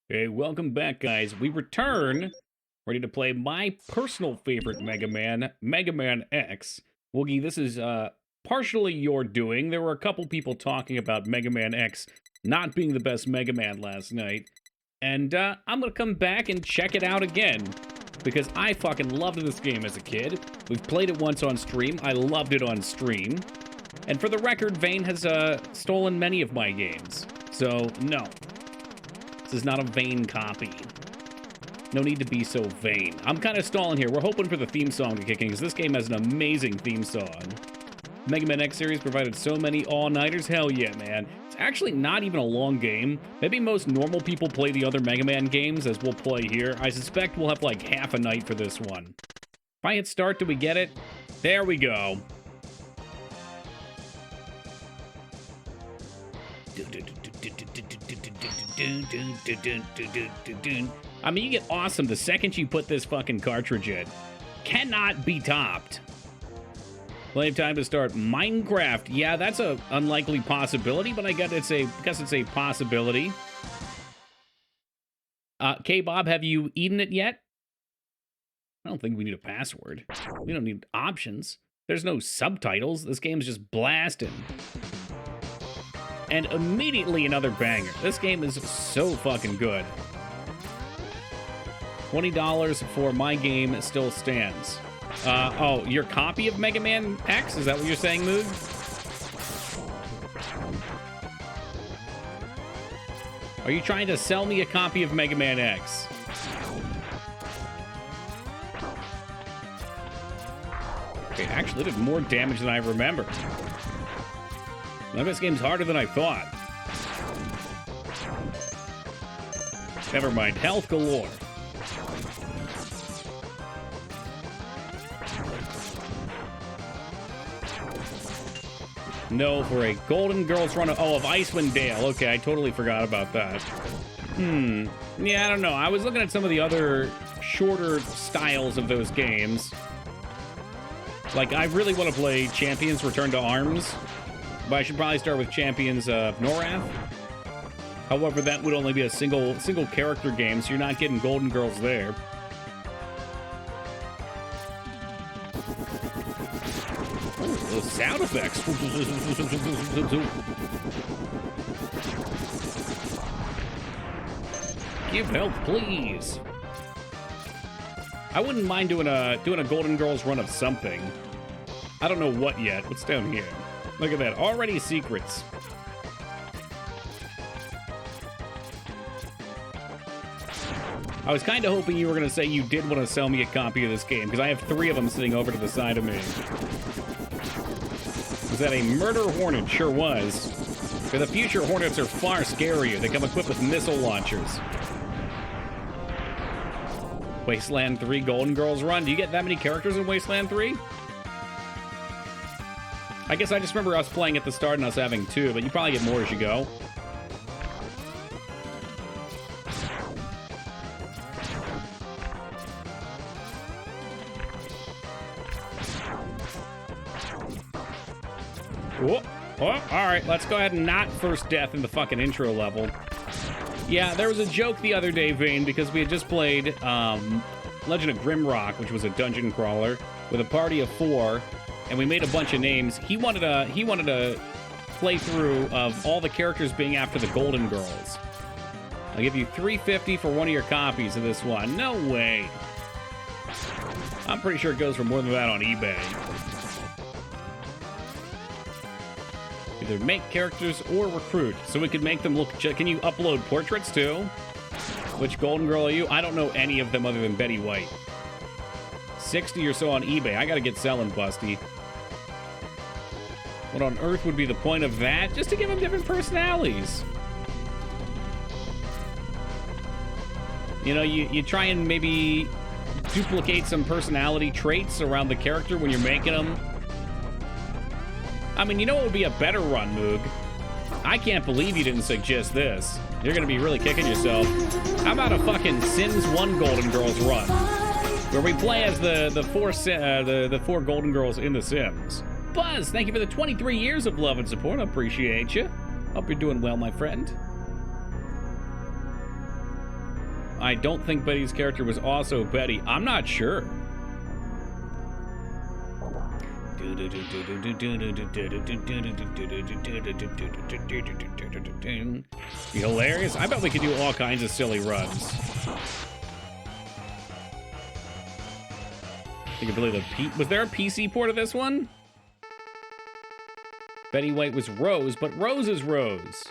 Hey, welcome back, guys. We return, ready to play my personal favorite Mega Man, Mega Man X. Woogie, this is partially your doing. There were a couple people talking about Mega Man X not being the best Mega Man last night, and I'm gonna come back and check it out again because I fucking loved this game as a kid. We've played it once on stream. I loved it on stream, and for the record, Vane has stolen many of my games. So no. This is not a vain copy. No need to be so vain. I'm kind of stalling here. We're hoping for the theme song to kick in, because this game has an amazing theme song. Mega Man X series provided so many all-nighters. Hell yeah, man. It's actually not even a long game. Maybe most normal people play the other Mega Man games, as we'll play here. I suspect we'll have like half a night for this one. If I hit start, do we get it? There we go. I mean, you get awesome the second you put this fucking cartridge in. Cannot be topped. Plenty of time to start Minecraft. Yeah, that's a unlikely possibility, but I guess it's a possibility. K-Bob, have you eaten it yet? I don't think we need a password. We don't need options. There's no subtitles. This game's just blasting. And immediately another banger. This game is so fucking good. $20 for my game still stands. Oh, your copy of Mega Man X? Is that what you're saying, Moog? Are you trying to sell me a copy of Mega Man X? Okay, actually, it did more damage than I remember. Now, this game's harder than I thought. Never mind. Health galore. No, for a Golden Girls run of... Oh, of Icewind Dale. Okay, I totally forgot about that. Yeah, I don't know. I was looking at some of the other shorter styles of those games. Like, I really want to play Champions Return to Arms. But I should probably start with Champions of Norath. However, that would only be a single character game, so you're not getting Golden Girls there. Ooh, those sound effects. Give help, please. I wouldn't mind doing a Golden Girls run of something. I don't know what yet. What's down here? Look at that. Already secrets. I was kind of hoping you were going to say you did want to sell me a copy of this game, because I have 3 of them sitting over to the side of me. Was that a murder hornet? Sure was. For the future, hornets are far scarier. They come equipped with missile launchers. Wasteland 3 Golden Girls run. Do you get that many characters in Wasteland 3? I guess I just remember us playing at the start and us having 2, but you probably get more as you go. Oh, alright, let's go ahead and not first death in the fucking intro level. Yeah, there was a joke the other day, Vane, because we had just played Legend of Grimrock, which was a dungeon crawler, with a party of 4. And we made a bunch of names. He wanted a playthrough of all the characters being after the Golden Girls. I'll give you $3.50 for one of your copies of this one. No way. I'm pretty sure it goes for more than that on eBay. Either make characters or recruit, so we could make them look... Can you upload portraits too? Which Golden Girl are you? I don't know any of them other than Betty White. 60 or so on eBay. I gotta get selling, Busty. What on earth would be the point of that? Just to give them different personalities. You know, you try and maybe duplicate some personality traits around the character when you're making them. I mean, you know what would be a better run, Moog? I can't believe you didn't suggest this. You're gonna be really kicking yourself. How about a fucking Sims 1 Golden Girls run? Where we play as the 4 Golden Girls in The Sims. Buzz, thank you for the 23 years of love and support. I appreciate you. Hope you're doing well, my friend. I don't think Betty's character was also Betty. I'm not sure. Be hilarious. I bet we could do all kinds of silly runs. I think I believe was there a PC port of this one? Betty White was Rose, but Rose is Rose.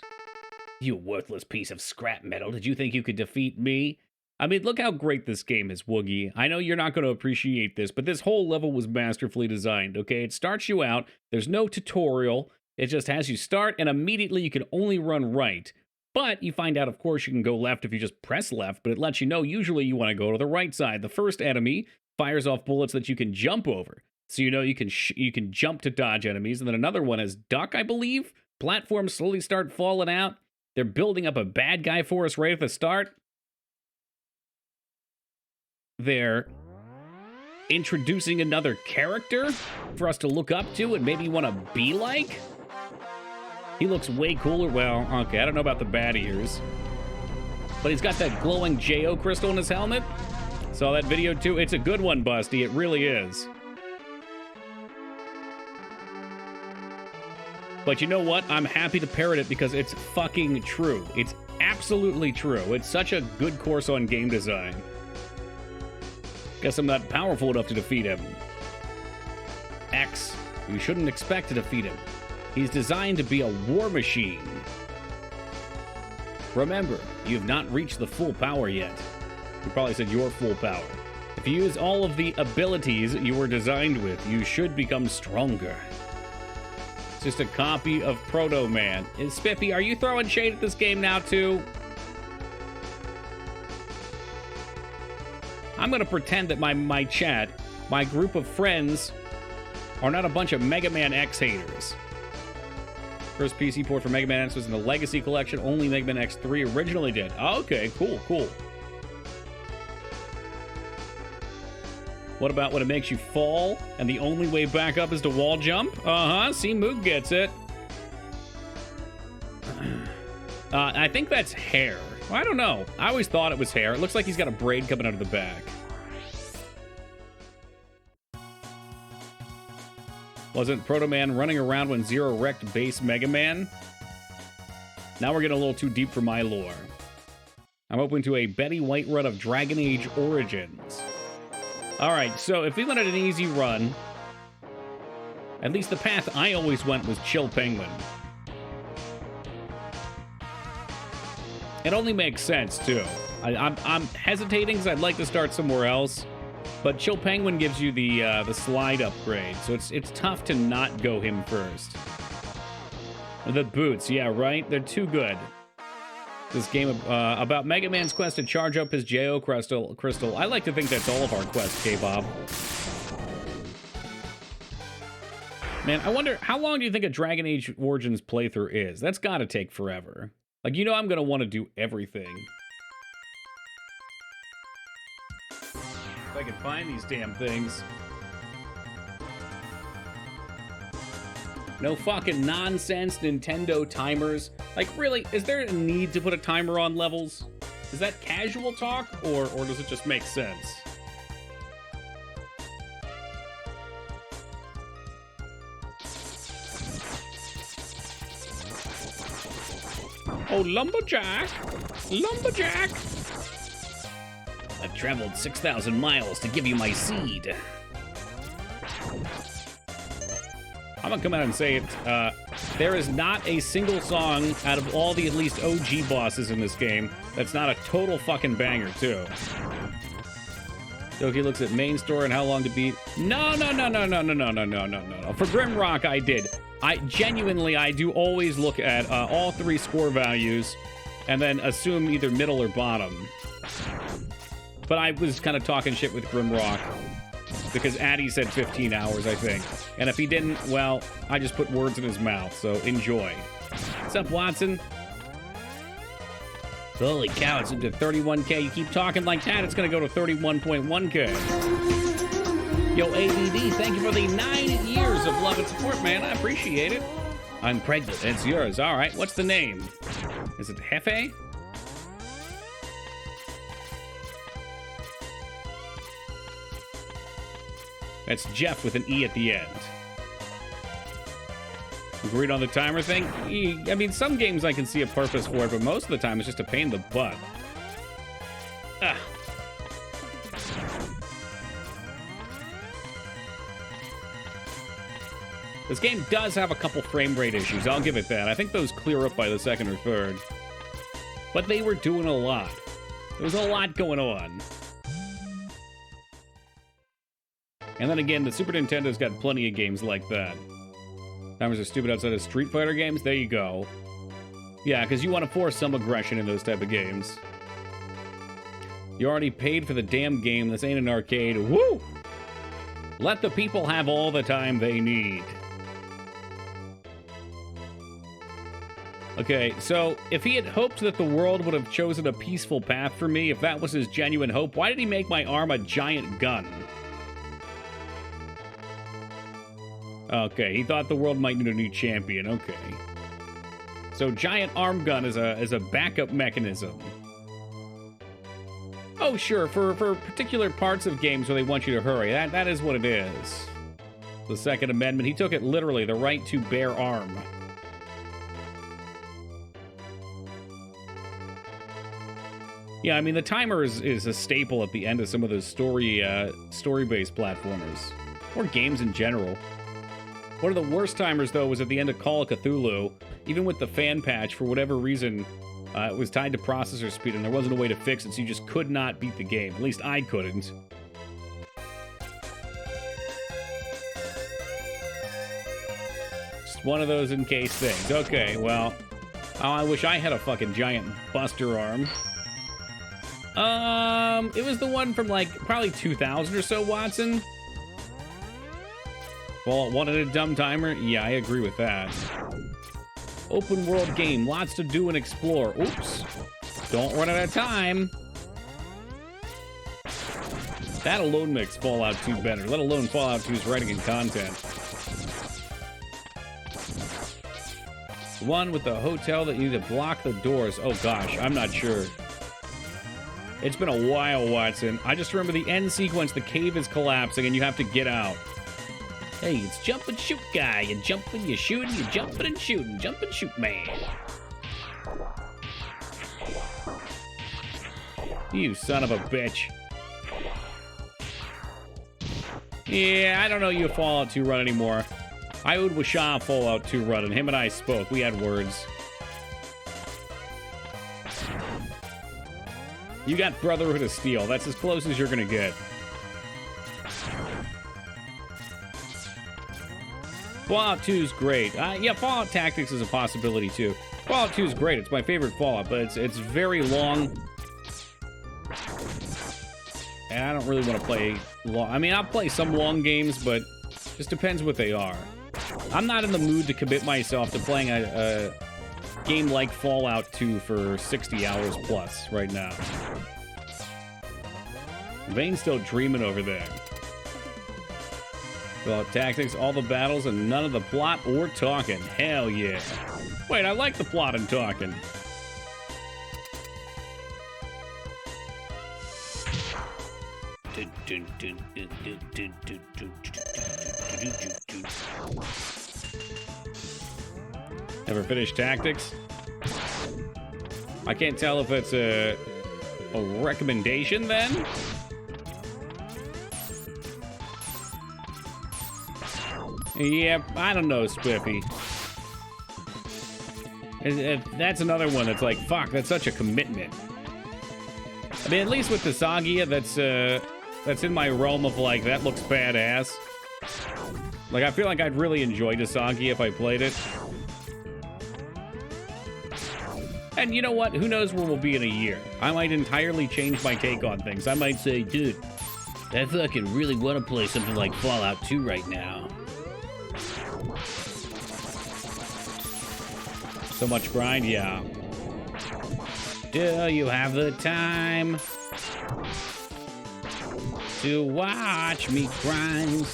You worthless piece of scrap metal. Did you think you could defeat me? I mean, look how great this game is, Woogie. I know you're not going to appreciate this, but this whole level was masterfully designed, okay? It starts you out. There's no tutorial. It just has you start, and immediately you can only run right. But you find out, of course, you can go left if you just press left, but it lets you know usually you want to go to the right side. The first enemy fires off bullets that you can jump over. So you know you can jump to dodge enemies. And then another one is duck, I believe. Platforms slowly start falling out. They're building up a bad guy for us right at the start. They're introducing another character for us to look up to and maybe want to be like. He looks way cooler. Well, okay, I don't know about the bad ears. But he's got that glowing JO crystal in his helmet. Saw that video too. It's a good one, Busty. It really is. But you know what? I'm happy to parrot it because it's fucking true. It's absolutely true. It's such a good course on game design. Guess I'm not powerful enough to defeat him. X, you shouldn't expect to defeat him. He's designed to be a war machine. Remember, you've not reached the full power yet. You probably said your full power. If you use all of the abilities you were designed with, you should become stronger. It's just a copy of Proto Man. Spiffy, are you throwing shade at this game now too? I'm gonna pretend that my chat, my group of friends, are not a bunch of Mega Man X haters. First PC port for Mega Man X was in the Legacy Collection. Only Mega Man X3 originally did. Okay, cool. What about when it makes you fall and the only way back up is to wall jump? See, Moog gets it. I think that's hair. Well, I don't know. I always thought it was hair. It looks like he's got a braid coming out of the back. Wasn't Proto Man running around when Zero wrecked base Mega Man? Now we're getting a little too deep for my lore. I'm open to a Betty White run of Dragon Age Origins. Alright, so if we wanted an easy run, at least the path I always went was Chill Penguin. It only makes sense, too. I'm hesitating because I'd like to start somewhere else, but Chill Penguin gives you the slide upgrade, so it's tough to not go him first. The boots, yeah, right? They're too good. This game about Mega Man's quest to charge up his JO crystal. I like to think that's all of our quests, K-Bob. Man, I wonder, how long do you think a Dragon Age Origins playthrough is? That's gotta take forever. Like, you know I'm gonna want to do everything. If I can find these damn things. No fucking nonsense Nintendo timers. Like, really, is there a need to put a timer on levels? Is that casual talk, or does it just make sense? Oh, lumberjack! Lumberjack! I've traveled 6,000 miles to give you my seed. I'm gonna come out and say it. There is not a single song out of all the at least OG bosses in this game that's not a total fucking banger, too. Doki looks at main store and how long to beat. No. For Grimrock, I did. I do always look at all three score values and then assume either middle or bottom. But I was kind of talking shit with Grimrock because Addy said 15 hours, I think. And if he didn't, well, I just put words in his mouth, so enjoy. What's up, Watson? Holy cow, it's into 31K. You keep talking like that, it's going to go to 31.1K. Yo, ABB, thank you for the 9 years of love and support, man. I appreciate it. I'm pregnant. It's yours. All right, what's the name? Is it Hefe? That's Jeff with an E at the end. Agreed on the timer thing? I mean, some games I can see a purpose for it, but most of the time it's just a pain in the butt. Ah. This game does have a couple frame rate issues, I'll give it that. I think those clear up by the second or third. But they were doing a lot. There was a lot going on. And then again, the Super Nintendo's got plenty of games like that. Timers are stupid outside of Street Fighter games? There you go. Yeah, because you want to force some aggression in those type of games. You already paid for the damn game. This ain't an arcade. Woo! Let the people have all the time they need. Okay, so if he had hoped that the world would have chosen a peaceful path for me, if that was his genuine hope, why did he make my arm a giant gun? Okay, he thought the world might need a new champion. Okay. So giant arm gun is a backup mechanism. Oh, sure, for particular parts of games where they want you to hurry. That is what it is. The Second Amendment, he took it literally, the right to bear arm. Yeah, I mean, the timer is a staple at the end of some of those story-based platformers. Or games in general. One of the worst timers, though, was at the end of Call of Cthulhu. Even with the fan patch, for whatever reason, it was tied to processor speed, and there wasn't a way to fix it, so you just could not beat the game. At least I couldn't. Just one of those in-case things. Okay, well, I wish I had a fucking giant buster arm. It was the one from, like, probably 2000 or so, Watson. Well, wanted a dumb timer? Yeah, I agree with that. Open world game, lots to do and explore. Oops. Don't run out of time. That alone makes Fallout 2 better, let alone Fallout 2's writing and content. The one with the hotel that you need to block the doors. Oh gosh, I'm not sure. It's been a while, Watson. I just remember the end sequence, the cave is collapsing and you have to get out. Hey, it's jump and shoot guy. You jumping, you shooting, you jumping and shooting. Jump and shoot man. You son of a bitch. Yeah, I don't know you Fallout 2 run anymore. I owed Washah Fallout 2 run, and him and I spoke. We had words. You got Brotherhood of Steel. That's as close as you're gonna get. Fallout 2 is great. Yeah, Fallout Tactics is a possibility too. Fallout 2 is great. It's my favorite Fallout, but it's very long. And I don't really want to play long. I mean, I'll play some long games, but just depends what they are. I'm not in the mood to commit myself to playing a game like Fallout 2 for 60 hours plus right now. Vane's still dreaming over there. Fallout Tactics, all the battles, and none of the plot or talking. Hell yeah. Wait, I like the plot and talking. Ever finished Tactics? I can't tell if it's a recommendation then? Yeah, I don't know, Spiffy. That's another one that's like, fuck, that's such a commitment. I mean, at least with the Sagia, that's in my realm of like, that looks badass. Like, I feel like I'd really enjoy Sagia if I played it. And you know what? Who knows where we'll be in a year? I might entirely change my take on things. I might say, dude, I fucking really want to play something like Fallout 2 right now. So much grind, yeah. Do you have the time to watch me grind?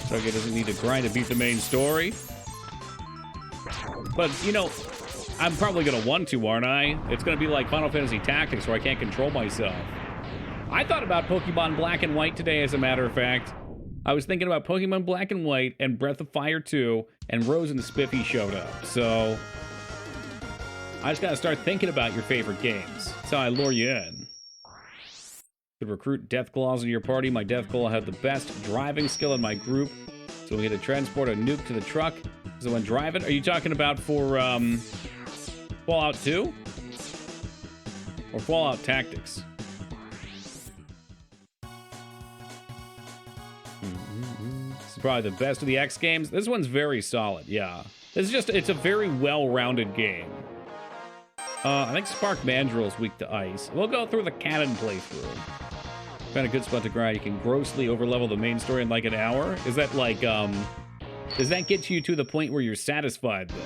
Target doesn't need to grind to beat the main story. But, you know, I'm probably gonna want to, aren't I? It's gonna be like Final Fantasy Tactics where I can't control myself. I thought about Pokemon Black and White today, as a matter of fact. I was thinking about Pokemon Black and White and Breath of Fire 2, and Rose and Spiffy showed up. So I just gotta start thinking about your favorite games. That's how I lure you in. Could recruit Deathclaws into your party. My Deathclaw had the best driving skill in my group, so we had to transport a nuke to the truck. So when driving, are you talking about for Fallout 2 or Fallout Tactics? This is probably the best of the X games. This one's very solid, yeah. It's a very well-rounded game. I think Spark Mandrill is weak to ice. We'll go through the canon playthrough. Found a good spot to grind. You can grossly overlevel the main story in like an hour. Is that like, does that get you to the point where you're satisfied, though?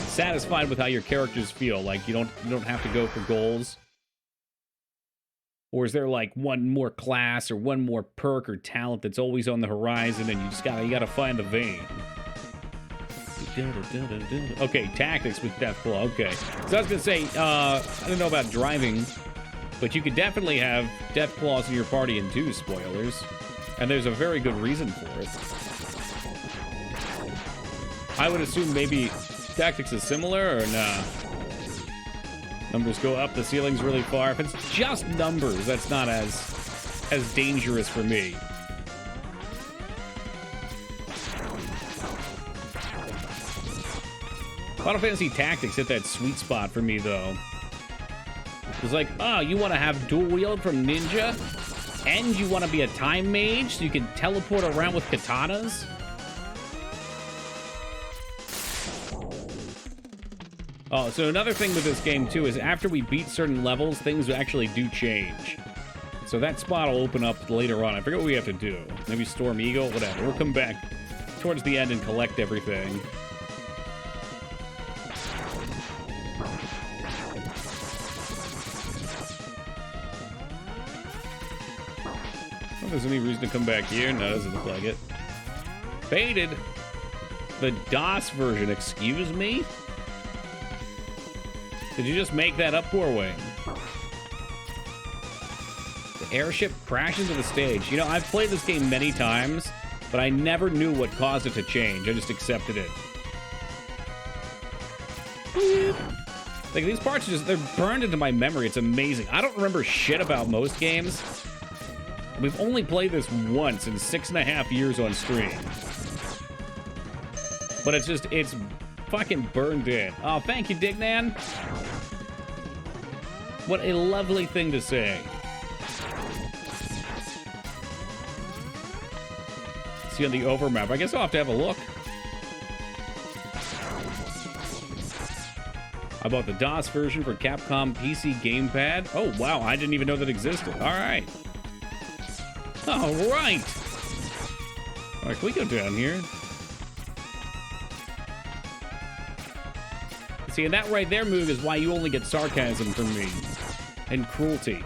Satisfied with how your characters feel? Like, you don't have to go for goals? Or is there like one more class or one more perk or talent that's always on the horizon and you gotta find the vein? Okay, tactics with Deathclaw. Okay. So I was gonna say, I don't know about driving, but you could definitely have Deathclaws in your party in 2, spoilers. And there's a very good reason for it. I would assume maybe tactics is similar, or nah? Numbers go up, the ceiling's really far. If it's just numbers, that's not as dangerous for me. Final Fantasy Tactics hit that sweet spot for me, though. It's like, oh, you want to have dual wield from Ninja? And you want to be a time mage so you can teleport around with katanas? Oh, so another thing with this game, too, is after we beat certain levels, things actually do change. So that spot will open up later on. I forget what we have to do. Maybe Storm Eagle? Whatever. We'll come back towards the end and collect everything. If there's any reason to come back here. No, doesn't look like it. Faded. The DOS version. Excuse me? Did you just make that up, Poor Wayne? The airship crashed into the stage. You know, I've played this game many times, but I never knew what caused it to change. I just accepted it. Like, these parts are just, they're burned into my memory. It's amazing. I don't remember shit about most games. We've only played this once in 6.5 years on stream. But it's fucking burned in. Oh, thank you, Dignan. What a lovely thing to say. See on the overmap. I guess I'll have to have a look. I bought the DOS version for Capcom PC Gamepad. Oh, wow. I didn't even know that existed. All right. All right. All right, can we go down here? See, and that right there, Moog, is why you only get sarcasm from me. And cruelty.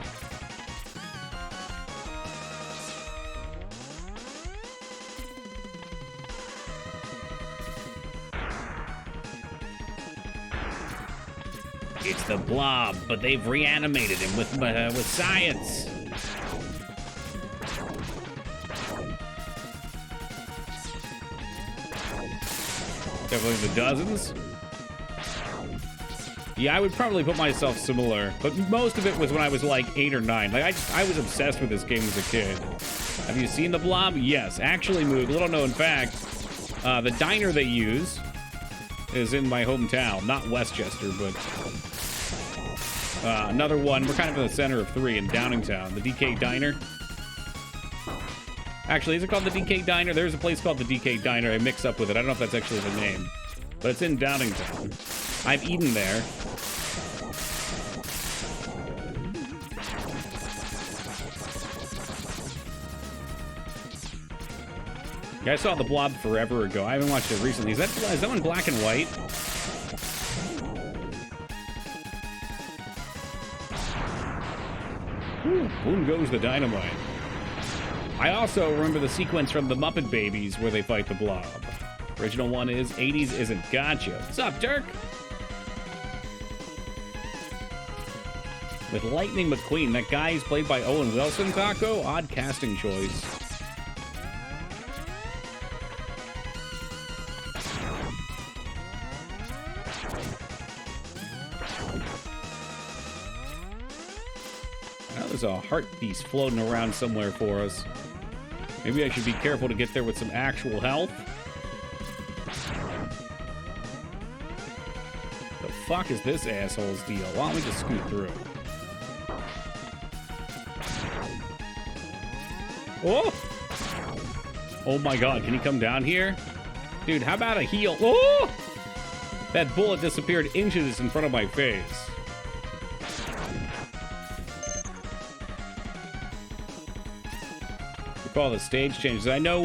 It's the Blob, but they've reanimated him with science. Definitely the dozens. Yeah, I would probably put myself similar, but most of it was when I was like 8 or 9. Like I was obsessed with this game as a kid. Have you seen the Blob? Yes, actually, Moog. Little known fact: the diner they use is in my hometown, not Westchester, but another one. We're kind of in the center of 3 in Downingtown. The DK Diner. Actually, is it called the DK Diner? There's a place called the DK Diner. I mix up with it. I don't know if that's actually the name, but it's in Downingtown. I've eaten there. Yeah, I saw the Blob forever ago. I haven't watched it recently. Is that one black and white? Ooh, boom goes the dynamite. I also remember the sequence from the Muppet Babies where they fight the Blob. Original one is, 80s isn't. Gotcha. What's up, Dirk? With Lightning McQueen. That guy is played by Owen Wilson, Taco? Odd casting choice. Now there's a heart piece floating around somewhere for us. Maybe I should be careful to get there with some actual health. The fuck is this asshole's deal? Why don't we just scoot through? Oh! Oh my god, can he come down here? Dude, how about a heal? Oh! That bullet disappeared inches in front of my face. Recall the stage changes. I know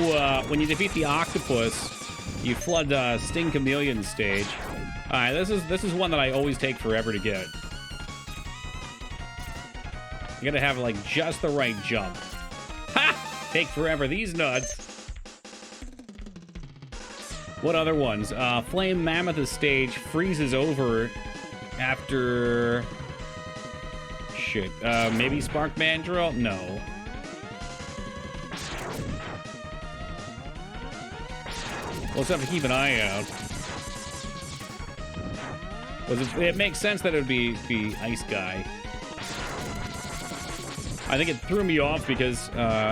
when you defeat the octopus, you flood Sting Chameleon's stage. Alright, this is one that I always take forever to get. You gotta have like just the right jump. Ha! Take forever, these nuts. What other ones? Flame Mammoth's stage freezes over after... Shit. Maybe Spark Mandrill? No. We'll just have to keep an eye out. It makes sense that it would be Ice Guy. I think it threw me off because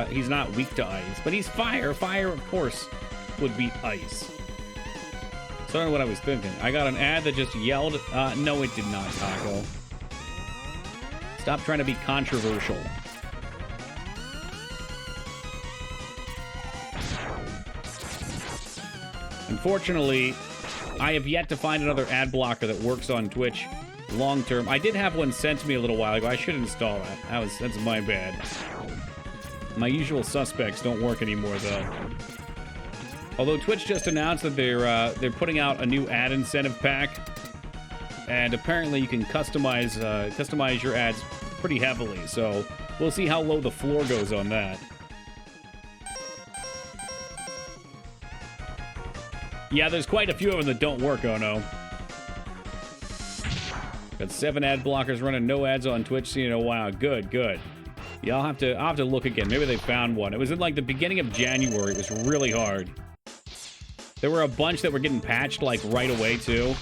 he's not weak to ice. But he's fire. Fire, of course, would beat ice. So I don't know what I was thinking. I got an ad that just yelled. No, it did not, Taco. Stop trying to be controversial. Unfortunately, I have yet to find another ad blocker that works on Twitch long term. I did have one sent to me a little while ago. I should install that. That's my bad. My usual suspects don't work anymore, though. Although Twitch just announced that they're putting out a new ad incentive pack, and apparently you can customize your ads pretty heavily. So we'll see how low the floor goes on that. Yeah, there's quite a few of them that don't work, oh no. Got 7 ad blockers running, no ads on Twitch, seeing a while. Good, good. Yeah, I'll have to look again. Maybe they found one. It was in like the beginning of January. It was really hard. There were a bunch that were getting patched like right away too.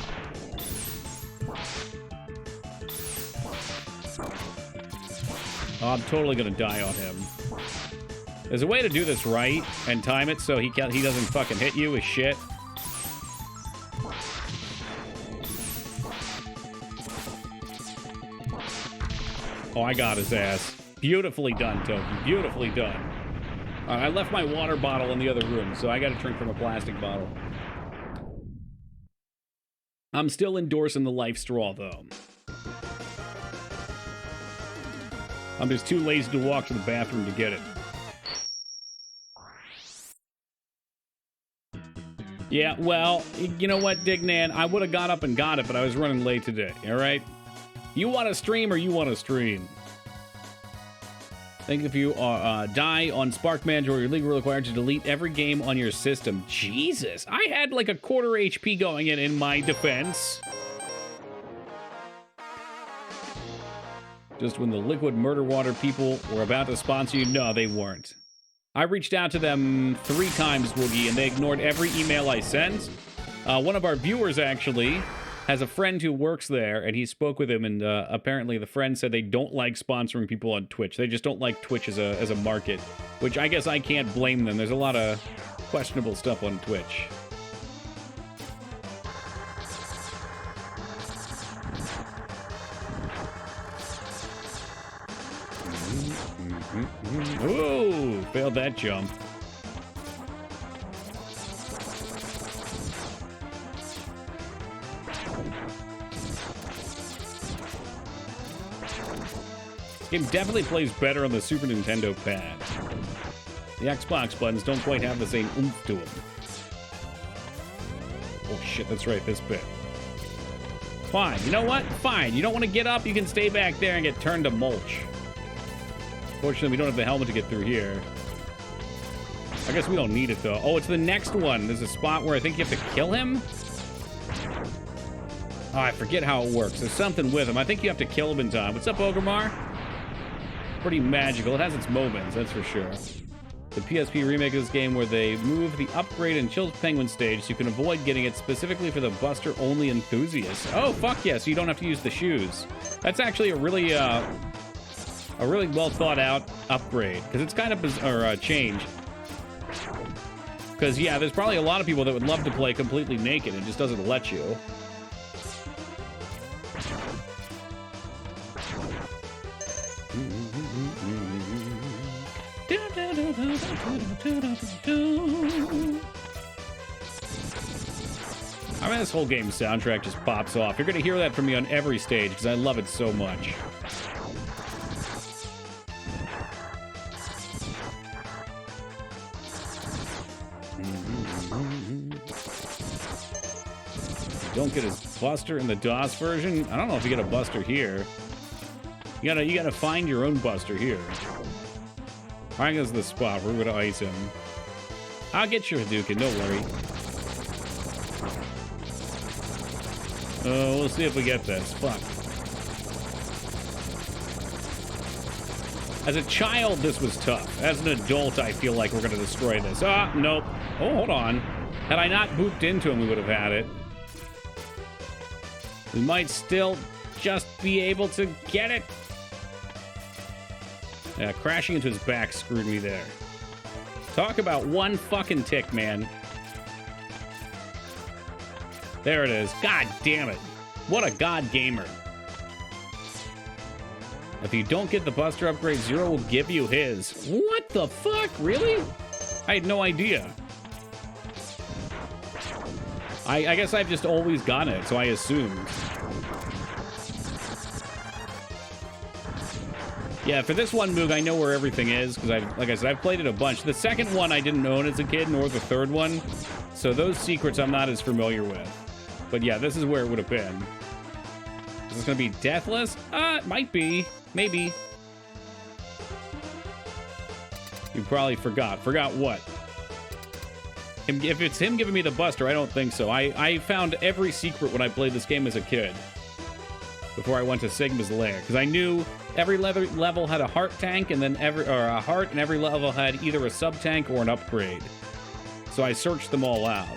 Oh, I'm totally gonna die on him. There's a way to do this right and time it so he doesn't fucking hit you with shit. Oh, I got his ass. Beautifully done, Toki. Beautifully done. I left my water bottle in the other room, so I gotta drink from a plastic bottle. I'm still endorsing the life straw, though. I'm just too lazy to walk to the bathroom to get it. Yeah, well, you know what, Dignan? I would have got up and got it, but I was running late today, alright? You want to stream or you want to stream? I think if you die on Spark Mandrill, you're legally required to delete every game on your system. Jesus, I had like a quarter HP going in my defense. Just when the Liquid Murder Water people were about to sponsor you, no, they weren't. I reached out to them 3 times, Woogie, and they ignored every email I sent. One of our viewers, actually, has a friend who works there, and he spoke with him, and apparently the friend said they don't like sponsoring people on Twitch. They just don't like Twitch as a market, which I guess I can't blame them. There's a lot of questionable stuff on Twitch. Ooh, failed that jump. Game definitely plays better on the Super Nintendo pad. The Xbox buttons don't quite have the same oomph to them. Oh shit, that's right, this bit. Fine, you know what? Fine, you don't want to get up, you can stay back there and get turned to mulch. Fortunately, we don't have the helmet to get through here. I guess we don't need it, though. Oh, it's the next one. There's a spot where I think you have to kill him? Oh, I forget how it works. There's something with him. I think you have to kill him in time. What's up, Ogremar? Pretty magical. It has its moments, that's for sure. The PSP remake of this game where they move the upgrade and Chilled Penguin stage so you can avoid getting it specifically for the Buster-only enthusiasts. Oh, fuck yeah, so you don't have to use the shoes. That's actually a really well thought out upgrade, because it's kind of bizarre, change. Because, yeah, there's probably a lot of people that would love to play completely naked. It just doesn't let you. I mean, this whole game's soundtrack just pops off. You're going to hear that from me on every stage because I love it so much. Don't get his Buster in the DOS version. I don't know if you get a Buster here. You gotta find your own Buster here. I think this is the spot. We're gonna ice him. I'll get your Hadouken, don't worry. We'll see if we get this. Fuck. As a child, this was tough. As an adult, I feel like we're gonna destroy this. Ah, nope. Oh, hold on. Had I not booped into him, we would have had it. We might still just be able to get it. Yeah, crashing into his back screwed me there. Talk about one fucking tick, man. There it is. God damn it. What a god gamer. If you don't get the Buster upgrade, Zero will give you his. What the fuck? Really? I had no idea. I guess I've just always gotten it, so I assumed. Yeah, for this one, Moog, I know where everything is, because like I said, I've played it a bunch. The second one I didn't own as a kid, nor the third one, so those secrets I'm not as familiar with. But yeah, this is where it would have been. Is this going to be deathless? It might be. Maybe. You probably forgot. Forgot what? If it's him giving me the Buster, I don't think so. I found every secret when I played this game as a kid. Before I went to Sigma's lair. Because I knew every level had a heart tank, and then a heart, and every level had either a sub-tank or an upgrade. So I searched them all out.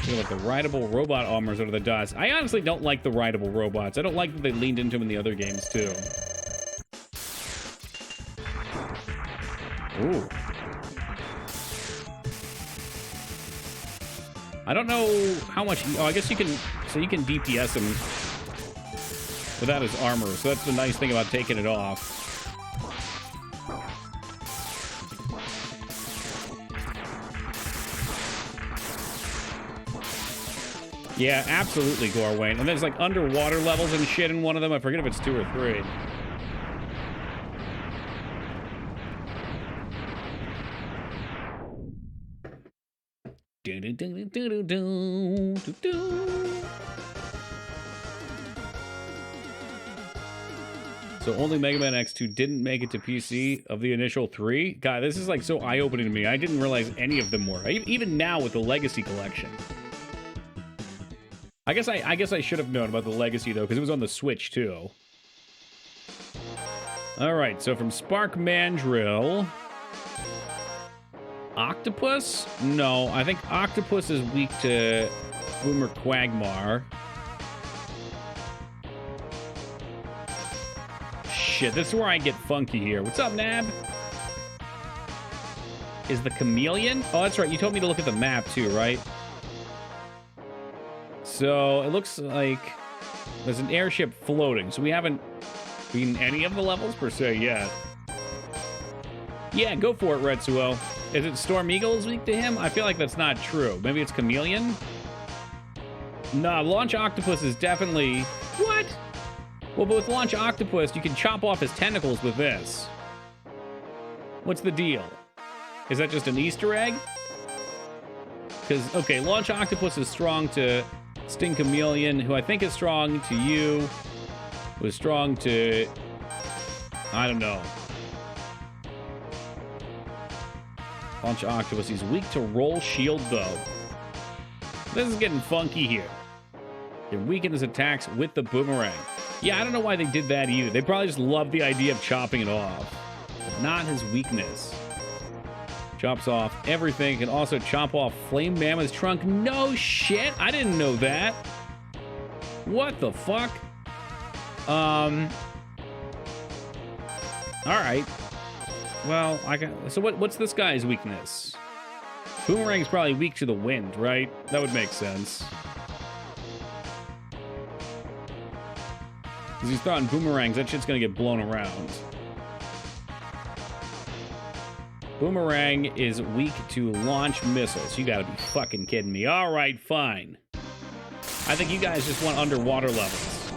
Feel like the rideable robot armors out of the DOS. I honestly don't like the rideable robots. I don't like that they leaned into them in the other games, too. Ooh. I don't know how much... Oh, I guess you can... So you can DPS him without his armor. So that's the nice thing about taking it off. Yeah, absolutely, Gorwayne. And there's like underwater levels and shit in one of them. I forget if it's 2 or 3. So only Mega Man X2 didn't make it to PC of the initial 3? God, this is like so eye-opening to me. I didn't realize any of them were. Even now with the Legacy Collection. I guess I should have known about the Legacy, though, because it was on the Switch, too. Alright, so from Spark Mandrill... Octopus? No, I think Octopus is weak to Boomer Quagmire. Shit, this is where I get funky here. What's up, Nab? Is the Chameleon? Oh, that's right. You told me to look at the map, too, right? So, it looks like there's an airship floating. So we haven't beaten any of the levels, per se, yet. Yeah, go for it, Retsuo. Is it Storm Eagle's weak to him? I feel like that's not true. Maybe it's Chameleon? Nah, Launch Octopus is definitely... What? Well, but with Launch Octopus, you can chop off his tentacles with this. What's the deal? Is that just an Easter egg? Because, okay, Launch Octopus is strong to Sting Chameleon, who I think is strong to you, who is strong to... I don't know. Launch octopus. He's weak to roll shield, though. This is getting funky here. Can weaken his attacks with the boomerang. Yeah, I don't know why they did that either. They probably just love the idea of chopping it off. But not his weakness. Chops off everything. Can also chop off Flame Mammoth's trunk. No shit! I didn't know that. What the fuck? Alright. Well, so what's this guy's weakness? Boomerang's probably weak to the wind, right? That would make sense. Because he's throwing boomerangs, that shit's gonna get blown around. Boomerang is weak to launch missiles. You gotta be fucking kidding me. Alright, fine. I think you guys just want underwater levels.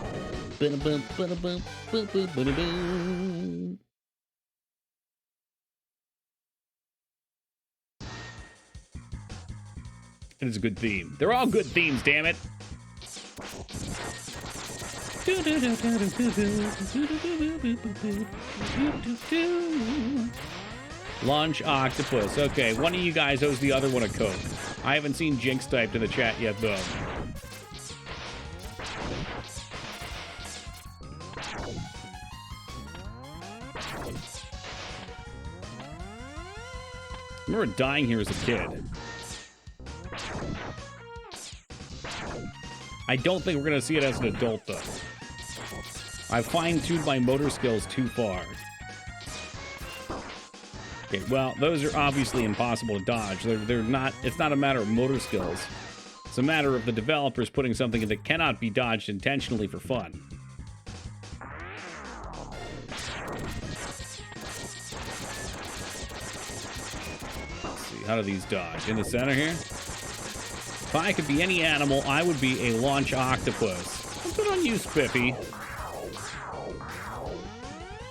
It is a good theme. They're all good themes, damn it. Launch octopus. Okay, one of you guys owes the other one a Coke. I haven't seen Jinx typed in the chat yet, though. I remember dying here as a kid. I don't think we're going to see it as an adult, though. I fine-tuned my motor skills too far. Okay, well, those are obviously impossible to dodge. They're not. It's not a matter of motor skills. It's a matter of the developers putting something that cannot be dodged intentionally for fun. Let's see, how do these dodge? In the center here? If I could be any animal, I would be a launch octopus. Good on you, Spiffy.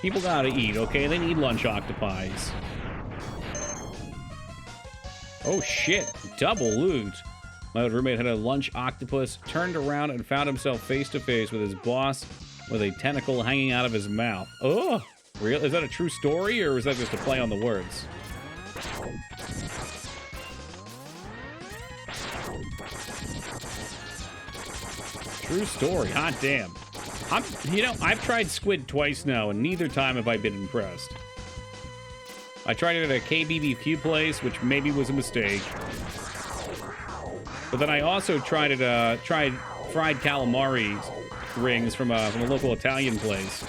People gotta eat, okay? They need lunch octopi. Oh shit, double loot. My old roommate had a lunch octopus, turned around and found himself face to face with his boss with a tentacle hanging out of his mouth. Oh, real? Is that a true story, or is that just a play on the words? True story, hot damn. I've tried squid twice now, and neither time have I been impressed. I tried it at a KBBQ place, which maybe was a mistake. But then I also tried fried calamari rings from a local Italian place.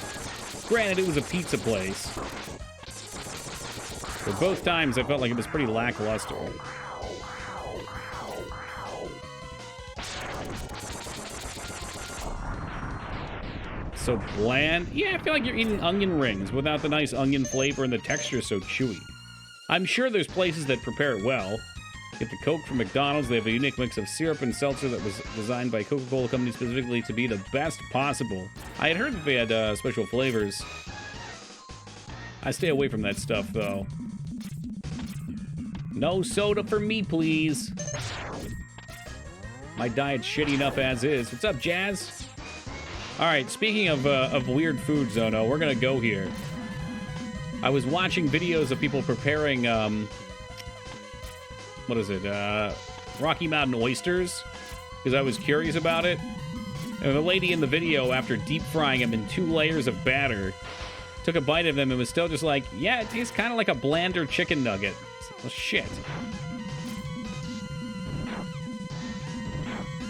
Granted, it was a pizza place. But both times I felt like it was pretty lackluster. So bland. Yeah, I feel like you're eating onion rings without the nice onion flavor and the texture is so chewy. I'm sure there's places that prepare it well. Get the Coke from McDonald's. They have a unique mix of syrup and seltzer that was designed by Coca-Cola Company specifically to be the best possible. I had heard that they had special flavors. I stay away from that stuff, though. No soda for me, please. My diet's shitty enough as is. What's up, Jazz? All right, speaking of weird food, Zono, we're gonna go here. I was watching videos of people preparing, what is it, Rocky Mountain oysters, because I was curious about it. And the lady in the video, after deep frying them in 2 layers of batter, took a bite of them and was still just like, yeah, it tastes kind of like a blander chicken nugget. Well, shit.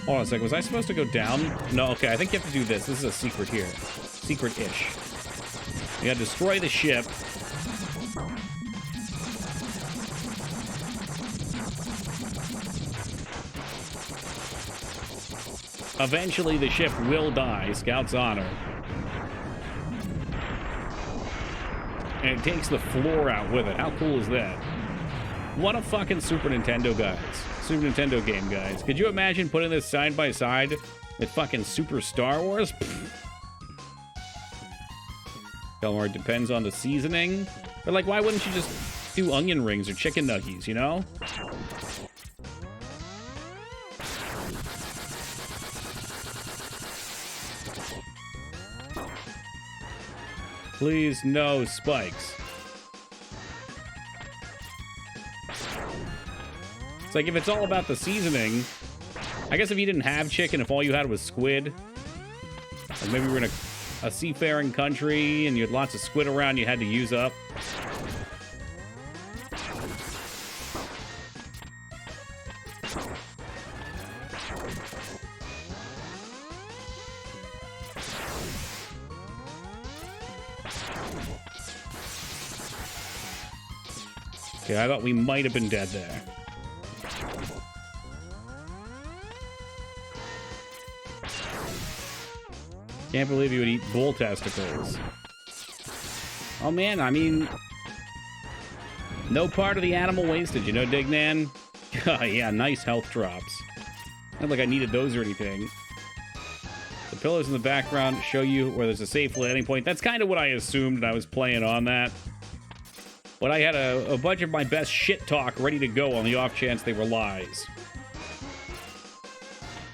Hold on a second, was I supposed to go down? No, okay, I think you have to do this. This is a secret here. Secret-ish. You gotta destroy the ship. Eventually, the ship will die. Scout's honor. And it takes the floor out with it. How cool is that? What a fucking Super Nintendo, guys. Super Nintendo game, guys. Could you imagine putting this side by side with fucking Super Star Wars? Calamari depends on the seasoning. But, like, why wouldn't you just do onion rings or chicken nuggies, you know? Please, no spikes. It's like if it's all about the seasoning, I guess if you didn't have chicken, if all you had was squid, or maybe you were in a seafaring country and you had lots of squid around you had to use up. Okay, I thought we might have been dead there. Can't believe you would eat bull testicles. Oh man, I mean, no part of the animal wasted, you know, Dignan? Yeah, nice health drops. Not like I needed those or anything. The pillars in the background show you where there's a safe landing point. That's kind of what I assumed, and I was playing on that. But I had a bunch of my best shit talk ready to go on the off chance they were lies.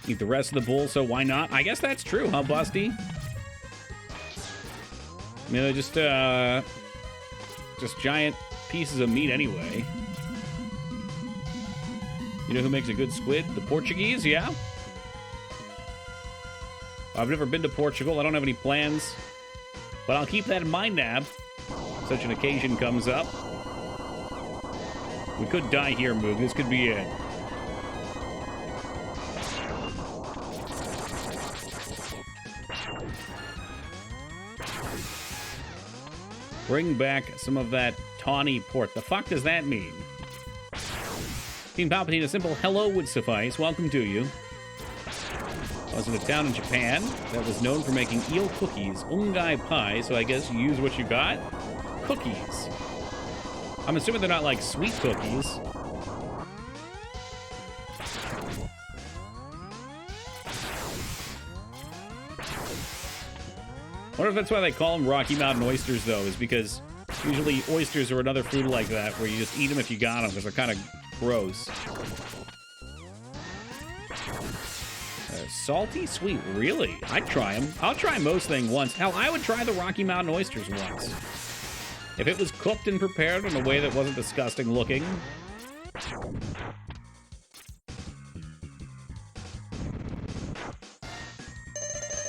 Eat the rest of the bull, so why not? I guess that's true, huh, Busty? I mean, they're just giant pieces of meat anyway. You know who makes a good squid? The Portuguese, yeah? I've never been to Portugal. I don't have any plans. But I'll keep that in mind, Nab. Such an occasion comes up. We could die here, Moog. This could be it. Bring back some of that tawny port. The fuck does that mean? Team Palpatine, a simple hello would suffice. Welcome to you. I was in a town in Japan that was known for making eel cookies, ungai pie, so I guess you use what you got? Cookies. I'm assuming they're not like sweet cookies. I wonder if that's why they call them Rocky Mountain oysters, though, is because usually oysters are another food like that where you just eat them if you got them because they're kind of gross. Salty? Sweet? Really? I'd try them. I'll try most things once. Hell, I would try the Rocky Mountain oysters once. If it was cooked and prepared in a way that wasn't disgusting looking.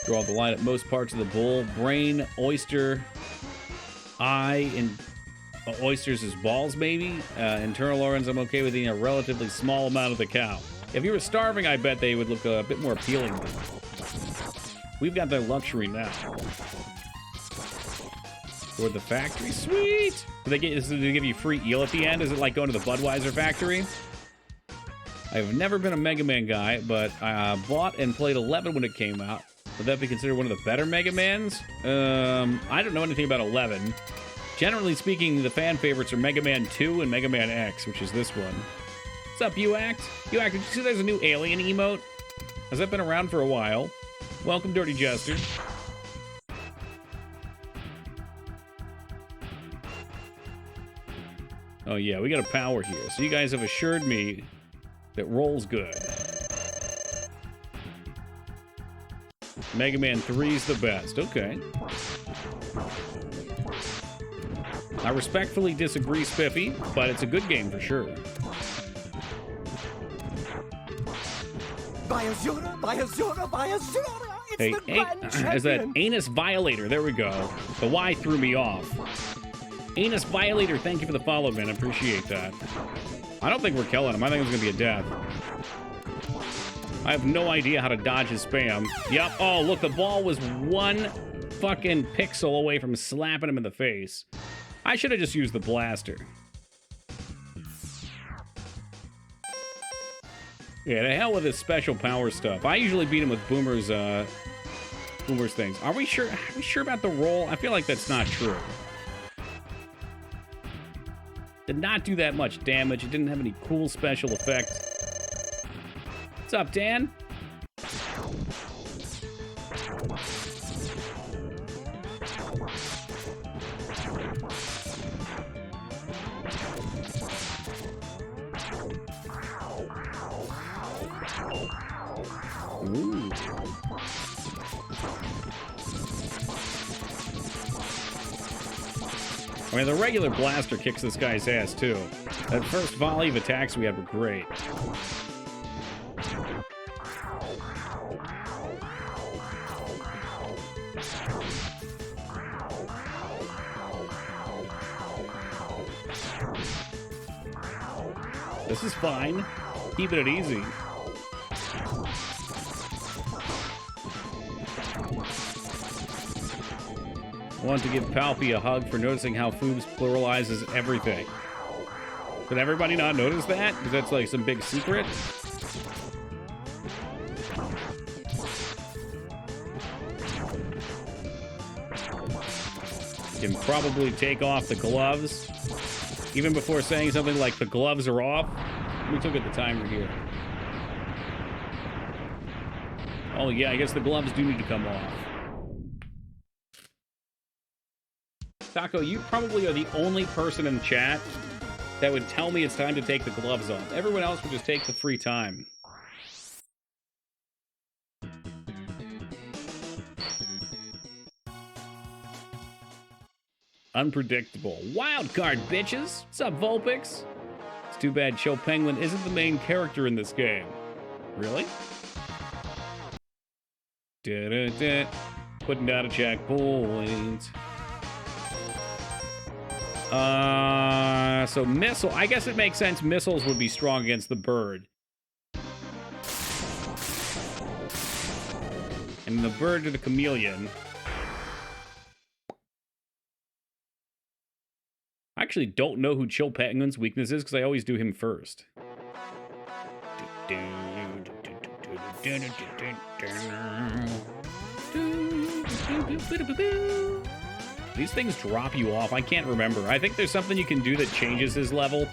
Draw the line at most parts of the bowl. Brain, oyster, eye, and oysters as balls, maybe. Internal organs, I'm okay with eating a relatively small amount of the cow. If you were starving, I bet they would look a bit more appealing. We've got their luxury now. Or the factory. Sweet! Do they give you free eel at the end? Is it like going to the Budweiser factory? I've never been a Mega Man guy, but I bought and played 11 when it came out. Would that be considered one of the better Mega Mans? I don't know anything about 11. Generally speaking, the fan favorites are Mega Man 2 and Mega Man X, which is this one. What's up, UAct? UAct, did you see there's a new alien emote? Has that been around for a while? Welcome, Dirty Jester. Oh yeah, we got a power here. So you guys have assured me that roll's good. Mega Man 3's the best. Okay. I respectfully disagree, Spiffy, but it's a good game for sure. Hey, as that anus violator. There we go. The Y threw me off. Anus Violator, thank you for the follow, man. I appreciate that. I don't think we're killing him. I think it's going to be a death. I have no idea how to dodge his spam. Yep. Oh, look, the ball was one fucking pixel away from slapping him in the face. I should have just used the blaster. Yeah, to hell with this special power stuff. I usually beat him with Boomer's things. Are we sure about the roll? I feel like that's not true. Did not do that much damage. It didn't have any cool special effect. What's up, Dan? Ooh. I mean, the regular blaster kicks this guy's ass, too. That first volley of attacks we had were great. This is fine. Keeping it easy. I want to give Palpy a hug for noticing how Foobs pluralizes everything. Did everybody not notice that? Because that's like some big secret. You can probably take off the gloves. Even before saying something like the gloves are off. Let me look at the timer here. Oh yeah, I guess the gloves do need to come off. Taco, you probably are the only person in chat that would tell me it's time to take the gloves off. Everyone else would just take the free time. Unpredictable. Wild card, bitches! What's up, Vulpix? It's too bad Chill Penguin isn't the main character in this game. Really? Da-da-da. Putting down a checkpoint. So missile. I guess it makes sense missiles would be strong against the bird. And the bird to the chameleon. I actually don't know who Chill Penguin's weakness is because I always do him first. These things drop you off. I can't remember. I think there's something you can do that changes his level.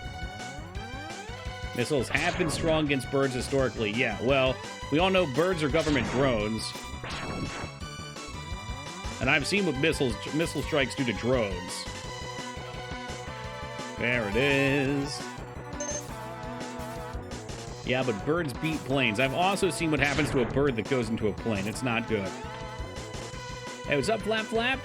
Missiles have been strong against birds historically. Yeah, well, we all know birds are government drones. And I've seen what missile strikes do to drones. There it is. Yeah, but birds beat planes. I've also seen what happens to a bird that goes into a plane. It's not good. Hey, what's up, Flap Flap?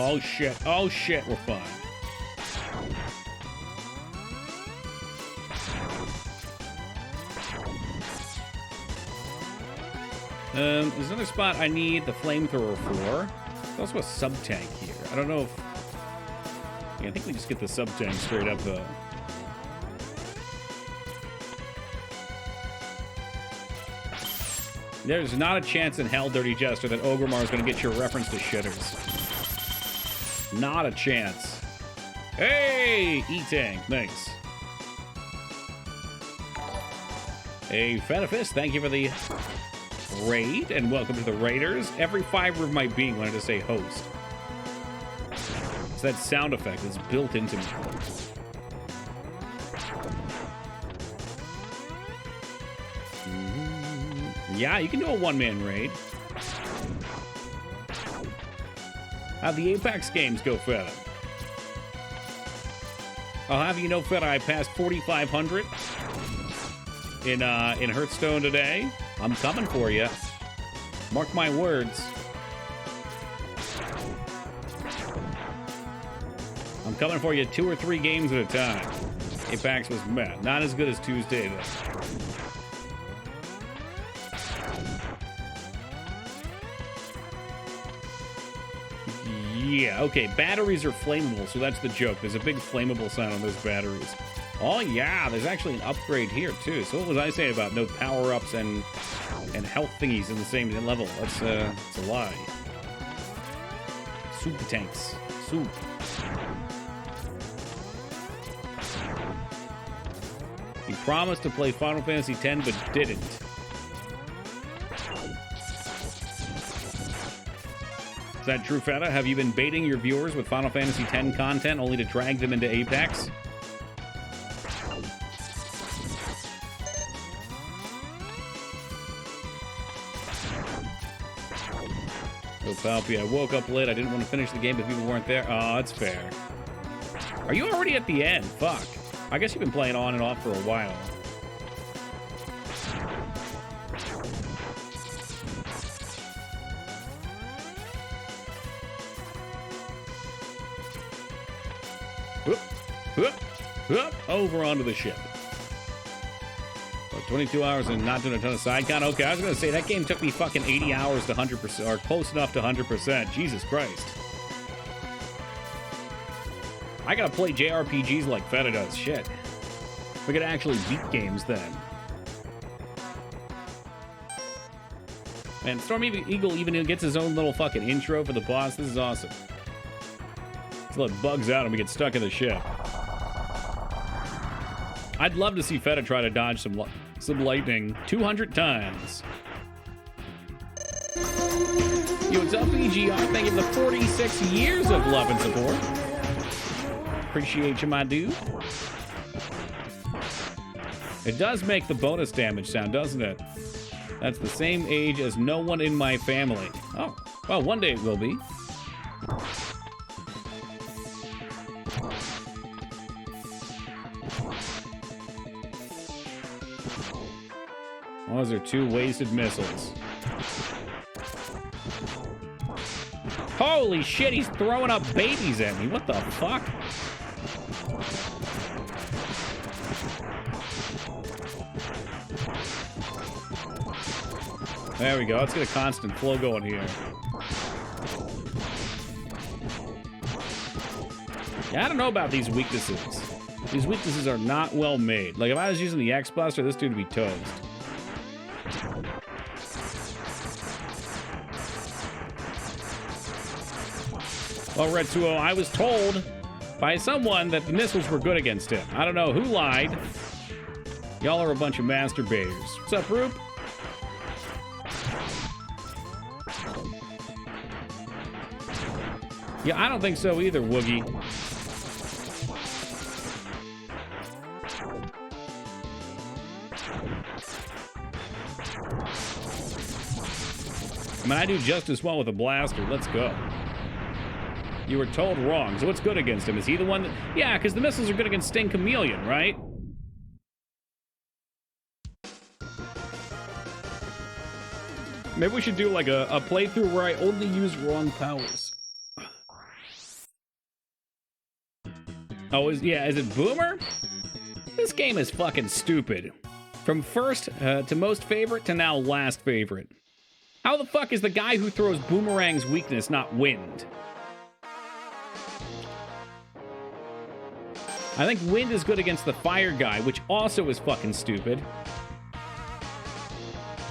Oh shit, we're fine. There's another spot I need the flamethrower for. There's also a sub-tank here. I don't know if... Yeah, I think we just get the sub-tank straight up, though. There's not a chance in hell, Dirty Jester, that Ogremar is going to get your reference to shitters. Not a chance. Hey! E-Tank, nice. Hey, Fenifist, thank you for the raid, and welcome to the Raiders. Every fiber of my being wanted to say host. It's that sound effect that's built into me. Yeah, you can do a one-man raid. How'd the Apex games go, Feta? I'll have you know, Feta, I passed 4,500 in Hearthstone today. I'm coming for you. Mark my words. I'm coming for you 2 or 3 games at a time. Apex was meh. Not as good as Tuesday, though. Yeah, okay, batteries are flammable, so that's the joke. There's a big flammable sign on those batteries. Oh, yeah, there's actually an upgrade here, too. So what was I saying about no power-ups and health thingies in the same level? That's a lie. Soup tanks. Soup. He promised to play Final Fantasy X, but didn't. Is that true, Feta? Have you been baiting your viewers with Final Fantasy X content only to drag them into Apex? So, Palpy, I woke up late. I didn't want to finish the game, but people weren't there. Oh, that's fair. Are you already at the end? Fuck. I guess you've been playing on and off for a while. Whoop, whoop, whoop, over onto the ship. 22 hours and not doing a ton of side con. Okay, I was going to say, that game took me fucking 80 hours to 100%, or close enough to 100%. Jesus Christ. I got to play JRPGs like Feta does. Shit. We could actually beat games then. And Storm Eagle even gets his own little fucking intro for the boss. This is awesome. Let's let bugs out and we get stuck in the ship. I'd love to see Feta try to dodge some lightning 200 times. Yo, what's up, BGR? Thank you for the 46 years of love and support. Appreciate you, my dude. It does make the bonus damage sound, doesn't it? That's the same age as no one in my family. Oh, well, one day it will be. Those are 2 wasted missiles. Holy shit, he's throwing up babies at me. What the fuck? There we go. Let's get a constant flow going here. Yeah, I don't know about these weaknesses. These weaknesses are not well made. Like, if I was using the X-Buster, this dude would be toast. Well, Red 2-0, I was told by someone that the missiles were good against him. I don't know who lied. Y'all are a bunch of masturbators. What's up, Roop? Yeah, I don't think so either, Woogie. I mean, I do just as well with a blaster. Let's go. You were told wrong. So what's good against him? Is he the one that... Yeah, because the missiles are good against Sting Chameleon, right? Maybe we should do like a playthrough where I only use wrong powers. Oh, is it Boomer? This game is fucking stupid. From first to most favorite to now last favorite. How the fuck is the guy who throws Boomerang's weakness not Wind? I think Wind is good against the Fire guy, which also is fucking stupid.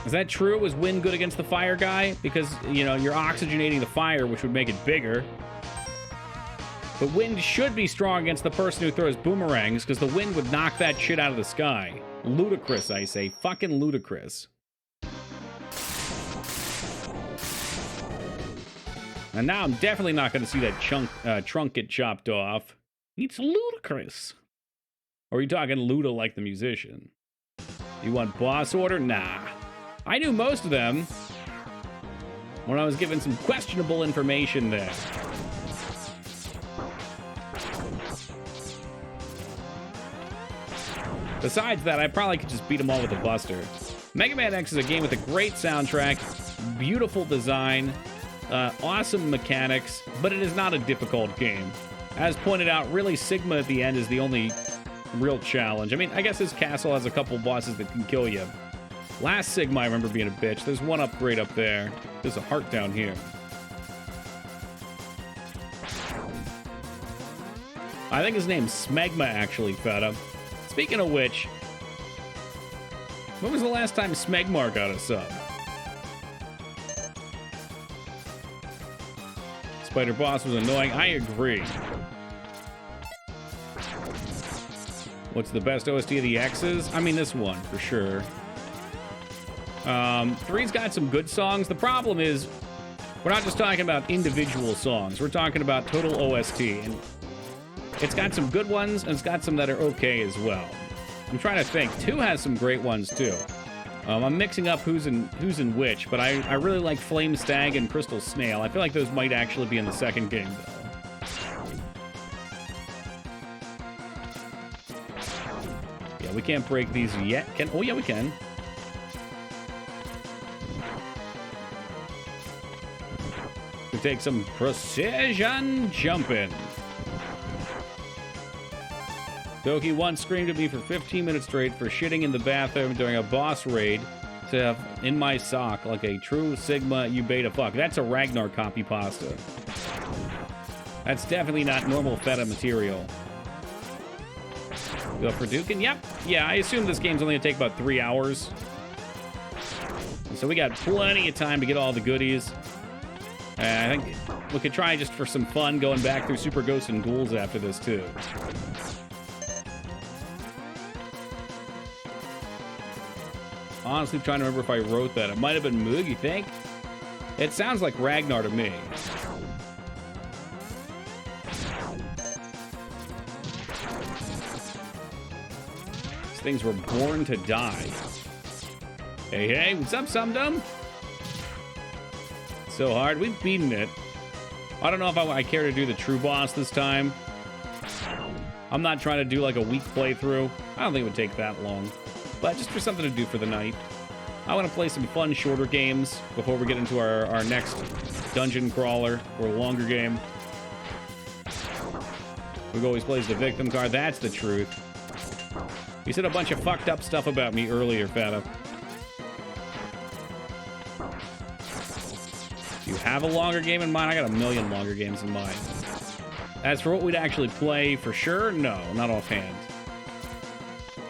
Is that true? Was Wind good against the Fire guy? Because, you know, you're oxygenating the fire, which would make it bigger. But Wind should be strong against the person who throws boomerangs, because the wind would knock that shit out of the sky. Ludicrous, I say. Fucking ludicrous. And now I'm definitely not going to see that trunk get chopped off. It's ludicrous. Or are you talking Luda like the musician? You want boss order? Nah. I knew most of them when I was given some questionable information there. Besides that, I probably could just beat them all with a Buster. Mega Man X is a game with a great soundtrack, beautiful design, awesome mechanics, but it is not a difficult game. As pointed out, really Sigma at the end is the only real challenge. I mean, I guess this castle has a couple bosses that can kill you. Last Sigma, I remember being a bitch. There's one upgrade up there. There's a heart down here. I think his name's Smegma, actually, Feta. Speaking of which, when was the last time Smegmar got a sub? Spider Boss was annoying. I agree. What's the best OST of the X's? I mean, this one, for sure. 3's got some good songs. The problem is, we're not just talking about individual songs. We're talking about total OST. And it's got some good ones, and it's got some that are okay as well. I'm trying to think. 2 has some great ones, too. I'm mixing up who's in which, but I really like Flame Stag and Crystal Snail. I feel like those might actually be in the second game, though. Yeah, we can't break these yet. Oh, yeah, we can. We take some precision jumping. Doki once screamed at me for 15 minutes straight for shitting in the bathroom during a boss raid to have in my sock like a true Sigma you beta fuck. That's a Ragnar copy pasta. That's definitely not normal feta material. Go for Dukin? Yep. Yeah, I assume this game's only gonna take about 3 hours. So we got plenty of time to get all the goodies. I think we could try just for some fun going back through Super Ghosts and Ghouls after this, too. Honestly, trying to remember if I wrote that. It might have been Moog, you think? It sounds like Ragnar to me. These things were born to die. Hey, hey, what's up, Sumdum? So hard. We've beaten it. I don't know if I care to do the true boss this time. I'm not trying to do like a week playthrough. I don't think it would take that long. But just for something to do for the night. I want to play some fun, shorter games before we get into our next dungeon crawler or longer game. Who always plays the victim card. That's the truth. You said a bunch of fucked up stuff about me earlier, Fata. You have a longer game in mind? I got a million longer games in mind. As for what we'd actually play, for sure, no, not offhand.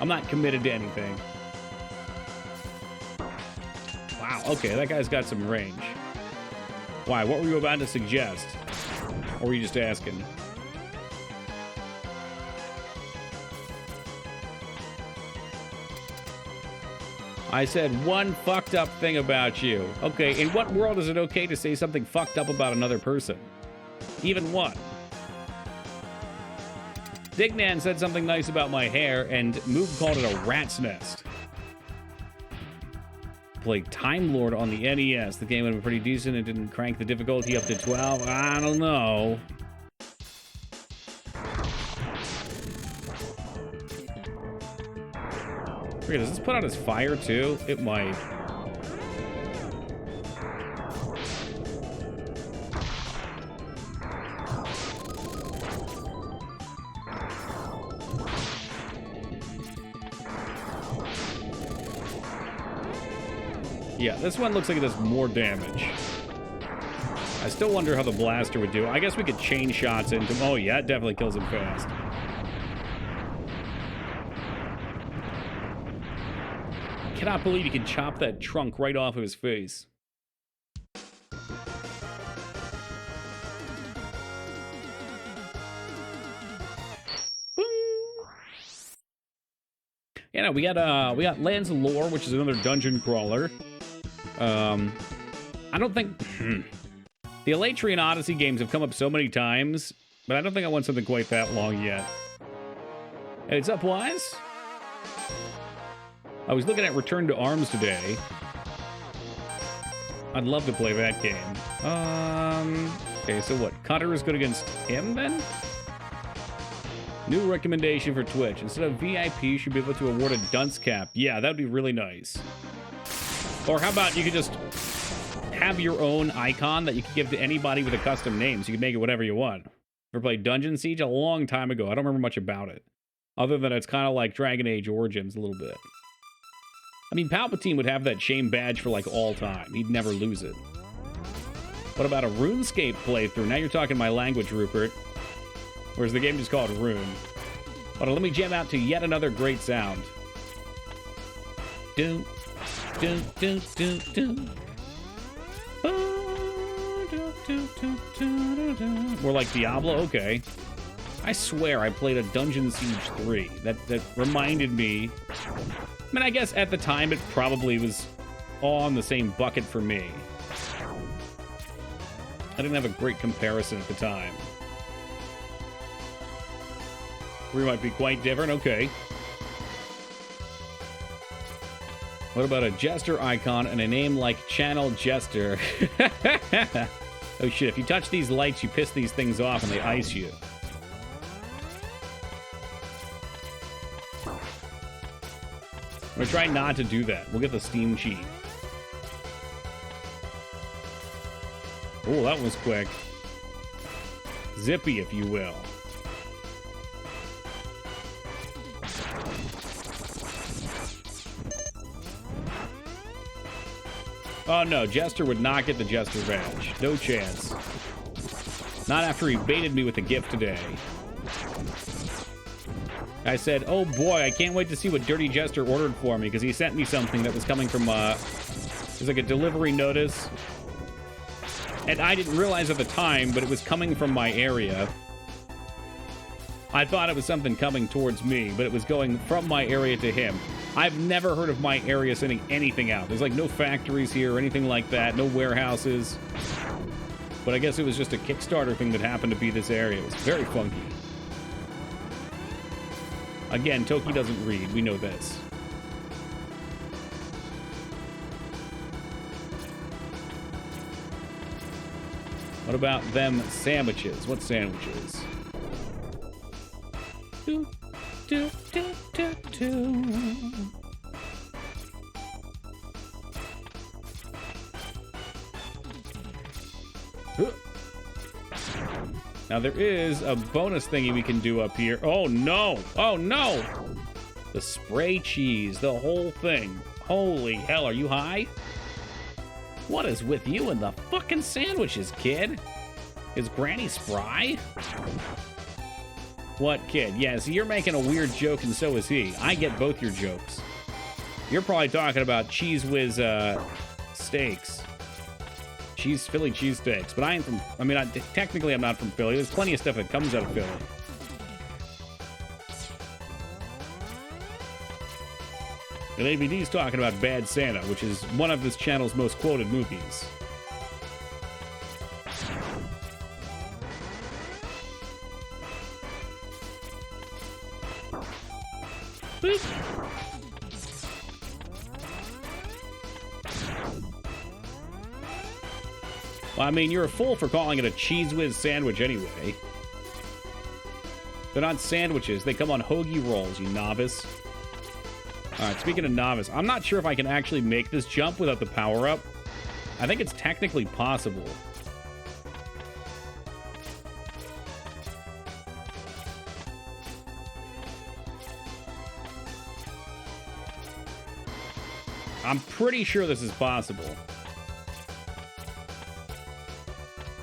I'm not committed to anything. Wow, okay, that guy's got some range. Why, what were you about to suggest? Or were you just asking? I said one fucked up thing about you. Okay, in what world is it okay to say something fucked up about another person? Even what? Dignan said something nice about my hair, and Moob called it a rat's nest. Played Time Lord on the NES. The game would have been pretty decent. It didn't crank the difficulty up to 12. I don't know. Wait, does this put out his fire too? It might. Yeah, this one looks like it does more damage. I still wonder how the blaster would do. I guess we could chain shots into him. Oh yeah, it definitely kills him fast. I cannot believe you can chop that trunk right off of his face. Boom. Yeah, no, we got Lands of Lore, which is another dungeon crawler. I don't think the Elatrian Odyssey games have come up so many times, but I don't think I want something quite that long yet. Hey, it's up, Wise? I was looking at Return to Arms today. I'd love to play that game. Okay, so what? Cutter is good against him, then? New recommendation for Twitch. Instead of VIP, you should be able to award a dunce cap. Yeah, that would be really nice. Or how about you could just have your own icon that you could give to anybody with a custom name, so you can make it whatever you want. Ever played Dungeon Siege? A long time ago. I don't remember much about it. Other than it's kind of like Dragon Age Origins a little bit. I mean, Palpatine would have that shame badge for, like, all time. He'd never lose it. What about a RuneScape playthrough? Now you're talking my language, Rupert. Whereas the game just called Rune. Hold on, let me jam out to yet another great sound. Doom, doom, doom, doom, doom. More like Diablo? Okay. I swear I played a Dungeon Siege 3. That reminded me... I mean, I guess at the time it probably was all in the same bucket for me. I didn't have a great comparison at the time. 3 might be quite different. Okay. What about a Jester icon and a name like Channel Jester? Oh shit, if you touch these lights, you piss these things off and they ice you. I'm gonna try not to do that. We'll get the Steam cheat. Oh, that was quick. Zippy, if you will. Oh no, Jester would not get the Jester badge. No chance. Not after he baited me with a gift today. I said, oh boy, I can't wait to see what Dirty Jester ordered for me, because he sent me something that was coming from, it was like a delivery notice. And I didn't realize at the time, but it was coming from my area. I thought it was something coming towards me, but it was going from my area to him. I've never heard of my area sending anything out. There's like no factories here or anything like that, no warehouses. But I guess it was just a Kickstarter thing that happened to be this area. It was very funky. Again, Toki doesn't read. We know this. What about them sandwiches? What sandwiches? Do, do, do, do, do. Now there is a bonus thingy we can do up here. Oh no! Oh no! The spray cheese, the whole thing. Holy hell, are you high? What is with you and the fucking sandwiches, kid? Is Granny spry? What kid? Yeah, see, you're making a weird joke and so is he. I get both your jokes. You're probably talking about Cheese Whiz steaks. Philly cheesesteaks. But I ain't from, I mean, technically I'm not from Philly. There's plenty of stuff that comes out of Philly. And ABD's talking about Bad Santa, which is one of this channel's most quoted movies. Boop. Well, I mean, you're a fool for calling it a Cheese Whiz sandwich anyway. They're not sandwiches. They come on hoagie rolls, you novice. Alright, speaking of novice, I'm not sure if I can actually make this jump without the power-up. I think it's technically possible. I'm pretty sure this is possible.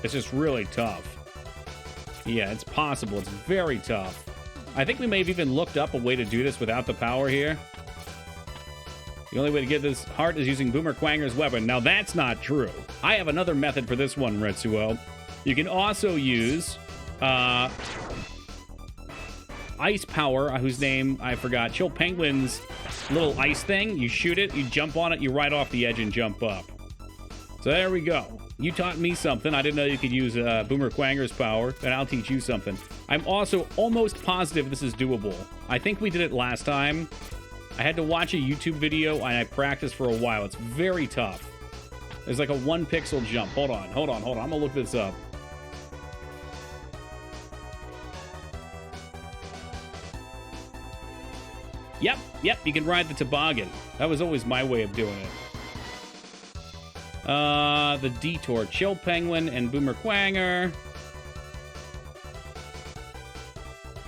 It's just really tough. Yeah, it's possible. It's very tough. I think we may have even looked up a way to do this without the power here. The only way to get this heart is using Boomer Quanger's weapon. Now, that's not true. I have another method for this one, Retsuo. You can also use Ice Power, whose name I forgot. Chill Penguin's little ice thing. You shoot it, you jump on it, you ride off the edge and jump up. So there we go. You taught me something. I didn't know you could use Boomer Quanger's power, and I'll teach you something. I'm also almost positive this is doable. I think we did it last time. I had to watch a YouTube video, and I practiced for a while. It's very tough. There's like a 1 pixel jump. Hold on. I'm gonna look this up. Yep, you can ride the toboggan. That was always my way of doing it. The Detour, Chill Penguin, and Boomer Quanger.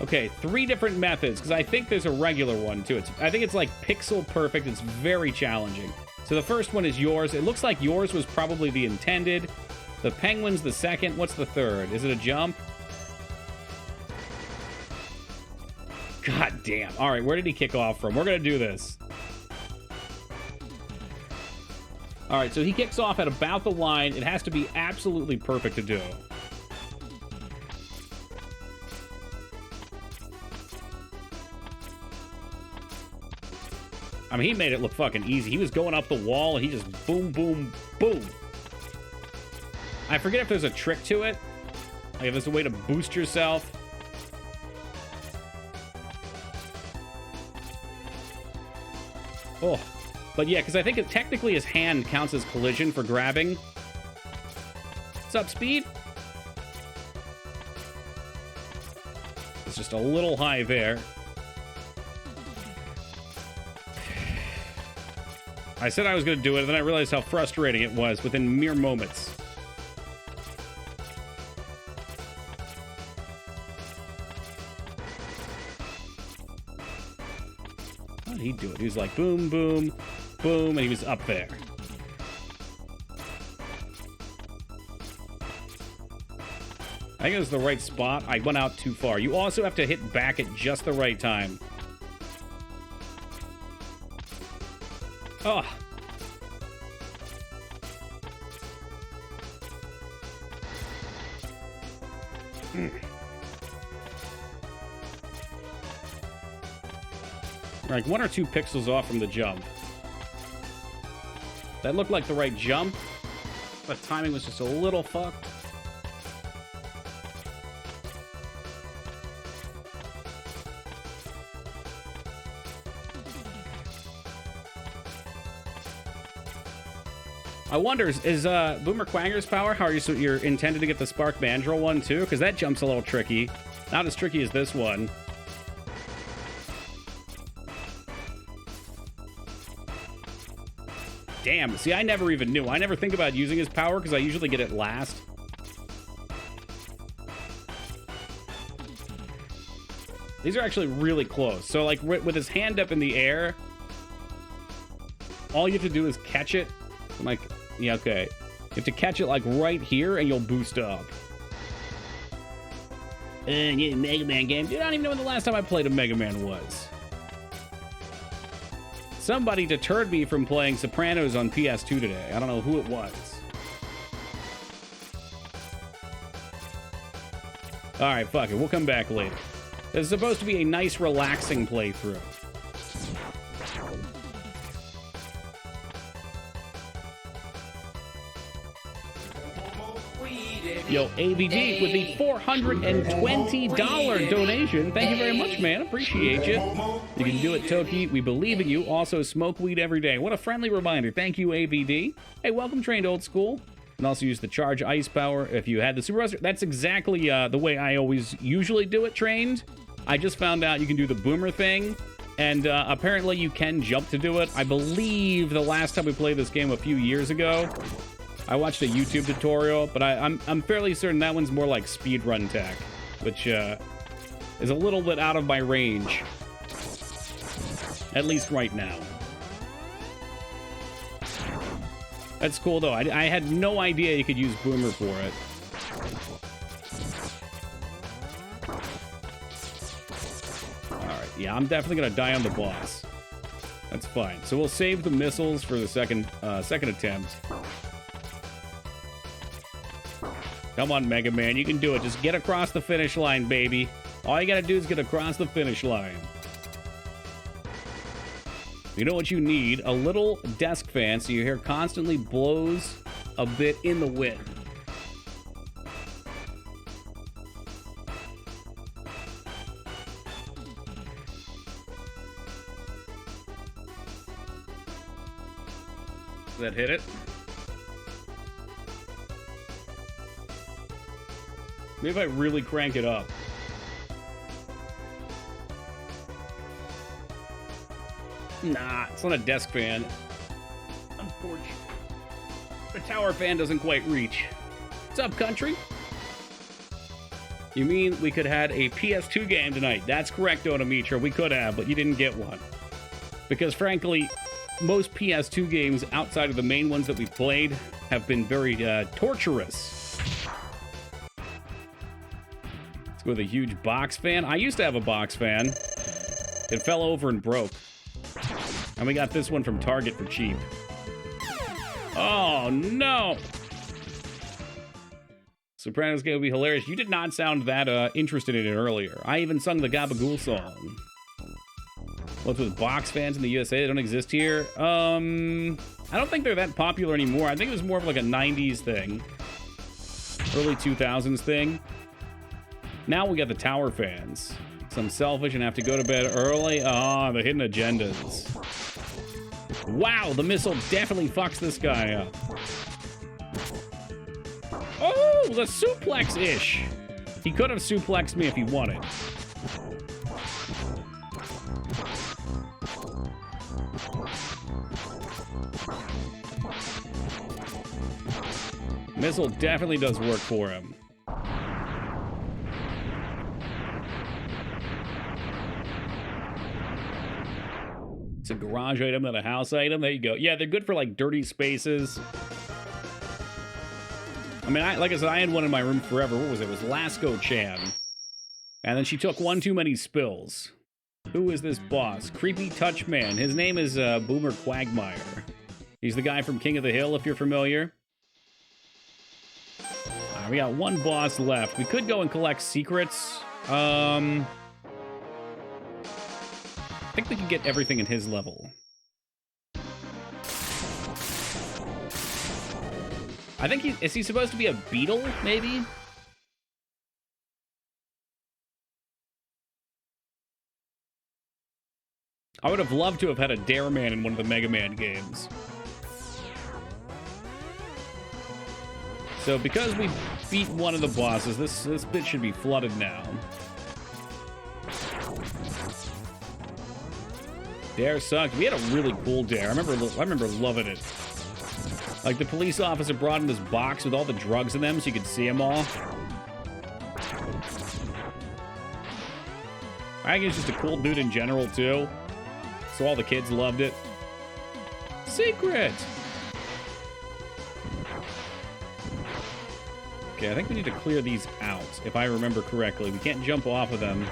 Okay, 3 different methods, because I think there's a regular one, too. I think it's like pixel perfect. It's very challenging. So the first one is yours. It looks like yours was probably the intended. The Penguin's the second. What's the third? Is it a jump? God damn. All right, where did he kick off from? We're going to do this. All right, so he kicks off at about the line. It has to be absolutely perfect to do. I mean, he made it look fucking easy. He was going up the wall, and he just boom, boom, boom. I forget if there's a trick to it. Like if there's a way to boost yourself. Oh. But yeah, because I think technically his hand counts as collision for grabbing. What's up, Speed? It's just a little high there. I said I was going to do it, and then I realized how frustrating it was within mere moments. How did he do it? He was like boom, boom, boom, and he was up there. I think it was the right spot. I went out too far. You also have to hit back at just the right time. Oh. Like 1 or 2 pixels off from the jump. That looked like the right jump, but timing was just a little fucked. I wonder, is Boomer Quanger's power, how are you're intended to get the Spark Mandrill one too? Because that jump's a little tricky. Not as tricky as this one. Damn, see, I never even knew. I never think about using his power because I usually get it last. These are actually really close. So, like, with his hand up in the air, all you have to do is catch it. Like, yeah, okay. You have to catch it, like, right here, and you'll boost up. Yeah, Mega Man game. Dude, I don't even know when the last time I played a Mega Man was. Somebody deterred me from playing Sopranos on PS2 today. I don't know who it was. Alright, fuck it. We'll come back later. This is supposed to be a nice, relaxing playthrough. Yo, ABD with the $420 donation. Thank you very much, man. Appreciate you. You can do it, Toki. We believe in you. Also, smoke weed every day. What a friendly reminder. Thank you, ABD. Hey, welcome, Trained Old School. And also use the Charge Ice Power if you had the Super Buster. That's exactly the way I always usually do it, Trained. I just found out you can do the Boomer thing. And apparently you can jump to do it. I believe the last time we played this game a few years ago, I watched a YouTube tutorial, but I'm fairly certain that one's more like speedrun tech, which is a little bit out of my range. At least right now. That's cool, though. I had no idea you could use Boomer for it. Alright, yeah, I'm definitely gonna die on the boss. That's fine. So we'll save the missiles for the second attempt. Come on, Mega Man, you can do it. Just get across the finish line, baby. All you gotta do is get across the finish line. You know what you need? A little desk fan so your hair constantly blows a bit in the wind. Does that hit it? Maybe if I really crank it up. Nah, it's not a desk fan. Unfortunately. The tower fan doesn't quite reach. What's up, country? You mean we could have had a PS2 game tonight? That's correct, Onamitra. We could have, but you didn't get one. Because frankly, most PS2 games outside of the main ones that we played have been very torturous. With a huge box fan. I used to have a box fan. It fell over and broke. And we got this one from Target for cheap. Oh, no! Sopranos game would be hilarious. You did not sound that interested in it earlier. I even sung the Gabagool song. What's with box fans in the USA? They don't exist here? I don't think they're that popular anymore. I think it was more of like a 90s thing. Early 2000s thing. Now we got the tower fans. So I'm selfish and have to go to bed early. Ah, the hidden agendas. Wow, the missile definitely fucks this guy up. Oh, the suplex-ish. He could have suplexed me if he wanted. Missile definitely does work for him. It's a garage item, not a house item. There you go. Yeah, they're good for like dirty spaces. I mean, like I said, I had one in my room forever. What was it? It was Lasco-chan. And then she took one too many spills. Who is this boss? Creepy Touch Man. His name is Boomer Quagmire. He's the guy from King of the Hill, if you're familiar. We got one boss left. We could go and collect secrets. I think we can get everything in his level. I think is he supposed to be a beetle, maybe? I would have loved to have had a Dare Man in one of the Mega Man games. So because we beat one of the bosses, this bit should be flooded now. Dare sucked. We had a really cool Dare. I remember loving it. Like the police officer brought in this box with all the drugs in them so you could see them all. I think he's just a cool dude in general too. So all the kids loved it. Secret! Okay, I think we need to clear these out, if I remember correctly. We can't jump off of them.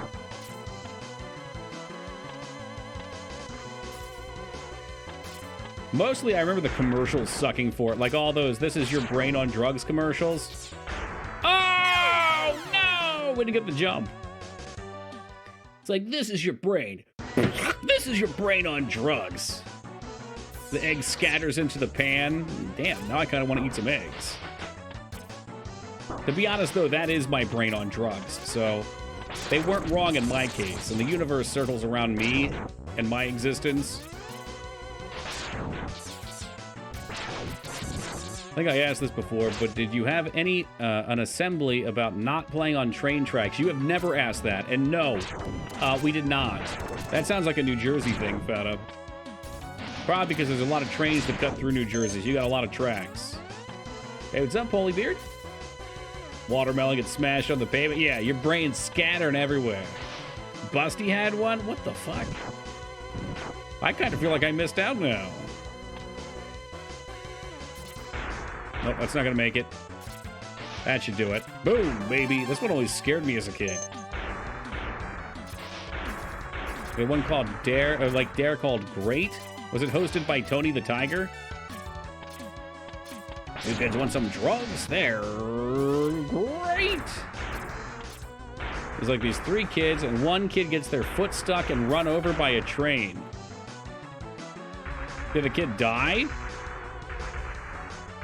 Mostly, I remember the commercials sucking for it. Like all those, this is your brain on drugs commercials. Oh, no! Way to get the jump. It's like, this is your brain. This is your brain on drugs. The egg scatters into the pan. Damn, now I kind of want to eat some eggs. To be honest, though, that is my brain on drugs. So they weren't wrong in my case. And the universe circles around me and my existence. I think I asked this before, but did you have an assembly about not playing on train tracks? You have never asked that, and no, we did not. That sounds like a New Jersey thing, Feta. Probably because there's a lot of trains that cut through New Jersey, so you got a lot of tracks. Hey, what's up, Polybeard? Watermelon gets smashed on the pavement. Yeah, your brain's scattering everywhere. Busty had one? What the fuck? I kind of feel like I missed out now. Nope, that's not gonna make it. That should do it. Boom, baby. This one always scared me as a kid. The one called Dare, or like Dare called Great? Was it hosted by Tony the Tiger? You guys want some drugs? They're great! There's like these 3 kids, and one kid gets their foot stuck and run over by a train. Did the kid die?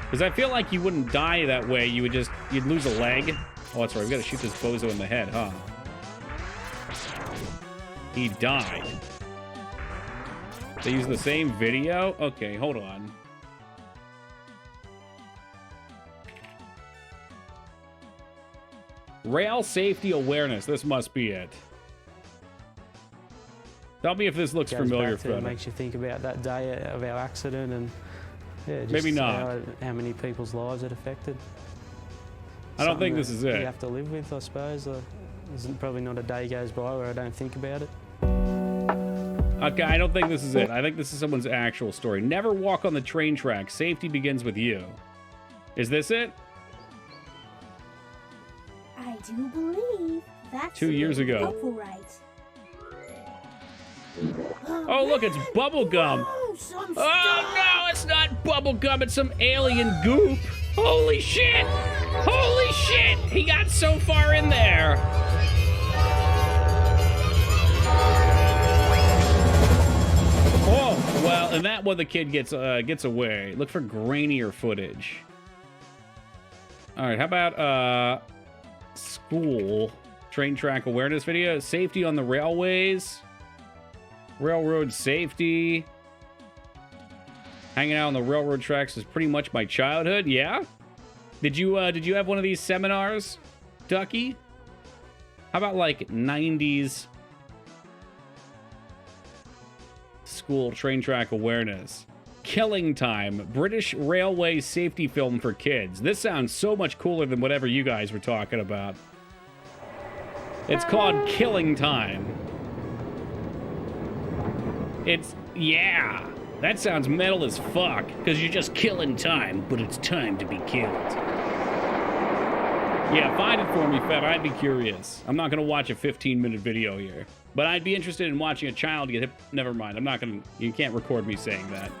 Because I feel like you wouldn't die that way. You'd lose a leg. Oh, that's right. We've got to shoot this bozo in the head, huh? He died. They use the same video? Okay, hold on. Rail safety awareness. This must be it. Tell me if this looks familiar. It makes you think about that day of our accident and yeah, just maybe not. How many people's lives it affected. I don't think this is it. You have to live with, I suppose. There's probably not a day goes by where I don't think about it. Okay, I don't think this is it. I think this is someone's actual story. Never walk on the train track. Safety begins with you. Is this it? I do believe that's 2 years ago. Right. Oh, look, it's bubblegum. Oh, no, it's not bubblegum. It's some alien goop. Holy shit. Holy shit. He got so far in there. Oh, well, and that one the kid gets away. Look for grainier footage. All right, how about school train track awareness video? Safety on the railways. Railroad safety. Hanging out on the railroad tracks is pretty much my childhood. Yeah? Did you have one of these seminars, Ducky? How about like 90s school train track awareness? Killing Time, British railway safety film for kids. This sounds so much cooler than whatever you guys were talking about. It's called Killing Time. Yeah, that sounds metal as fuck, because you're just killing time, but it's time to be killed. Yeah, find it for me, Fed. I'd be curious. I'm not going to watch a 15-minute video here. But I'd be interested in watching a child get hit. Never mind. I'm not going to... You can't record me saying that.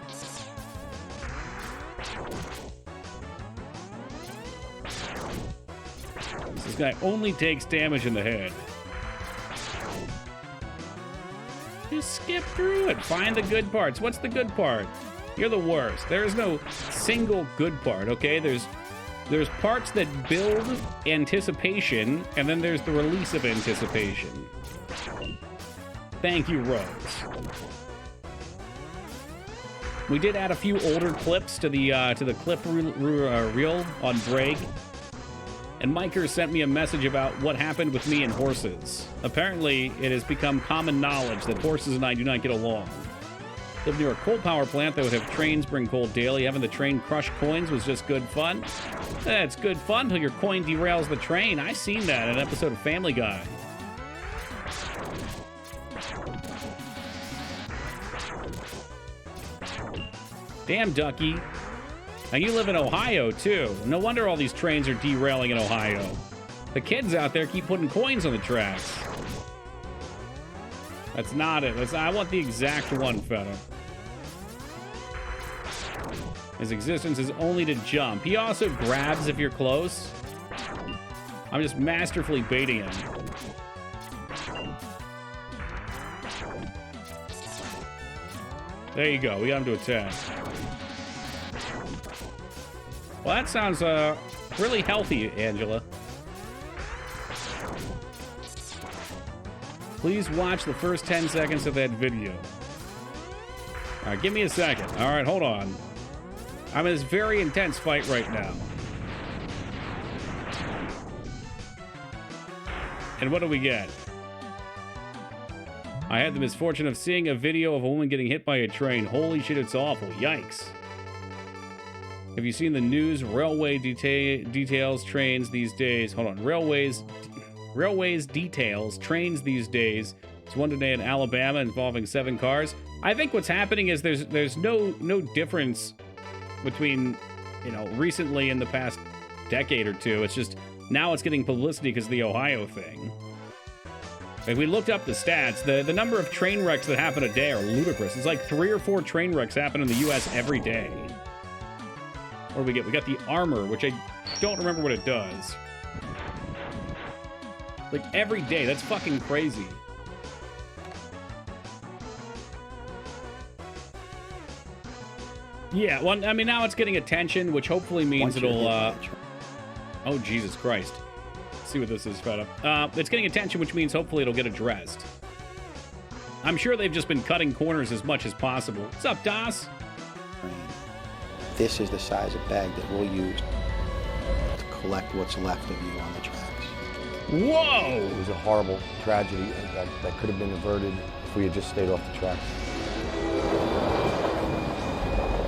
This guy only takes damage in the head. Just skip through it. Find the good parts. What's the good part? You're the worst. There is no single good part, okay? There's parts that build anticipation, and then there's the release of anticipation. Thank you, Rose. We did add a few older clips to the clip reel on Brag. And Miker sent me a message about what happened with me and horses. Apparently, it has become common knowledge that horses and I do not get along. Live near a coal power plant that would have trains bring coal daily. Having the train crush coins was just good fun. It's good fun until your coin derails the train. I seen that in an episode of Family Guy. Damn, Ducky. And you live in Ohio, too. No wonder all these trains are derailing in Ohio. The kids out there keep putting coins on the tracks. That's not it. I want the exact one, Feta. His existence is only to jump. He also grabs if you're close. I'm just masterfully baiting him. There you go. We got him to attack. Well, that sounds really healthy, Angela. Please watch the first 10 seconds of that video. All right, give me a second. All right, hold on. I'm in this very intense fight right now. And what do we get? I had the misfortune of seeing a video of a woman getting hit by a train. Holy shit, it's awful. Yikes. Have you seen the news? Railway details trains these days. Hold on. Railways details trains these days. It's one today in Alabama involving 7 cars. I think what's happening is there's no difference between, you know, recently in the past decade or two. It's just now it's getting publicity because of the Ohio thing. Like, we looked up the stats. The number of train wrecks that happen a day are ludicrous. It's like 3 or 4 train wrecks happen in the U.S. every day. What do we get? We got the armor, which I don't remember what it does. Like, every day. That's fucking crazy. Yeah, well, I mean, now it's getting attention, which hopefully means it'll, oh, Jesus Christ. Let's see what this is, Feta. It's getting attention, which means hopefully it'll get addressed. I'm sure they've just been cutting corners as much as possible. What's up, Das? This is the size of bag that we'll use to collect what's left of you on the tracks. Whoa! It was a horrible tragedy that could have been averted if we had just stayed off the tracks.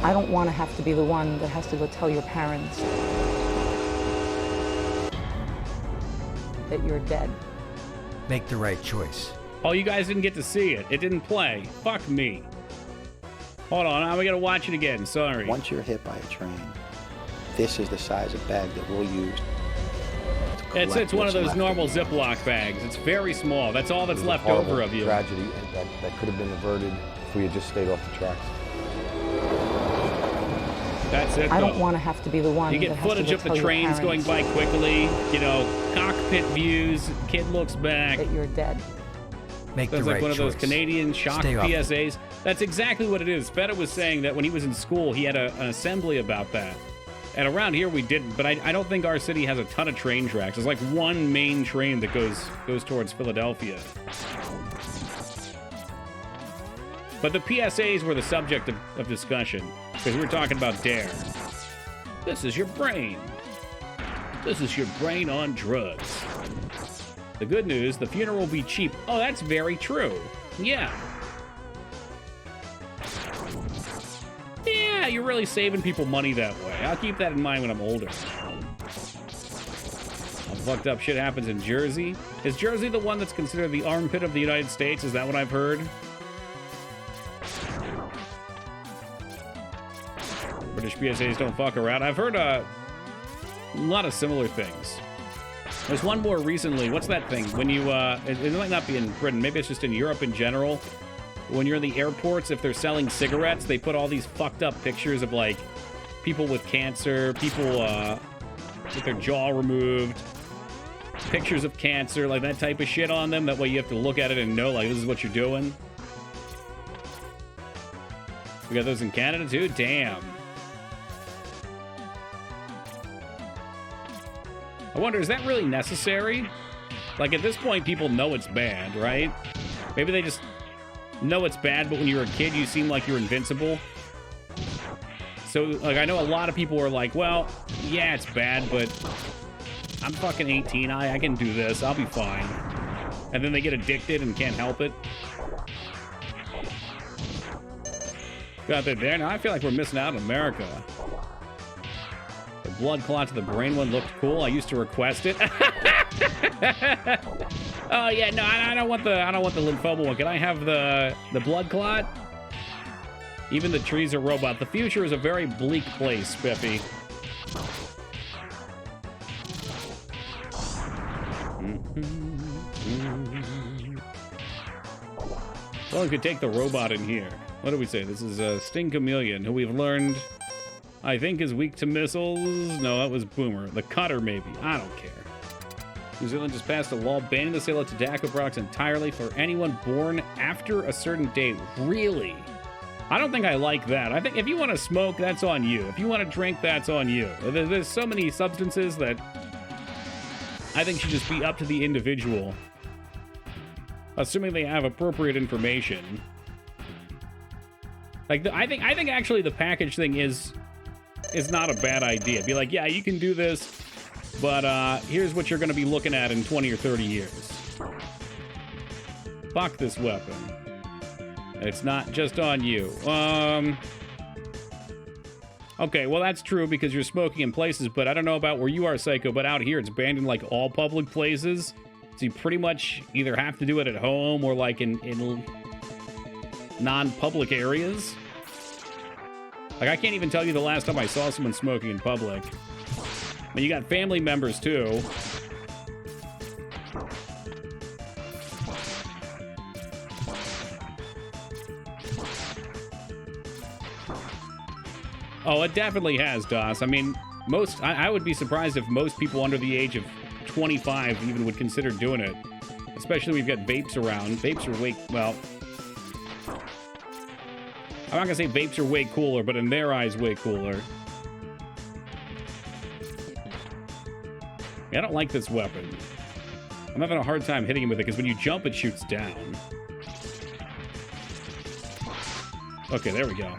I don't want to have to be the one that has to go tell your parents that you're dead. Make the right choice. Oh, you guys didn't get to see it. It didn't play. Fuck me. Hold on, now we gotta watch it again. Sorry. Once you're hit by a train, this is the size of bag that we'll use to collect It's one of what's those left normal of you. Ziploc bags. It's very small. That's all that's It was a left horrible over of you. Tragedy that could have been averted if we had just stayed off the tracks. That's it, I though. don't want to have to be the one You that get has footage to go of the tell your trains going parents by quickly, you know, cockpit views, kid looks back. that you're dead. Make Sounds the like right one of those choice. Canadian shock Stay off. PSAs. That's exactly what it is. Feta was saying that when he was in school, he had an assembly about that. And around here we didn't, but I don't think our city has a ton of train tracks. There's like one main train that goes towards Philadelphia. But the PSAs were the subject of discussion, because we were talking about DARE. This is your brain. This is your brain on drugs. The good news, the funeral will be cheap. Oh, that's very true. Yeah. Yeah, you're really saving people money that way. I'll keep that in mind when I'm older. Fucked up shit happens in Jersey. Is Jersey the one that's considered the armpit of the United States? Is that what I've heard? British PSAs don't fuck around. I've heard a lot of similar things. There's one more recently. What's that thing? When you, it might not be in Britain. Maybe it's just in Europe in general. When you're in the airports, if they're selling cigarettes, they put all these fucked up pictures of, like, people with cancer, people, with their jaw removed, pictures of cancer, like that type of shit on them. That way you have to look at it and know, like, this is what you're doing. We got those in Canada, too? Damn. I wonder, is that really necessary? Like, at this point, people know it's bad, right? Maybe they just know it's bad, but when you're a kid, you seem like you're invincible. So, like, I know a lot of people are like, well, yeah, it's bad, but I'm fucking 18. I can do this. I'll be fine. And then they get addicted and can't help it. Got that there. Now I feel like we're missing out in America. The blood clot to the brain one looked cool. I used to request it. Oh yeah, no, I don't want the lymphoma one. Can I have the blood clot? Even the trees are robot. The future is a very bleak place, Spiffy. Well, we could take the robot in here. What do we say? This is a Sting Chameleon, who we've learned, I think, is weak to missiles. No, that was Boomer. The Cutter, maybe. I don't care. New Zealand just passed a law banning the sale of tobacco products entirely for anyone born after a certain date. Really? I don't think I like that. I think if you want to smoke, that's on you. If you want to drink, that's on you. There's so many substances that I think should just be up to the individual, assuming they have appropriate information. Like, I think actually the package thing is not a bad idea. Be like, yeah, you can do this, but here's what you're going to be looking at in 20 or 30 years. Fuck this weapon. It's not just on you. Okay, well, that's true because you're smoking in places, but I don't know about where you are, Psycho, but out here it's banned in, like, all public places. So you pretty much either have to do it at home or, like, in non-public areas. Like, I can't even tell you the last time I saw someone smoking in public. I mean, you got family members, too. Oh, it definitely has, DOS. I mean, I would be surprised if most people under the age of 25 even would consider doing it. Especially we've got vapes around. Vapes are way, well, I'm not gonna say vapes are way cooler, but in their eyes, way cooler. Yeah, I don't like this weapon. I'm having a hard time hitting him with it because when you jump, it shoots down. Okay, there we go.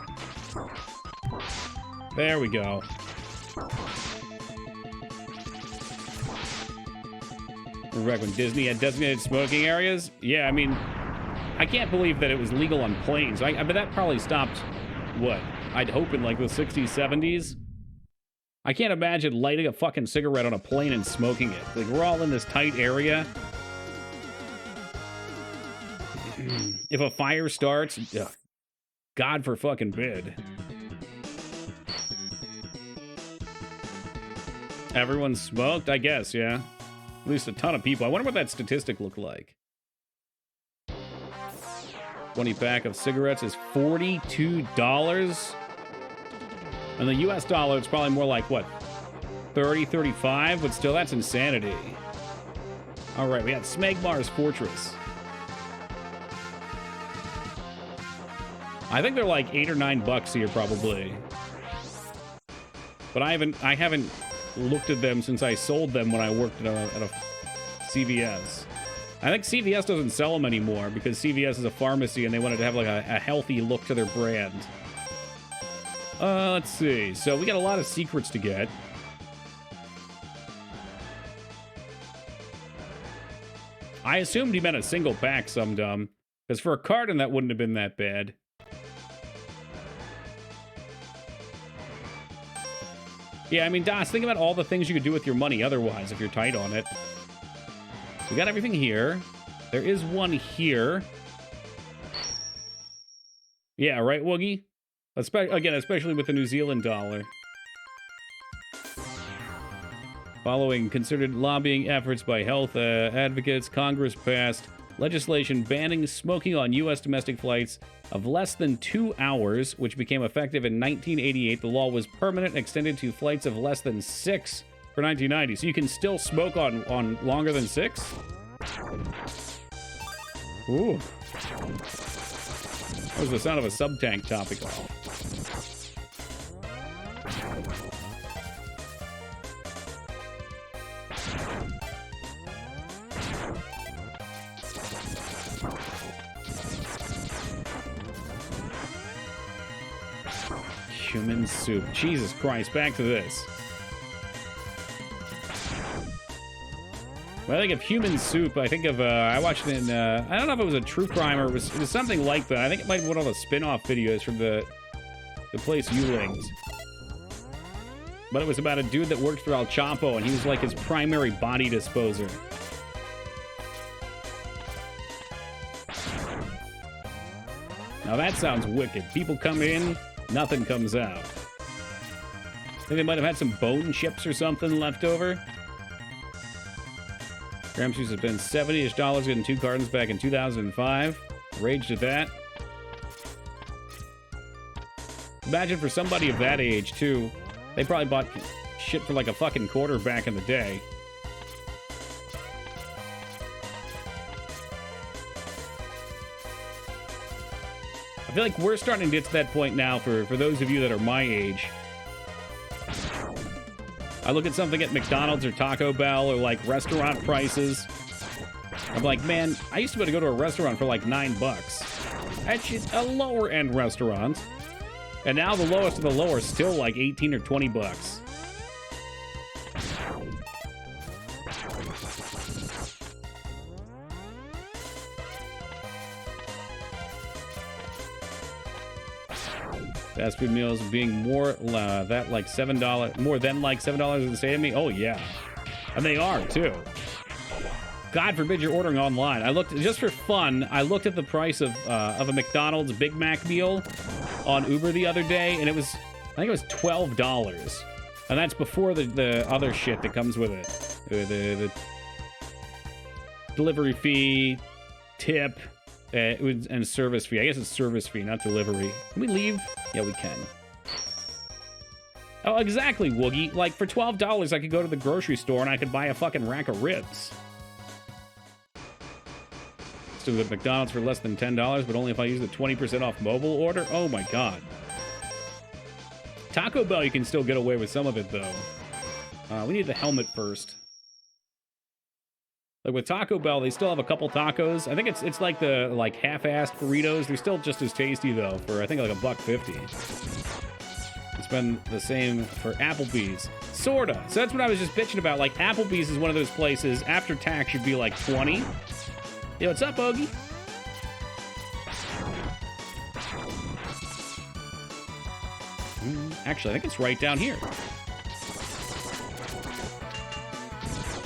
There we go. Remember back when Disney had designated smoking areas? Yeah, I mean, I can't believe that it was legal on planes. I mean, that probably stopped, what? I'd hope in like the 60s, 70s. I can't imagine lighting a fucking cigarette on a plane and smoking it. Like, we're all in this tight area. If a fire starts, ugh, God for fucking bid. Everyone smoked? I guess, yeah. At least a ton of people. I wonder what that statistic looked like. 20 pack of cigarettes is $42. And the US dollar, it's probably more like, what, 30, 35? But still, that's insanity. All right, we got Smegmar's Fortress. I think they're like $8 or $9 here, probably. But I haven't looked at them since I sold them when I worked at a CVS. I think CVS doesn't sell them anymore because CVS is a pharmacy and they wanted to have like a healthy look to their brand. Let's see. So we got a lot of secrets to get. I assumed he meant a single pack, some dumb. Because for a carton, that wouldn't have been that bad. Yeah, I mean, Das, think about all the things you could do with your money otherwise if you're tight on it. We got everything here. There is one here. Yeah, right, Woogie? Again, especially with the New Zealand dollar. Following concerted lobbying efforts by health advocates, Congress passed legislation banning smoking on U.S. domestic flights of less than 2 hours, which became effective in 1988. The law was permanent and extended to flights of less than 6 for 1990. So you can still smoke on longer than 6? Ooh. That was the sound of a sub-tank topic off. Human soup. Jesus Christ, back to this. When I think of human soup, I think of, I watched it in, I don't know if it was a true crime or it was something like that. I think it might be one of the spin-off videos from the place you linked. But it was about a dude that worked for El Chapo, and he was like his primary body disposer. Now that sounds wicked. People come in, nothing comes out. I think they might have had some bone chips or something left over. Grams used to spend $70-ish getting 2 cartons back in 2005. Raged at that. Imagine for somebody of that age, too. They probably bought shit for like a fucking quarter back in the day. I feel like we're starting to get to that point now for those of you that are my age. I look at something at McDonald's or Taco Bell or like restaurant prices. I'm like, man, I used to be able to go to a restaurant for like $9. That's just a lower end restaurant. And now the lowest of the low are still like 18 or 20 bucks. Fast food meals being more that like $7, more than like $7 in the state of me. Oh yeah, and they are too. God forbid you're ordering online. I looked just for fun. I looked at the price of a McDonald's Big Mac meal on Uber the other day, and it was, I think it was $12, and that's before the other shit that comes with it, the delivery fee, tip. And service fee. I guess it's service fee, not delivery. Can we leave? Yeah, we can. Oh, exactly, Woogie. Like, for $12, I could go to the grocery store and I could buy a fucking rack of ribs. Still at McDonald's for less than $10, but only if I use the 20% off mobile order? Oh my god. Taco Bell, you can still get away with some of it, though. We need the helmet first. Like with Taco Bell, they still have a couple tacos. I think it's like the half-assed burritos. They're still just as tasty though, for I think like $1.50. It's been the same for Applebee's, sorta. So that's what I was just bitching about. Like Applebee's is one of those places after tax should be like 20. Yo, what's up, Ogie? Actually, I think it's right down here.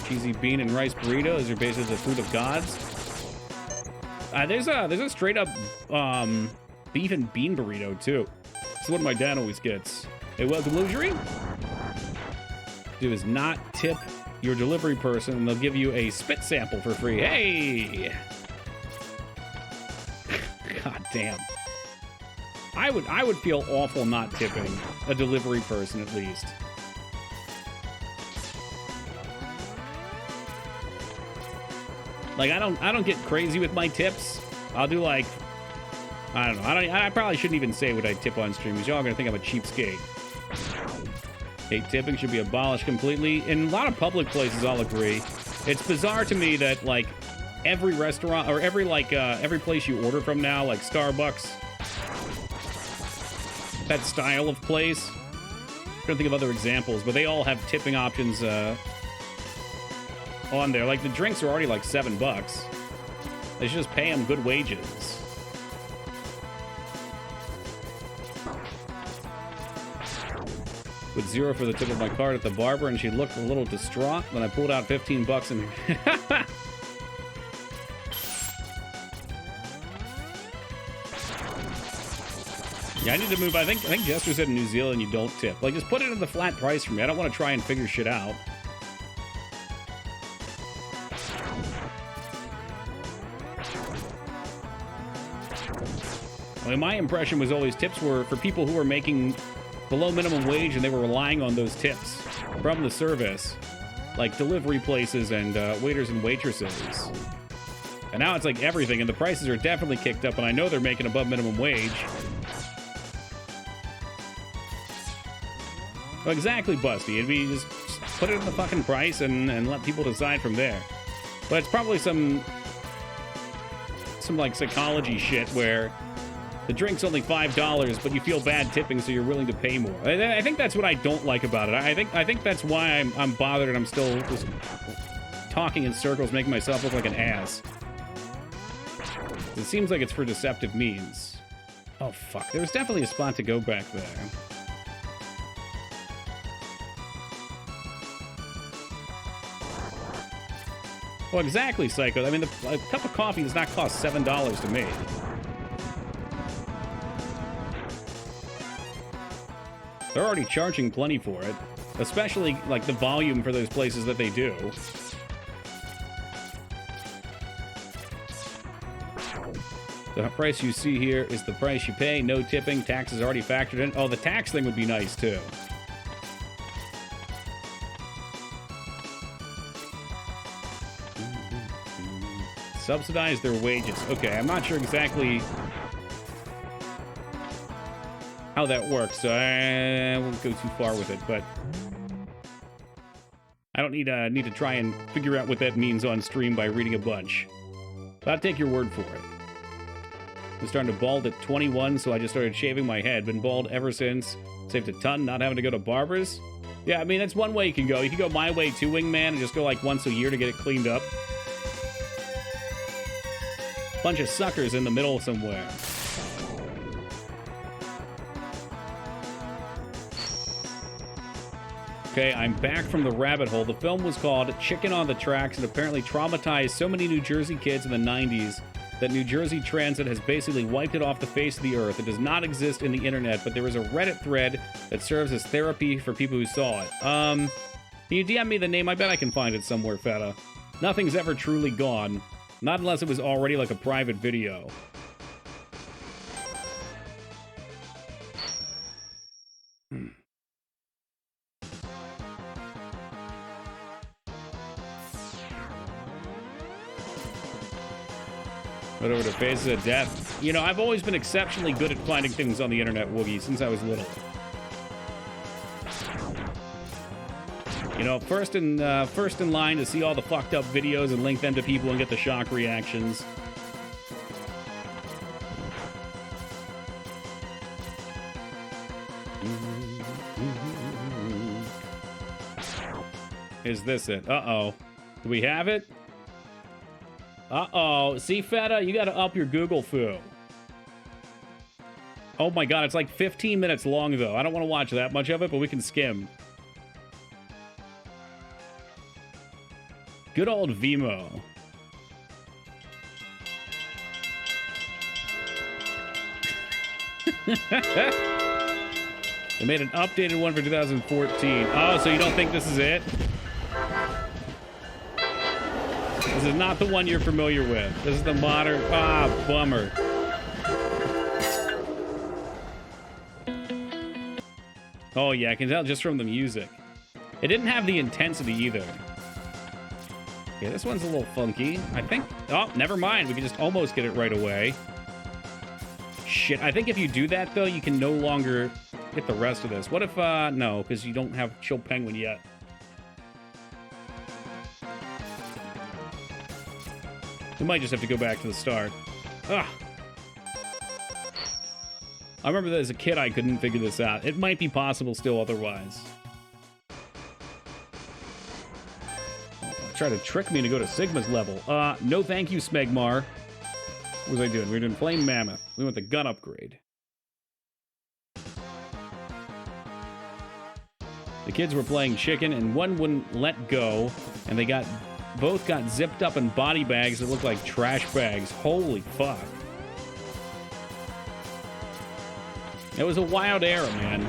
Cheesy bean and rice burrito is your basically the food of gods. There's a straight up beef and bean burrito too. It's what my dad always gets. Hey, welcome, luxury. Do is not tip your delivery person, and they'll give you a spit sample for free. Hey, god damn. I would feel awful not tipping a delivery person at least. Like I don't get crazy with my tips. I'll do like, I don't know. I probably shouldn't even say what I tip on stream because y'all are gonna think I'm a cheapskate. Hey, tipping should be abolished completely. In a lot of public places, I'll agree. It's bizarre to me that like every restaurant or every place you order from now, like Starbucks, that style of place. I don't think of other examples, but they all have tipping options on there. Like the drinks are already like $7. They should just pay them good wages. With $0 for the tip of my card at the barber, and she looked a little distraught when I pulled out $15 and yeah, I need to move. I think Jester said in New Zealand you don't tip. Like, just put it in the flat price for me. I don't want to try and figure shit out. I mean, my impression was always tips were for people who were making below minimum wage and they were relying on those tips from the service, like delivery places and waiters and waitresses. And now it's like everything, and the prices are definitely kicked up, and I know they're making above minimum wage. Well, exactly, Busty. It'd be just put it in the fucking price and let people decide from there. But it's probably some like psychology shit where the drink's only $5, but you feel bad tipping, so you're willing to pay more. I think that's what I don't like about it. I think that's why I'm bothered and I'm still just talking in circles, making myself look like an ass. It seems like it's for deceptive means. Oh, fuck. There was definitely a spot to go back there. Well, exactly, Psycho. I mean, a cup of coffee does not cost $7 to me. They're already charging plenty for it, especially, like, the volume for those places that they do. The price you see here is the price you pay. No tipping. Taxes already factored in. Oh, the tax thing would be nice, too. Subsidize their wages. Okay, I'm not sure exactly how that works, so I won't go too far with it, but I don't need to try and figure out what that means on stream by reading a bunch. But I'll take your word for it. I'm starting to bald at 21, so I just started shaving my head. Been bald ever since. Saved a ton, not having to go to barbers. Yeah, I mean, that's one way you can go. You can go my way too, Wingman, and just go like once a year to get it cleaned up. Bunch of suckers in the middle somewhere. Okay, I'm back from the rabbit hole. The film was called Chicken on the Tracks and apparently traumatized so many New Jersey kids in the 90s that New Jersey Transit has basically wiped it off the face of the earth. It does not exist in the internet, but there is a Reddit thread that serves as therapy for people who saw it. Can you DM me the name? I bet I can find it somewhere, Feta. Nothing's ever truly gone. Not unless it was already like a private video. Put over to Faces of Death. You know, I've always been exceptionally good at finding things on the internet, Woogie, since I was little. You know, first in line to see all the fucked up videos and link them to people and get the shock reactions. Is this it? Uh-oh. Do we have it? Uh-oh. See, Feta, you gotta up your Google foo. Oh my god, it's like 15 minutes long, though. I don't want to watch that much of it, but we can skim. Good old Vimo. They made an updated one for 2014. Oh, so you don't think this is it? This is not the one you're familiar with. This is the modern... Ah, bummer. Oh, yeah, I can tell just from the music. It didn't have the intensity either. Yeah, this one's a little funky. I think... Oh, never mind. We can just almost get it right away. Shit, I think if you do that, though, you can no longer get the rest of this. What if, no, because you don't have Chill Penguin yet. We might just have to go back to the start. Ugh. I remember that as a kid, I couldn't figure this out. It might be possible still otherwise. Try to trick me to go to Sigma's level. No thank you, Smegmar. What was I doing? We were doing Flame Mammoth. We went the gun upgrade. The kids were playing chicken, and one wouldn't let go, and they both got zipped up in body bags that looked like trash bags. Holy fuck. It was a wild era, man.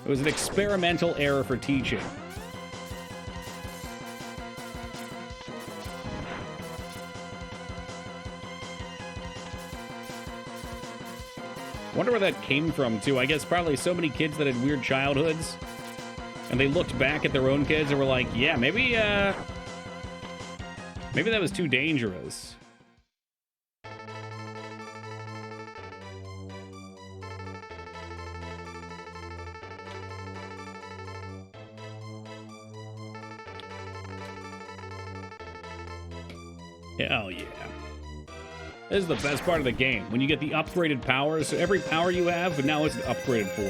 It was an experimental era for teaching. Wonder where that came from, too. I guess probably so many kids that had weird childhoods, and they looked back at their own kids and were like, yeah, maybe that was too dangerous. Hell yeah. This is the best part of the game, when you get the upgraded powers. So every power you have, but now it's an upgraded form.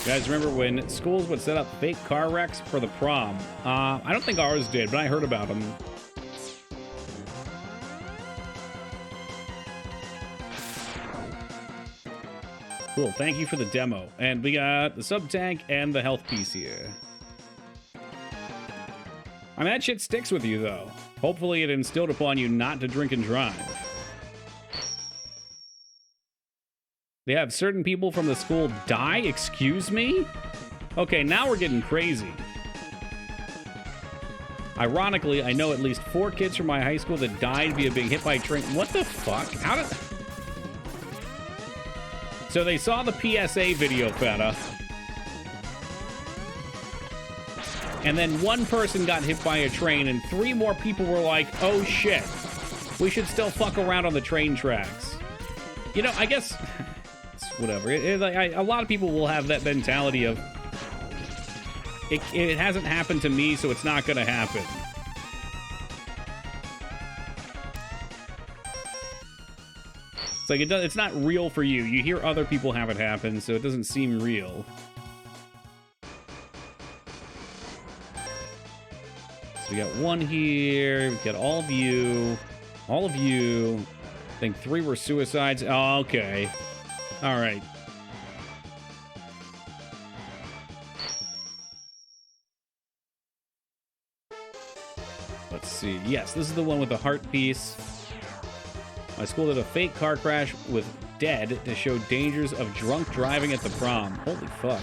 You guys remember when schools would set up fake car wrecks for the prom? I don't think ours did, but I heard about them. Cool, thank you for the demo. And we got the sub-tank and the health piece here. I mean, that shit sticks with you, though. Hopefully it instilled upon you not to drink and drive. They have certain people from the school die? Excuse me? Okay, now we're getting crazy. Ironically, I know at least 4 kids from my high school that died via being hit by a train. What the fuck? How did... So they saw the PSA video, Feta. And then 1 person got hit by a train, and 3 more people were like, oh shit, we should still fuck around on the train tracks. You know, I guess, it's whatever. A lot of people will have that mentality of, it hasn't happened to me, so it's not gonna happen. It's like, it's not real for you. You hear other people have it happen, so it doesn't seem real. So we got 1 here. We got all of you. All of you. I think 3 were suicides. Oh, okay. All right. Let's see. Yes, this is the one with the heart piece. My school did a fake car crash with dead to show dangers of drunk driving at the prom. Holy fuck.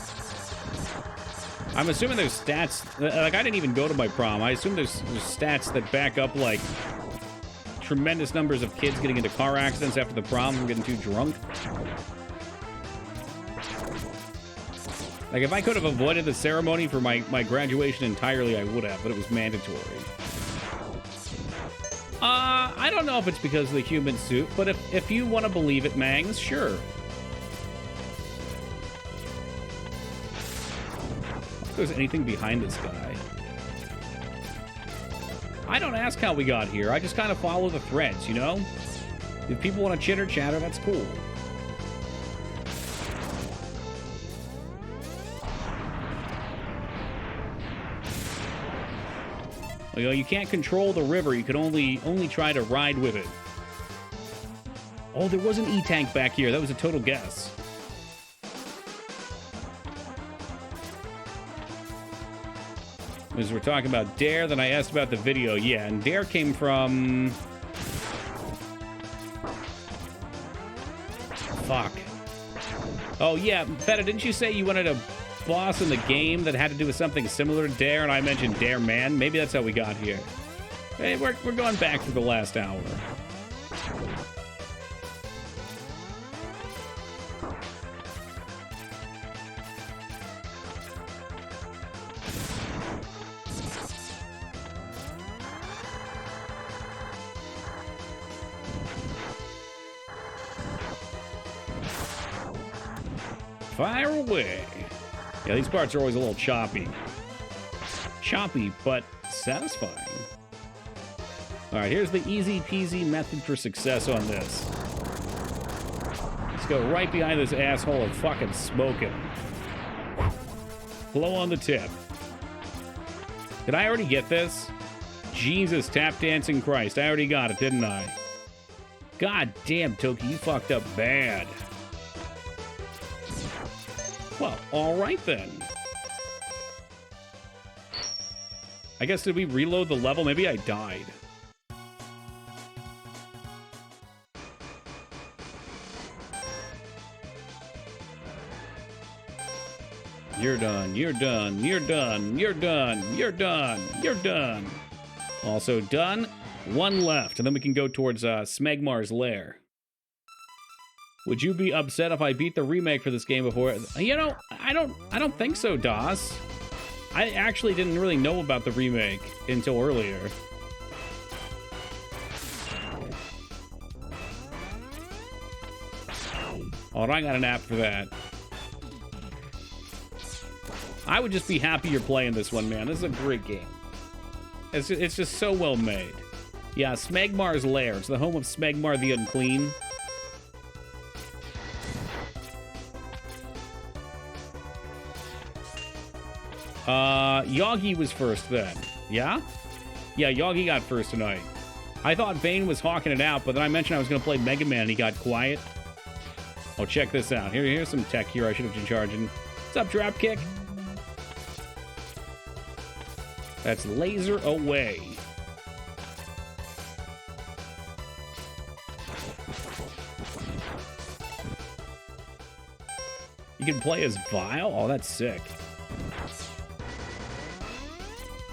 I'm assuming there's stats, like, I didn't even go to my prom. I assume there's stats that back up, like, tremendous numbers of kids getting into car accidents after the prom from getting too drunk. Like, if I could have avoided the ceremony for my graduation entirely, I would have, but it was mandatory. I don't know if it's because of the human suit, but if you want to believe it, Mangs, sure. If there's anything behind this guy. I don't ask how we got here. I just kind of follow the threads, you know? If people want to chitter chatter, that's cool. You know, you can't control the river. You can only try to ride with it. Oh, there was an E-tank back here. That was a total guess. As we're talking about Dare, then I asked about the video. Yeah, and Dare came from... Fuck. Oh, yeah, Feta, didn't you say you wanted a boss in the game that had to do with something similar to Dare, and I mentioned Dare Man? Maybe that's how we got here. Hey, we're going back to the last hour. Fire away. Yeah, these parts are always a little choppy. Choppy, but satisfying. All right, here's the easy peasy method for success on this. Let's go right behind this asshole and fucking smoke him. Blow on the tip. Did I already get this? Jesus, tap dancing Christ. I already got it, didn't I? God damn, Toki, you fucked up bad. Well, all right then. I guess, did we reload the level? Maybe I died. You're done, you're done, you're done, you're done, you're done, you're done. Also done. 1 left, and then we can go towards Smegmar's lair. Would you be upset if I beat the remake for this game before? You know, I don't think so, DOS. I actually didn't really know about the remake until earlier. Oh, and I got an app for that. I would just be happy you're playing this one, man. This is a great game. It's just so well made. Yeah, Smegmar's Lair. It's the home of Smegmar the Unclean. Yoggy was first then. Yeah? Yeah, Yoggy got first tonight. I thought Vane was hawking it out, but then I mentioned I was going to play Mega Man and he got quiet. Oh, check this out. Here's some tech here I should have been charging. What's up, Dropkick? That's laser away. You can play as Vile? Oh, that's sick.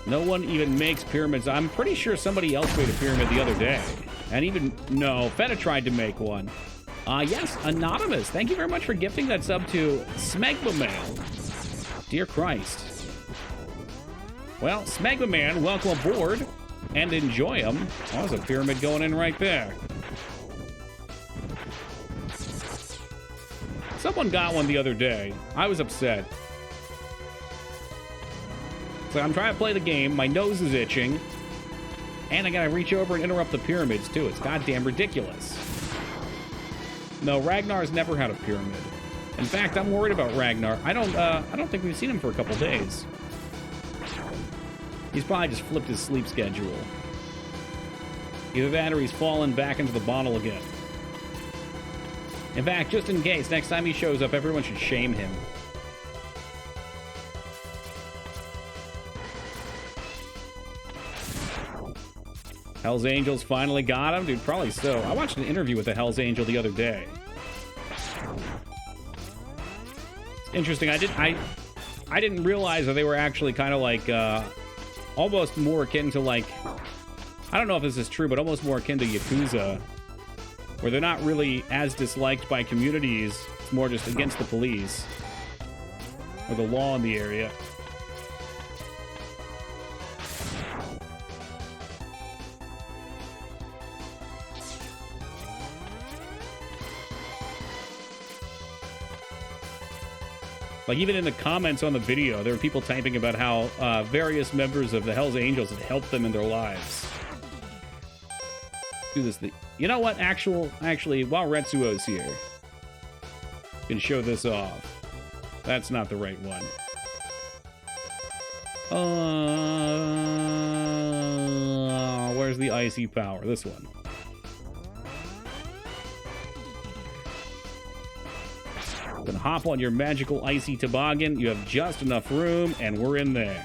No one even makes pyramids. I'm pretty sure somebody else made a pyramid the other day. And even, no, Feta tried to make one. Yes, Anonymous. Thank you very much for gifting that sub to Smegma Man. Dear Christ. Well, Smegma Man, welcome aboard and enjoy them. Oh, there's a pyramid going in right there. Someone got one the other day. I was upset. So I'm trying to play the game, my nose is itching, and I gotta reach over and interrupt the pyramids too. It's goddamn ridiculous. No, Ragnar's never had a pyramid. In fact, I'm worried about Ragnar. I don't think we've seen him for a couple days. He's probably just flipped his sleep schedule. Either that or he's fallen back into the bottle again. In fact, just in case, next time he shows up, everyone should shame him. Hell's Angels finally got him? Dude, probably so. I watched an interview with the Hell's Angel the other day. It's interesting. I didn't realize that they were actually kind of like almost more akin to like, I don't know if this is true, but almost more akin to Yakuza, where they're not really as disliked by communities. It's more just against the police or the law in the area. Like, even in the comments on the video, there were people typing about how various members of the Hells Angels had helped them in their lives. Do this thing. You know what? Actually, while Retsuo's here, can show this off. That's not the right one. Where's the icy power? This one. Then hop on your magical icy toboggan. You have just enough room, and we're in there.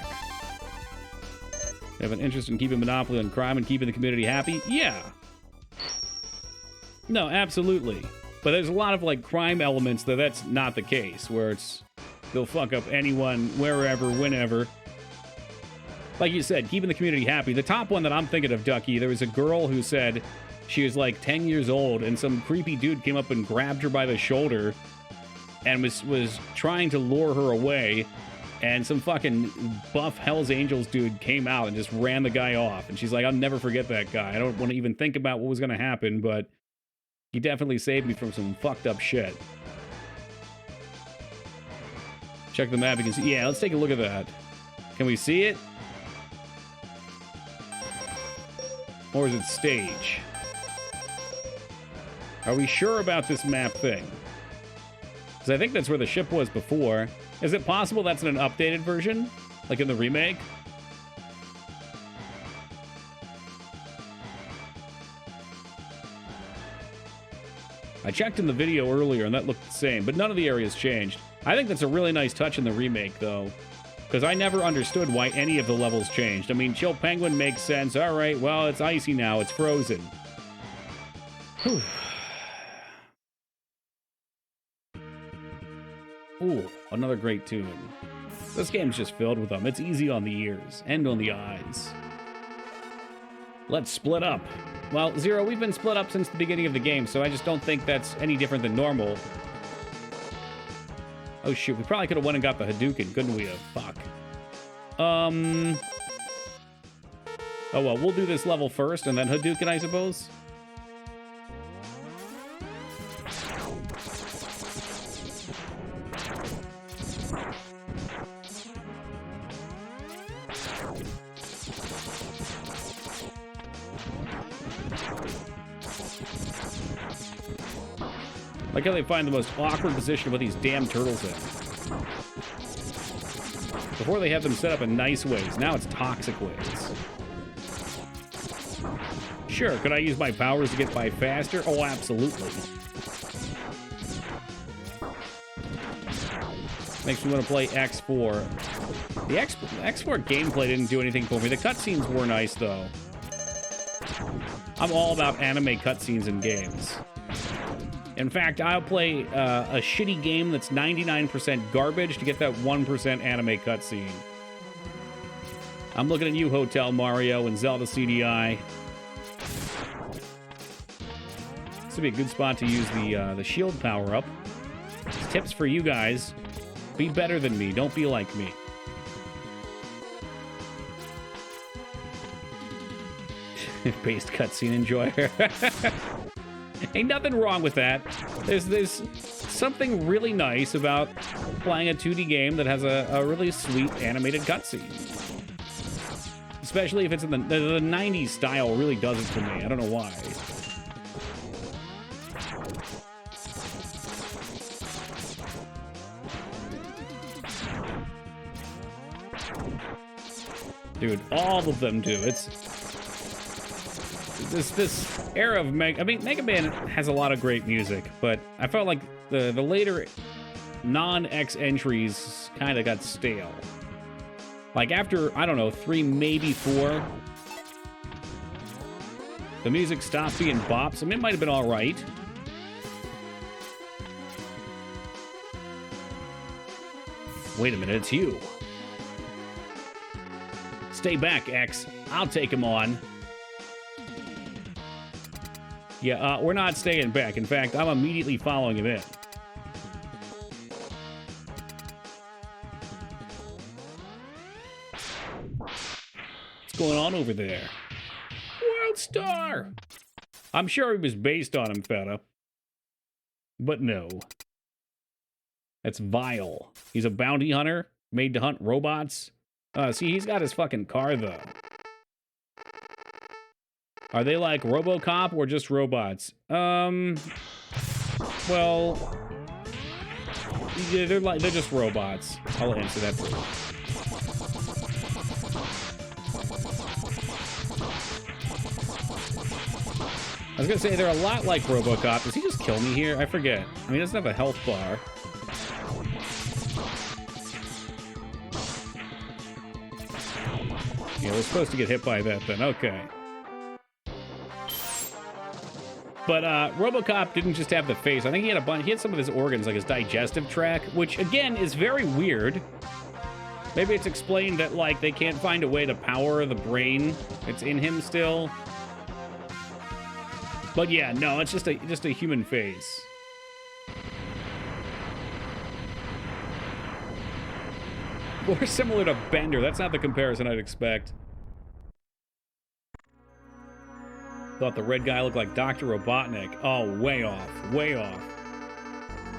You have an interest in keeping monopoly on crime and keeping the community happy? Yeah. No, absolutely. But there's a lot of, like, crime elements that's not the case, where they'll fuck up anyone, wherever, whenever. Like you said, keeping the community happy. The top one that I'm thinking of, Ducky, there was a girl who said she was, like, 10 years old, and some creepy dude came up and grabbed her by the shoulder and was trying to lure her away, and some fucking buff Hells Angels dude came out and just ran the guy off. And she's like, I'll never forget that guy. I don't want to even think about what was going to happen, but he definitely saved me from some fucked up shit. Check the map, you can see. Yeah, let's take a look at that. Can we see it? Or is it stage? Are we sure about this map thing? I think that's where the ship was before. Is it possible that's in an updated version? Like in the remake? I checked in the video earlier and that looked the same, but none of the areas changed. I think that's a really nice touch in the remake, though, because I never understood why any of the levels changed. I mean, Chill Penguin makes sense. All right, well, it's icy now. It's frozen. Whew. Ooh, another great tune. This game's just filled with them. It's easy on the ears and on the eyes. Let's split up. Well, Zero, we've been split up since the beginning of the game, so I just don't think that's any different than normal. Oh, shoot. We probably could have went and got the Hadouken, couldn't we have? Fuck. Oh, well, we'll do this level first, and then Hadouken, I suppose. Like how they find the most awkward position to put these damn turtles in. Before they have them set up in nice ways. Now it's toxic ways. Sure, could I use my powers to get by faster? Oh, absolutely. Makes me want to play X4. The X4 gameplay didn't do anything for me. The cutscenes were nice, though. I'm all about anime cutscenes in games. In fact, I'll play a shitty game that's 99% garbage to get that 1% anime cutscene. I'm looking at you, Hotel Mario and Zelda CDI. This would be a good spot to use the shield power-up. Tips for you guys. Be better than me. Don't be like me. Based cutscene enjoyer. Ain't nothing wrong with that. There's something really nice about playing a 2D game that has a really sweet animated cutscene. Especially if it's in the 90s style really does it for me. I don't know why. Dude, all of them do. It's this era of Mega Man has a lot of great music, but I felt like the later non-X entries kind of got stale. Like after, I don't know, 3, maybe 4, the music stopped being bops. I mean, it might have been all right. Wait a minute, it's you. Stay back, X. I'll take him on. Yeah, we're not staying back. In fact, I'm immediately following him in. What's going on over there? World Star! I'm sure he was based on him, fella. But no. That's vile. He's a bounty hunter, made to hunt robots. See, he's got his fucking car, though. Are they like RoboCop or just robots? Well, yeah, they're just robots. I'll answer that for you. I was gonna say they're a lot like RoboCop. Does he just kill me here? I forget. I mean, he doesn't have a health bar. Yeah, we're supposed to get hit by that then. Okay. But RoboCop didn't just have the face. I think he had he had some of his organs, like his digestive tract, which again is very weird. Maybe it's explained that like they can't find a way to power the brain. It's in him still. But yeah, no, it's just a human face. Or similar to Bender. That's not the comparison I'd expect. Thought the red guy looked like Dr. Robotnik. Oh, way off. Way off.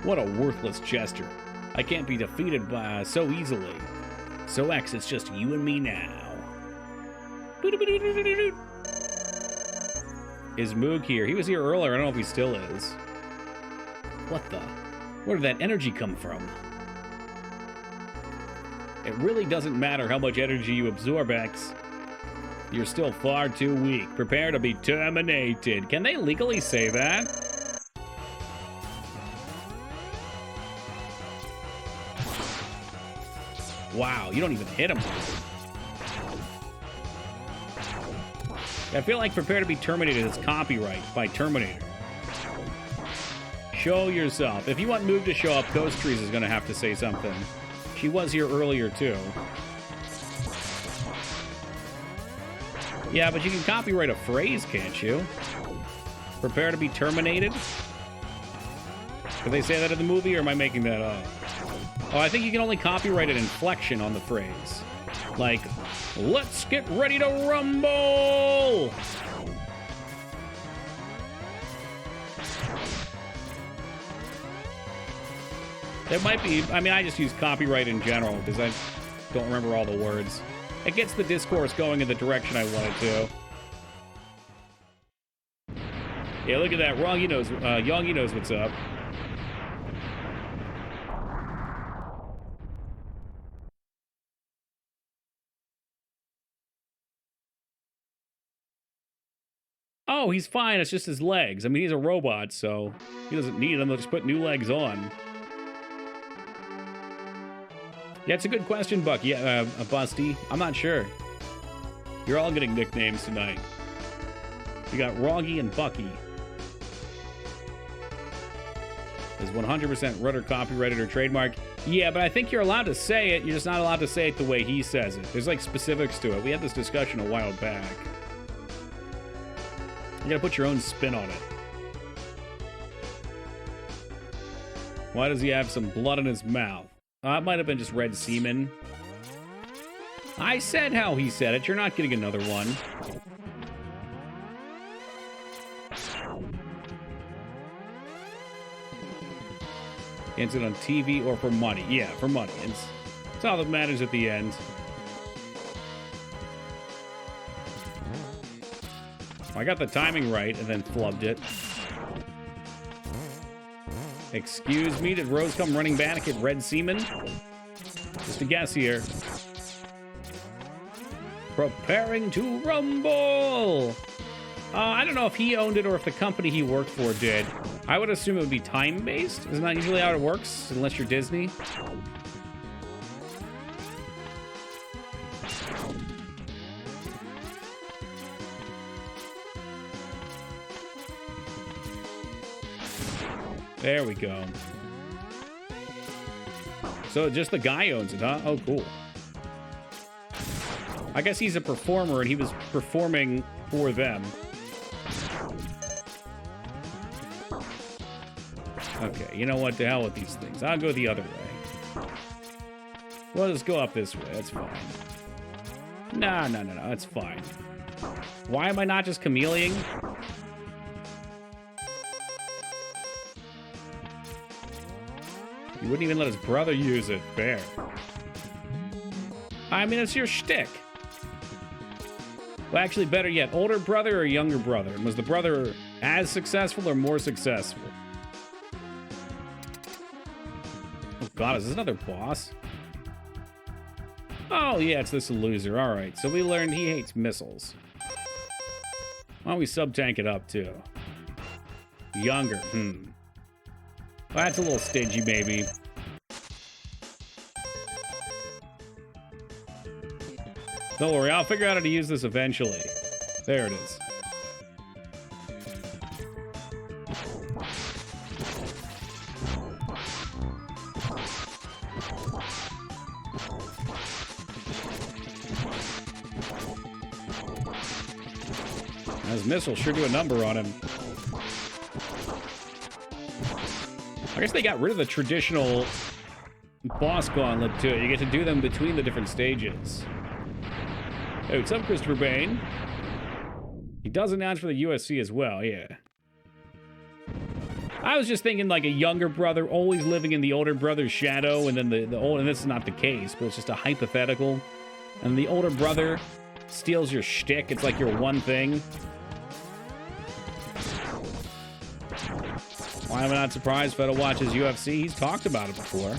What a worthless jester. I can't be defeated by so easily. So X, it's just you and me now. Is Moog here? He was here earlier. I don't know if he still is. What the? Where did that energy come from? It really doesn't matter how much energy you absorb, X. You're still far too weak. Prepare to be terminated. Can they legally say that? Wow, you don't even hit him. I feel like prepare to be terminated is copyright by Terminator. Show yourself. If you want Moog to show up, Ghost Trees is going to have to say something. She was here earlier, too. Yeah, but you can copyright a phrase, can't you? Prepare to be terminated? Did they say that in the movie, or am I making that up? Oh, I think you can only copyright an inflection on the phrase. Like, let's get ready to rumble! It might be, I mean, I just use copyright in general because I don't remember all the words. It gets the discourse going in the direction I want it to. Yeah, look at that. Yongi knows what's up. Oh, he's fine. It's just his legs. I mean, he's a robot, so he doesn't need them. They'll just put new legs on. Yeah, it's a good question, Buck. Yeah, Busty. I'm not sure. You're all getting nicknames tonight. You got Roggy and Bucky. Is 100% Rudder copyrighted or trademark? Yeah, but I think you're allowed to say it. You're just not allowed to say it the way he says it. There's like specifics to it. We had this discussion a while back. You gotta put your own spin on it. Why does he have some blood in his mouth? It might have been just red semen. I said how he said it. You're not getting another one. Is it on TV or for money? Yeah, for money. It's all that matters at the end. I got the timing right and then flubbed it. Excuse me, did Rose come running back at red semen? Just a guess here. Preparing to rumble! I don't know if he owned it or if the company he worked for did. I would assume it would be time-based. Isn't that usually how it works? Unless you're Disney. There we go. So just the guy owns it, huh? Oh, cool. I guess he's a performer and he was performing for them. Okay, you know what? The hell with these things. I'll go the other way. Well, let's go up this way. That's fine. No. That's fine. Why am I not just chameleoning? He wouldn't even let his brother use it. Fair. I mean, it's your shtick. Well, actually, better yet, older brother or younger brother? Was the brother as successful or more successful? Oh, God, is this another boss? Oh, yeah, it's this loser. All right, so we learned he hates missiles. Why don't we sub-tank it up, too? Younger, Well, that's a little stingy, maybe. Don't worry, I'll figure out how to use this eventually. There it is. Those missiles sure do a number on him. I guess they got rid of the traditional boss gauntlet to it. You get to do them between the different stages. Hey, what's up, Christopher Bain? He does announce for the USC as well, yeah. I was just thinking like a younger brother always living in the older brother's shadow, and then the old, and this is not the case, but it's just a hypothetical. And the older brother steals your shtick. It's like your one thing. Why am I not surprised Feta watches UFC? He's talked about it before.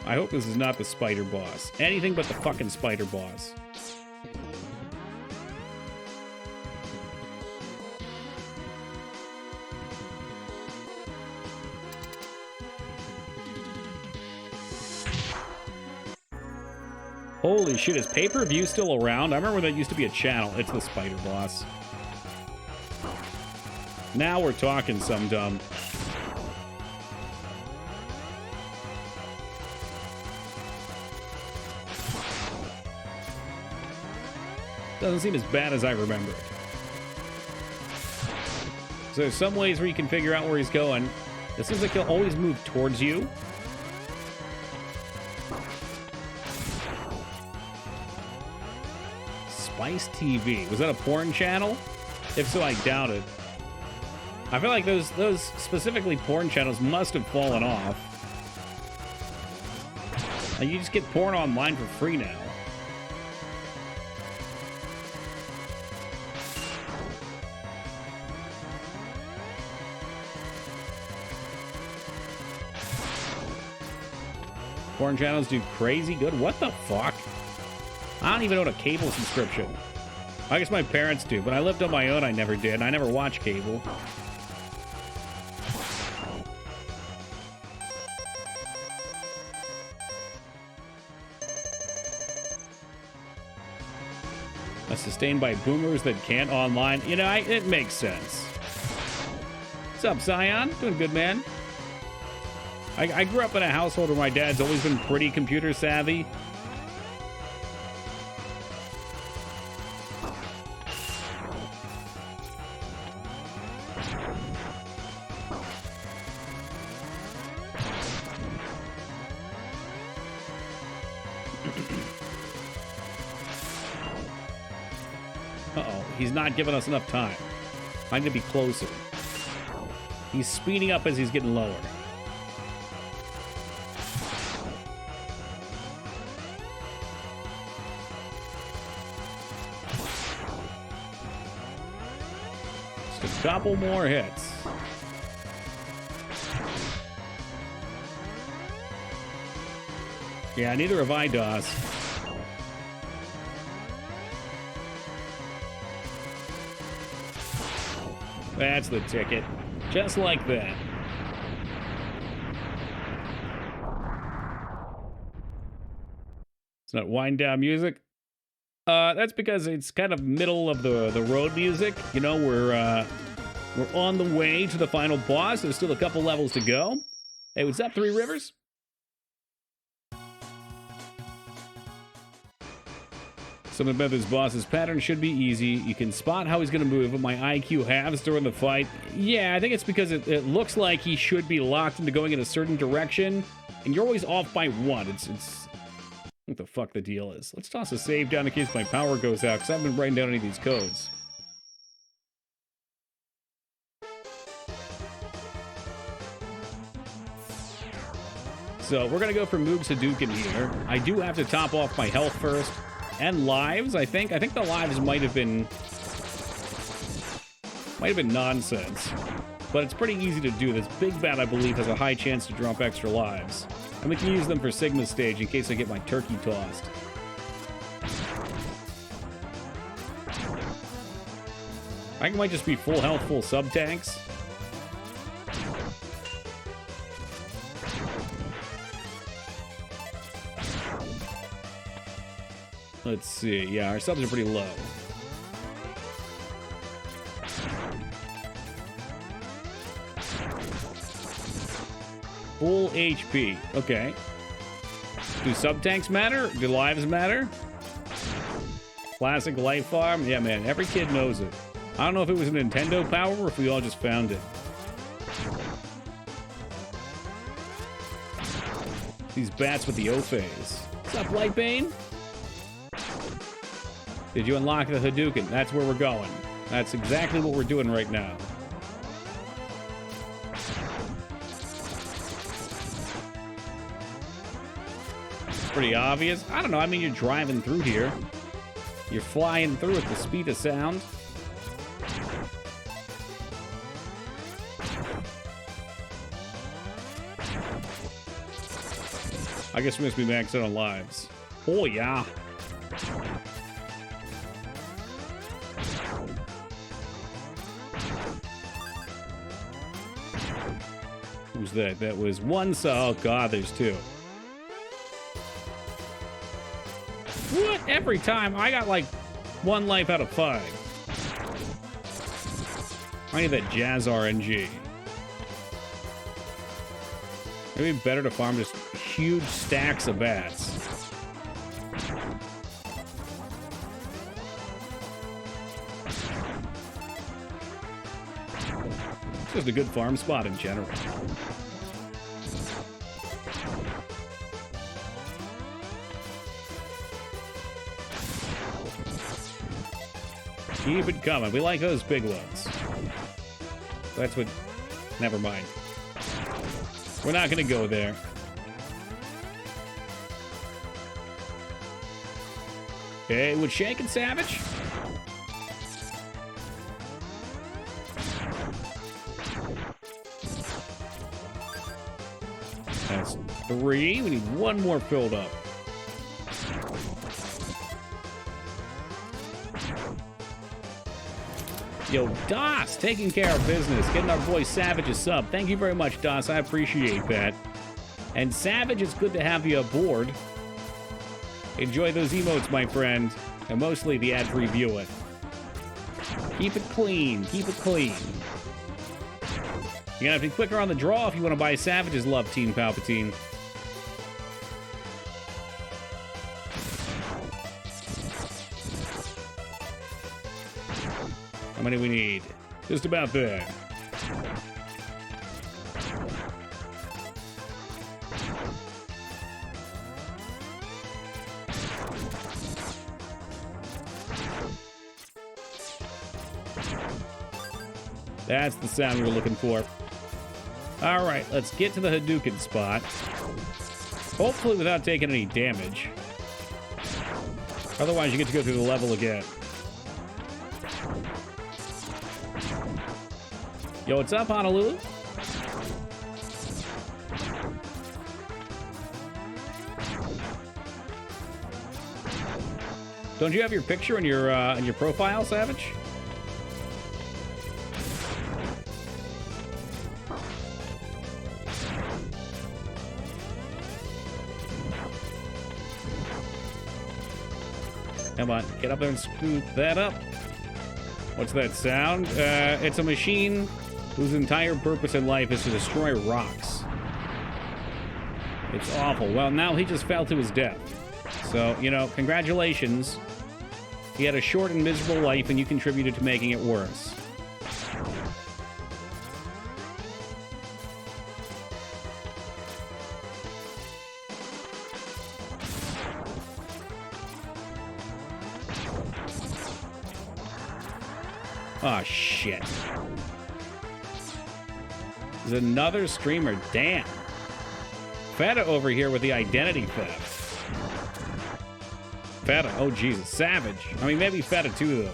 I hope this is not the spider boss. Anything but the fucking spider boss. Holy shit, is pay-per-view still around? I remember when that used to be a channel. It's the spider boss. Now we're talking some dumb. Doesn't seem as bad as I remember. So there's some ways where you can figure out where he's going. It seems like he'll always move towards you. Spice TV. Was that a porn channel? If so, I doubt it. I feel like those specifically porn channels must have fallen off. Like, you just get porn online for free now. Porn channels do crazy good. What the fuck? I don't even own a cable subscription. I guess my parents do, but I lived on my own. I never did. I never watched cable. Sustained by boomers that can't online. You know, it makes sense. What's up, Zion? Doing good, man. I grew up in a household where my dad's always been pretty computer savvy. Uh-oh, he's not giving us enough time. I'm gonna be closer. He's speeding up as he's getting lower. Just a couple more hits. Yeah, neither have I, DOS. That's the ticket. Just like that. It's not wind down music. That's because it's kind of middle of the road music. You know, we're on the way to the final boss. There's still a couple levels to go. Hey, what's up, Three Rivers? Something about this boss's pattern should be easy. You can spot how he's going to move, but my IQ halves during the fight. Yeah, I think it's because it looks like he should be locked into going in a certain direction, and you're always off by one. It's what the fuck the deal is. Let's toss a save down in case my power goes out, because I haven't been writing down any of these codes. So we're going to go for Moog Hadouken here. I do have to top off my health first. And lives, I think. I think the lives might have been nonsense. But it's pretty easy to do. This big bat, I believe, has a high chance to drop extra lives. And we can use them for Sigma stage in case I get my turkey tossed. I think it might just be full health, full sub tanks. Let's see. Yeah, our subs are pretty low. Full HP. Okay. Do sub tanks matter? Do lives matter? Classic Life Farm? Yeah, man. Every kid knows it. I don't know if it was a Nintendo power or if we all just found it. These bats with the O-phase. What's up, Lightbane? Did you unlock the Hadouken? That's where we're going. That's exactly what we're doing right now. It's pretty obvious. I don't know. I mean, you're driving through here. You're flying through at the speed of sound. I guess we must be maxed out on lives. Oh, yeah. Who's that? That was one. Oh, God, there's two. Every time. I got like 1 life out of 5. I need that Jazz RNG. Maybe better to farm just huge stacks of bats. It's just a good farm spot in general. Keep it coming. We like those big ones. That's what... Never mind. We're not going to go there. Okay, with Shake and Savage. That's 3. We need 1 more filled up. Yo, Das, taking care of business, getting our boy Savage a sub. Thank you very much, Das. I appreciate that. And Savage, it's good to have you aboard. Enjoy those emotes, my friend. And mostly the ad-free viewing. Keep it clean. Keep it clean. You're gonna have to be quicker on the draw if you want to buy Savage's Love Team Palpatine. How many we need? Just about there. That's the sound we're looking for. All right, let's get to the Hadouken spot. Hopefully without taking any damage. Otherwise, you get to go through the level again. Yo, what's up, Honolulu? Don't you have your picture in your profile, Savage? Come on, get up there and scoop that up. What's that sound? It's a machine whose entire purpose in life is to destroy rocks. It's awful. Well, now he just fell to his death. So, you know, congratulations. He had a short and miserable life, and you contributed to making it worse. Oh, shit. There's another streamer. Damn. Feta over here with the identity theft. Feta. Oh, Jesus. Savage. I mean, maybe Feta too, though.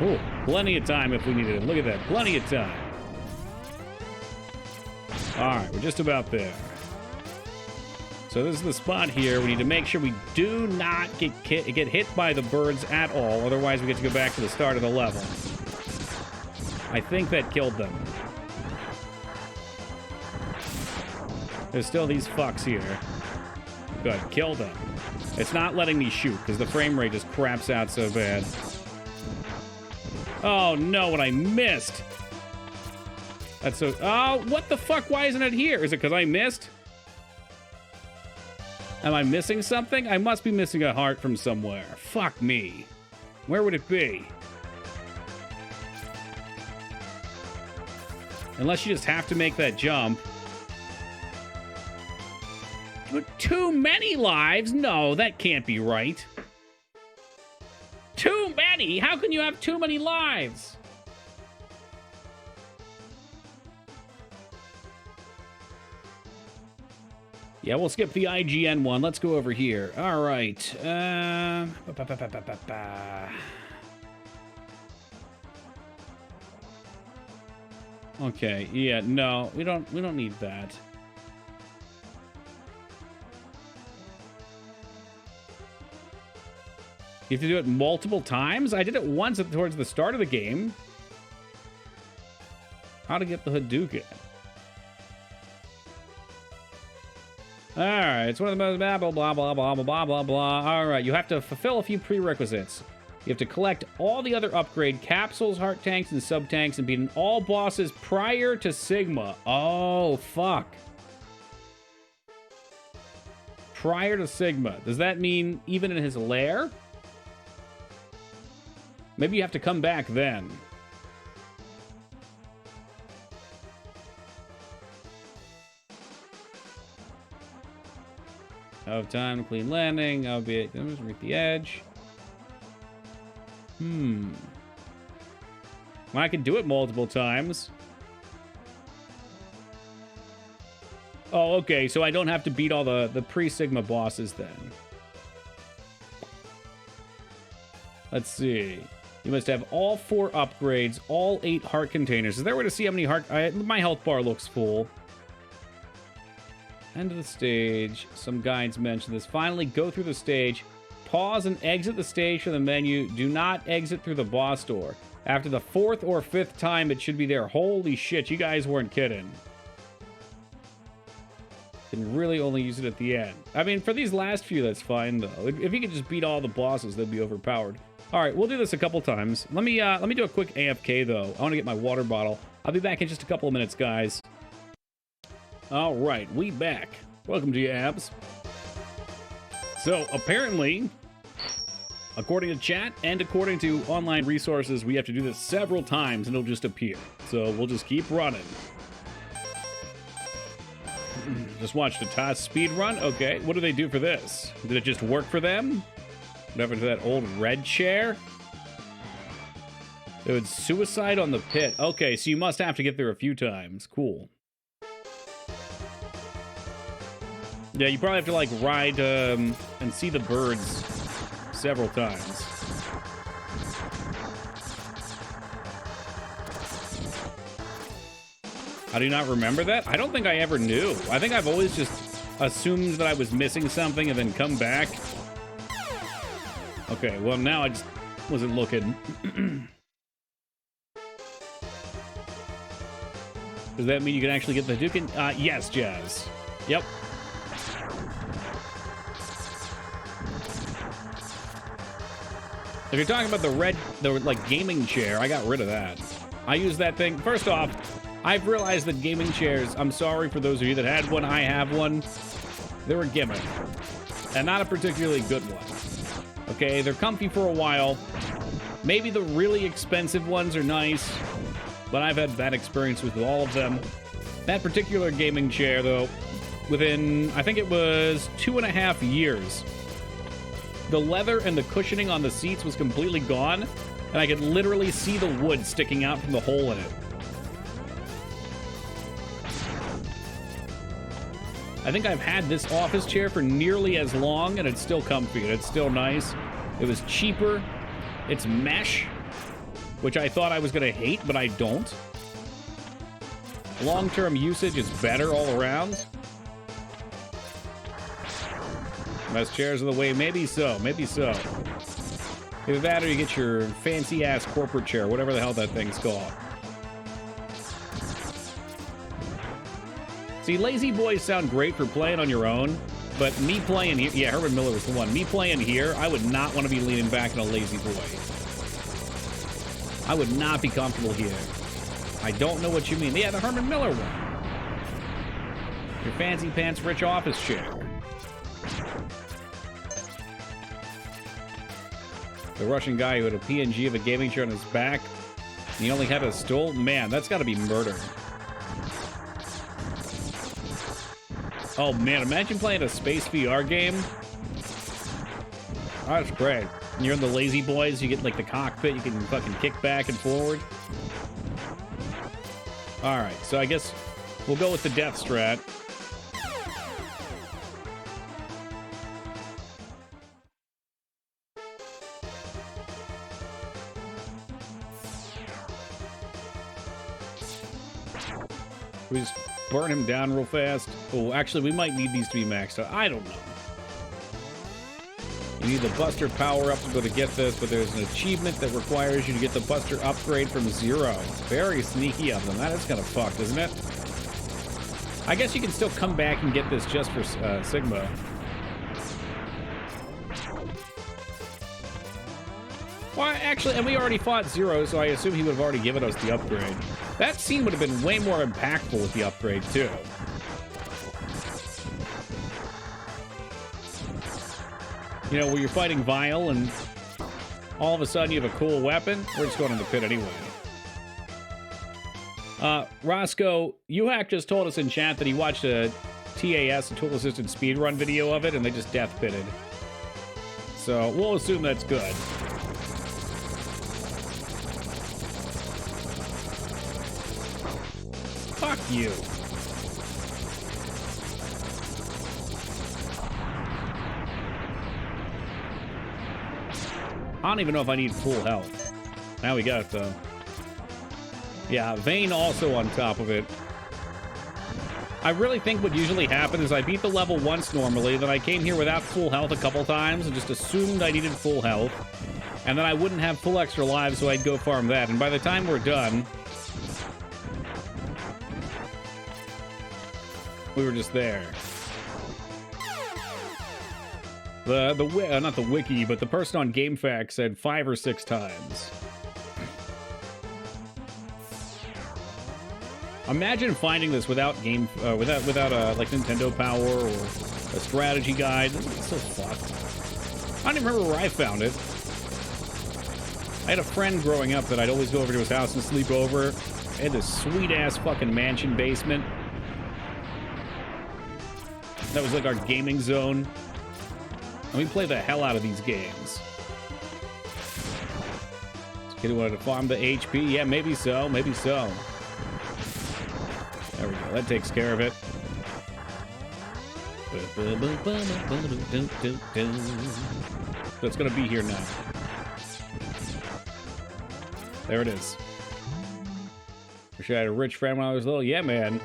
Oh, plenty of time if we needed it. Look at that. Plenty of time. All right, we're just about there. So this is the spot here. We need to make sure we do not get hit by the birds at all. Otherwise, we get to go back to the start of the level. I think that killed them. There's still these fucks here. Good. Kill them. It's not letting me shoot because the frame rate just craps out so bad. Oh, no, what I missed. That's so... Oh, what the fuck? Why isn't it here? Is it because I missed? Am I missing something? I must be missing a heart from somewhere. Fuck me. Where would it be? Unless you just have to make that jump. But too many lives? No, that can't be right. Too many? How can you have too many lives? Yeah, we'll skip the IGN one. Let's go over here. All right. Okay. Yeah. No, we don't need that. You have to do it multiple times? I did it once towards the start of the game. How to get the Hadouken. Alright, it's one of the most blah, blah, blah, blah, blah, blah, blah, blah. Alright, you have to fulfill a few prerequisites. You have to collect all the other upgrade capsules, heart tanks, and sub-tanks, and beat all bosses prior to Sigma. Oh, fuck. Prior to Sigma. Does that mean even in his lair? Maybe you have to come back then. Of time to clean landing, albeit reach the edge. Well, I can do it multiple times. Oh, okay, so I don't have to beat all the pre-Sigma bosses then. Let's see. You must have all 4 upgrades, all 8 heart containers. Is there a way to see how many heart... my health bar looks full. End of the stage. Some guides mention this. Finally, go through the stage. Pause and exit the stage from the menu. Do not exit through the boss door. After the 4th or 5th time, it should be there. Holy shit, you guys weren't kidding. Can really only use it at the end. I mean, for these last few, that's fine, though. If you could just beat all the bosses, they'd be overpowered. All right, we'll do this a couple times. Let me do a quick AFK, though. I want to get my water bottle. I'll be back in just a couple of minutes, guys. All right, we back. Welcome to you, abs. So, apparently, according to chat and according to online resources, we have to do this several times and it'll just appear. So, we'll just keep running. Just watch the task speed run. Okay, what do they do for this? Did it just work for them? What happened to that old red chair? It was suicide on the pit. Okay, so you must have to get there a few times. Cool. Yeah, you probably have to, like, ride and see the birds several times. How do you not remember that? I don't think I ever knew. I think I've always just assumed that I was missing something and then come back. Okay, well, now I just wasn't looking. Does that mean you can actually get the Hadouken? Yes, Jazz. Yep. If you're talking about the like gaming chair, I got rid of that. I use that thing. First off, I've realized that gaming chairs, I'm sorry for those of you that had one, I have one. They're a gimmick. And not a particularly good one. Okay, they're comfy for a while. Maybe the really expensive ones are nice, but I've had bad experience with all of them. That particular gaming chair, though, within, I think it was 2.5 years, the leather and the cushioning on the seats was completely gone, and I could literally see the wood sticking out from the hole in it. I think I've had this office chair for nearly as long, and it's still comfy, and it's still nice. It was cheaper. It's mesh, which I thought I was going to hate, but I don't. Long-term usage is better all around. Best chairs of the way, maybe so, maybe so. Either that or you get your fancy-ass corporate chair, whatever the hell that thing's called. See, lazy boys sound great for playing on your own, but me playing here, yeah, Herman Miller was the one. Me playing here, I would not want to be leaning back in a lazy boy. I would not be comfortable here. I don't know what you mean. Yeah, the Herman Miller one. Your fancy pants rich office chair. The Russian guy who had a PNG of a gaming chair on his back, and he only had a stool? Man, that's gotta be murder. Oh man, imagine playing a space VR game. Oh, that's great. And you're in the lazy boys, you get like the cockpit, you can fucking kick back and forward. Alright, so I guess we'll go with the death strat. We just burn him down real fast. Oh, actually, we might need these to be maxed out. I don't know. You You need the Buster power-up to go to get this, but there's an achievement that requires you to get the Buster upgrade from 0. Very sneaky of them. That is kind of fucked, isn't it? I guess you can still come back and get this just for Sigma. Well, actually, and we already fought 0, so I assume he would have already given us the upgrade. That scene would have been way more impactful with the upgrade, too. You know, where you're fighting Vile and all of a sudden you have a cool weapon. We're just going in the pit anyway. Roscoe, UHack just told us in chat that he watched a TAS, a Tool Assisted speedrun video of it, and they just death pitted. So we'll assume that's good. Fuck you. I don't even know if I need full health. Now we got it, though. Yeah, Vayne also on top of it. I really think what usually happens is I beat the level once normally, then I came here without full health a couple times and just assumed I needed full health. And then I wouldn't have full extra lives, so I'd go farm that. And by the time we're done, we were just there. Not the wiki, but the person on GameFAQ said 5 or 6 times. Imagine finding this without like Nintendo Power or a strategy guide. It's so fucked. I don't even remember where I found it. I had a friend growing up that I'd always go over to his house and sleep over. I had this sweet ass fucking mansion basement. That was like our gaming zone. And we play the hell out of these games. This kid wanted to farm the HP. Yeah, maybe so. Maybe so. There we go. That takes care of it. So it's going to be here now. There it is. Wish I had a rich friend when I was little. Yeah, man.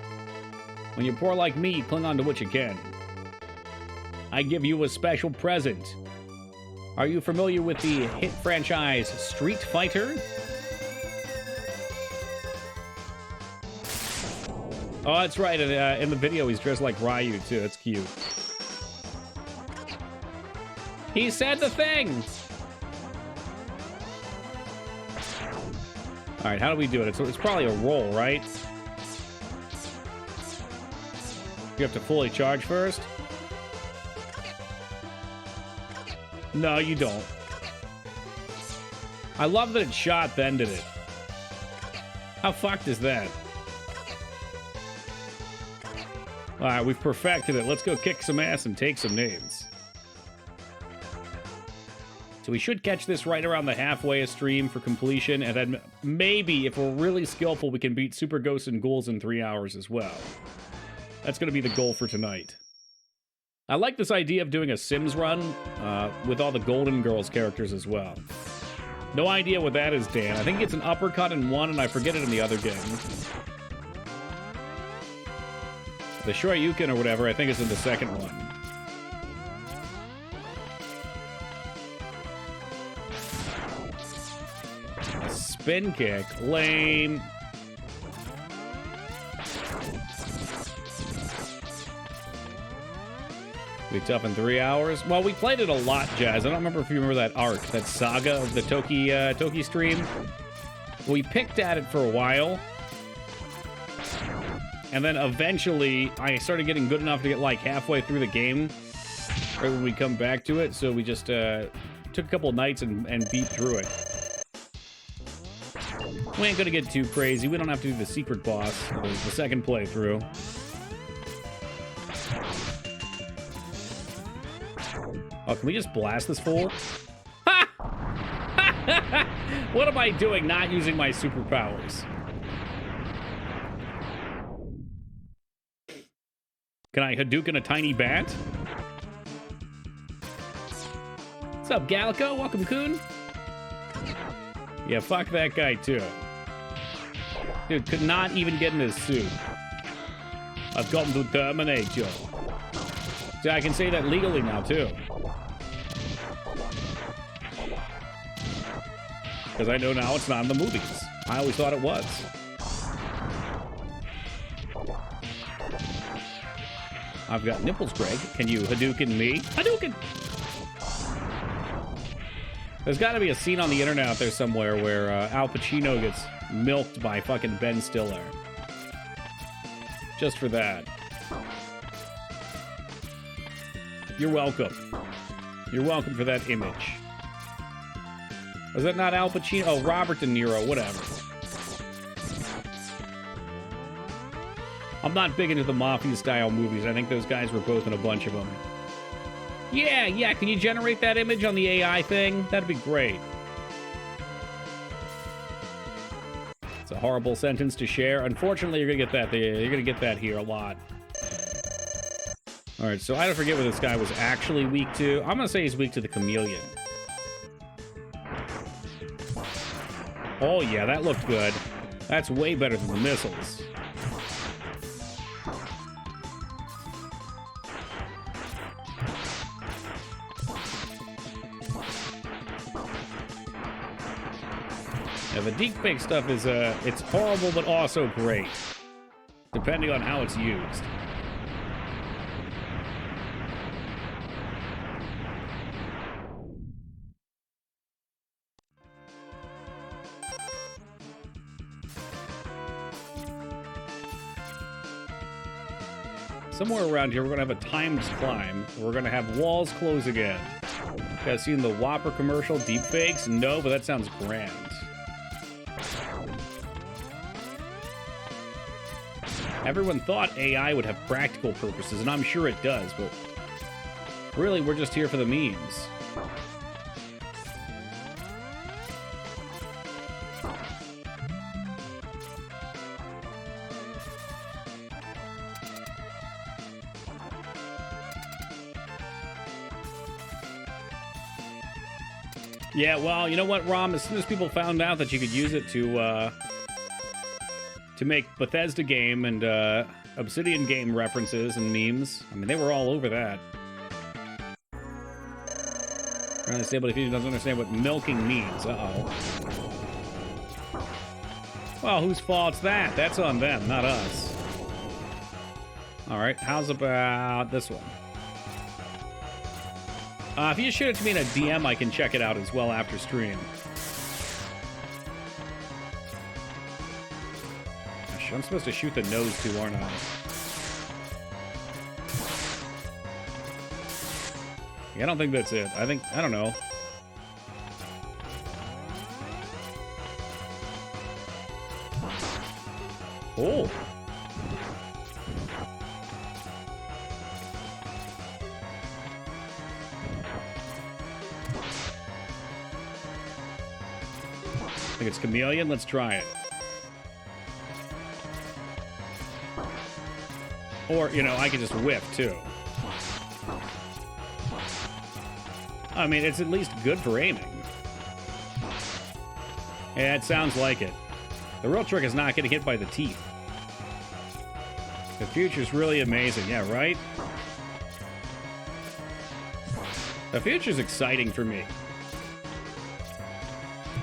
When you're poor like me, cling on to what you can. I give you a special present. Are you familiar with the hit franchise Street Fighter? Oh, that's right. In the video, he's dressed like Ryu, too. That's cute. He said the thing! All right, how do we do it? It's probably a roll, right? You have to fully charge first? No, you don't. I love that it shot, then did it. How fucked is that? Alright, we've perfected it. Let's go kick some ass and take some names. So we should catch this right around the halfway of stream for completion, and then maybe, if we're really skillful, we can beat Super Ghosts and Ghouls in 3 hours as well. That's going to be the goal for tonight. I like this idea of doing a Sims run with all the Golden Girls characters as well. No idea what that is, Dan. I think it's an uppercut in one, and I forget it in the other game. The Shoryuken or whatever, I think is in the second one. A spin kick. Lame. We tough in 3 hours. Well, we played it a lot, Jazz. I don't remember if you remember that arc, that saga of the Toki stream. We picked at it for a while. And then eventually, I started getting good enough to get like halfway through the game. Right when we come back to it. So we just took a couple of nights and beat through it. We ain't gonna get too crazy. We don't have to do the secret boss, the second playthrough. Oh, can we just blast this fool? Ha! What am I doing not using my superpowers? Can I Hadouken a tiny bat? What's up, Gallico? Welcome, Coon. Yeah, fuck that guy, too. Dude, could not even get in his suit. I've come to terminate you. See, I can say that legally now, too. Because I know now it's not in the movies. I always thought it was. I've got nipples, Greg. Can you Hadouken me? Hadouken! There's got to be a scene on the internet out there somewhere where Al Pacino gets milked by fucking Ben Stiller. Just for that. You're welcome. You're welcome for that image. Was that not Al Pacino? Oh, Robert De Niro, whatever. I'm not big into the Mafia-style movies. I think those guys were both in a bunch of them. Yeah, can you generate that image on the AI thing? That'd be great. It's a horrible sentence to share. Unfortunately, you're gonna get that. You're gonna get that here a lot. All right, so I don't forget what this guy was actually weak to. I'm gonna say he's weak to the chameleon. Oh yeah, that looked good. That's way better than the missiles. Yeah, the deepfake stuff is, it's horrible, but also great. Depending on how it's used. Somewhere around here, we're gonna have a timed climb. We're gonna have walls close again. You guys seen the Whopper commercial, deepfakes? No, but that sounds grand. Everyone thought AI would have practical purposes, and I'm sure it does, but really, we're just here for the memes. Yeah, well, you know what, Rom? As soon as people found out that you could use it to make Bethesda game and Obsidian game references and memes, I mean, they were all over that. I understand, but if he doesn't understand what milking means, uh-oh. Well, whose fault's that? That's on them, not us. All right, how's about this one? If you shoot it to me in a DM, I can check it out as well after stream. Gosh, I'm supposed to shoot the nose too, aren't I? Yeah, I don't think that's it. I don't know. Oh. I think it's chameleon. Let's try it. Or, you know, I could just whiff, too. I mean, it's at least good for aiming. Yeah, it sounds like it. The real trick is not getting hit by the teeth. The future's really amazing. Yeah, right? The future's exciting for me.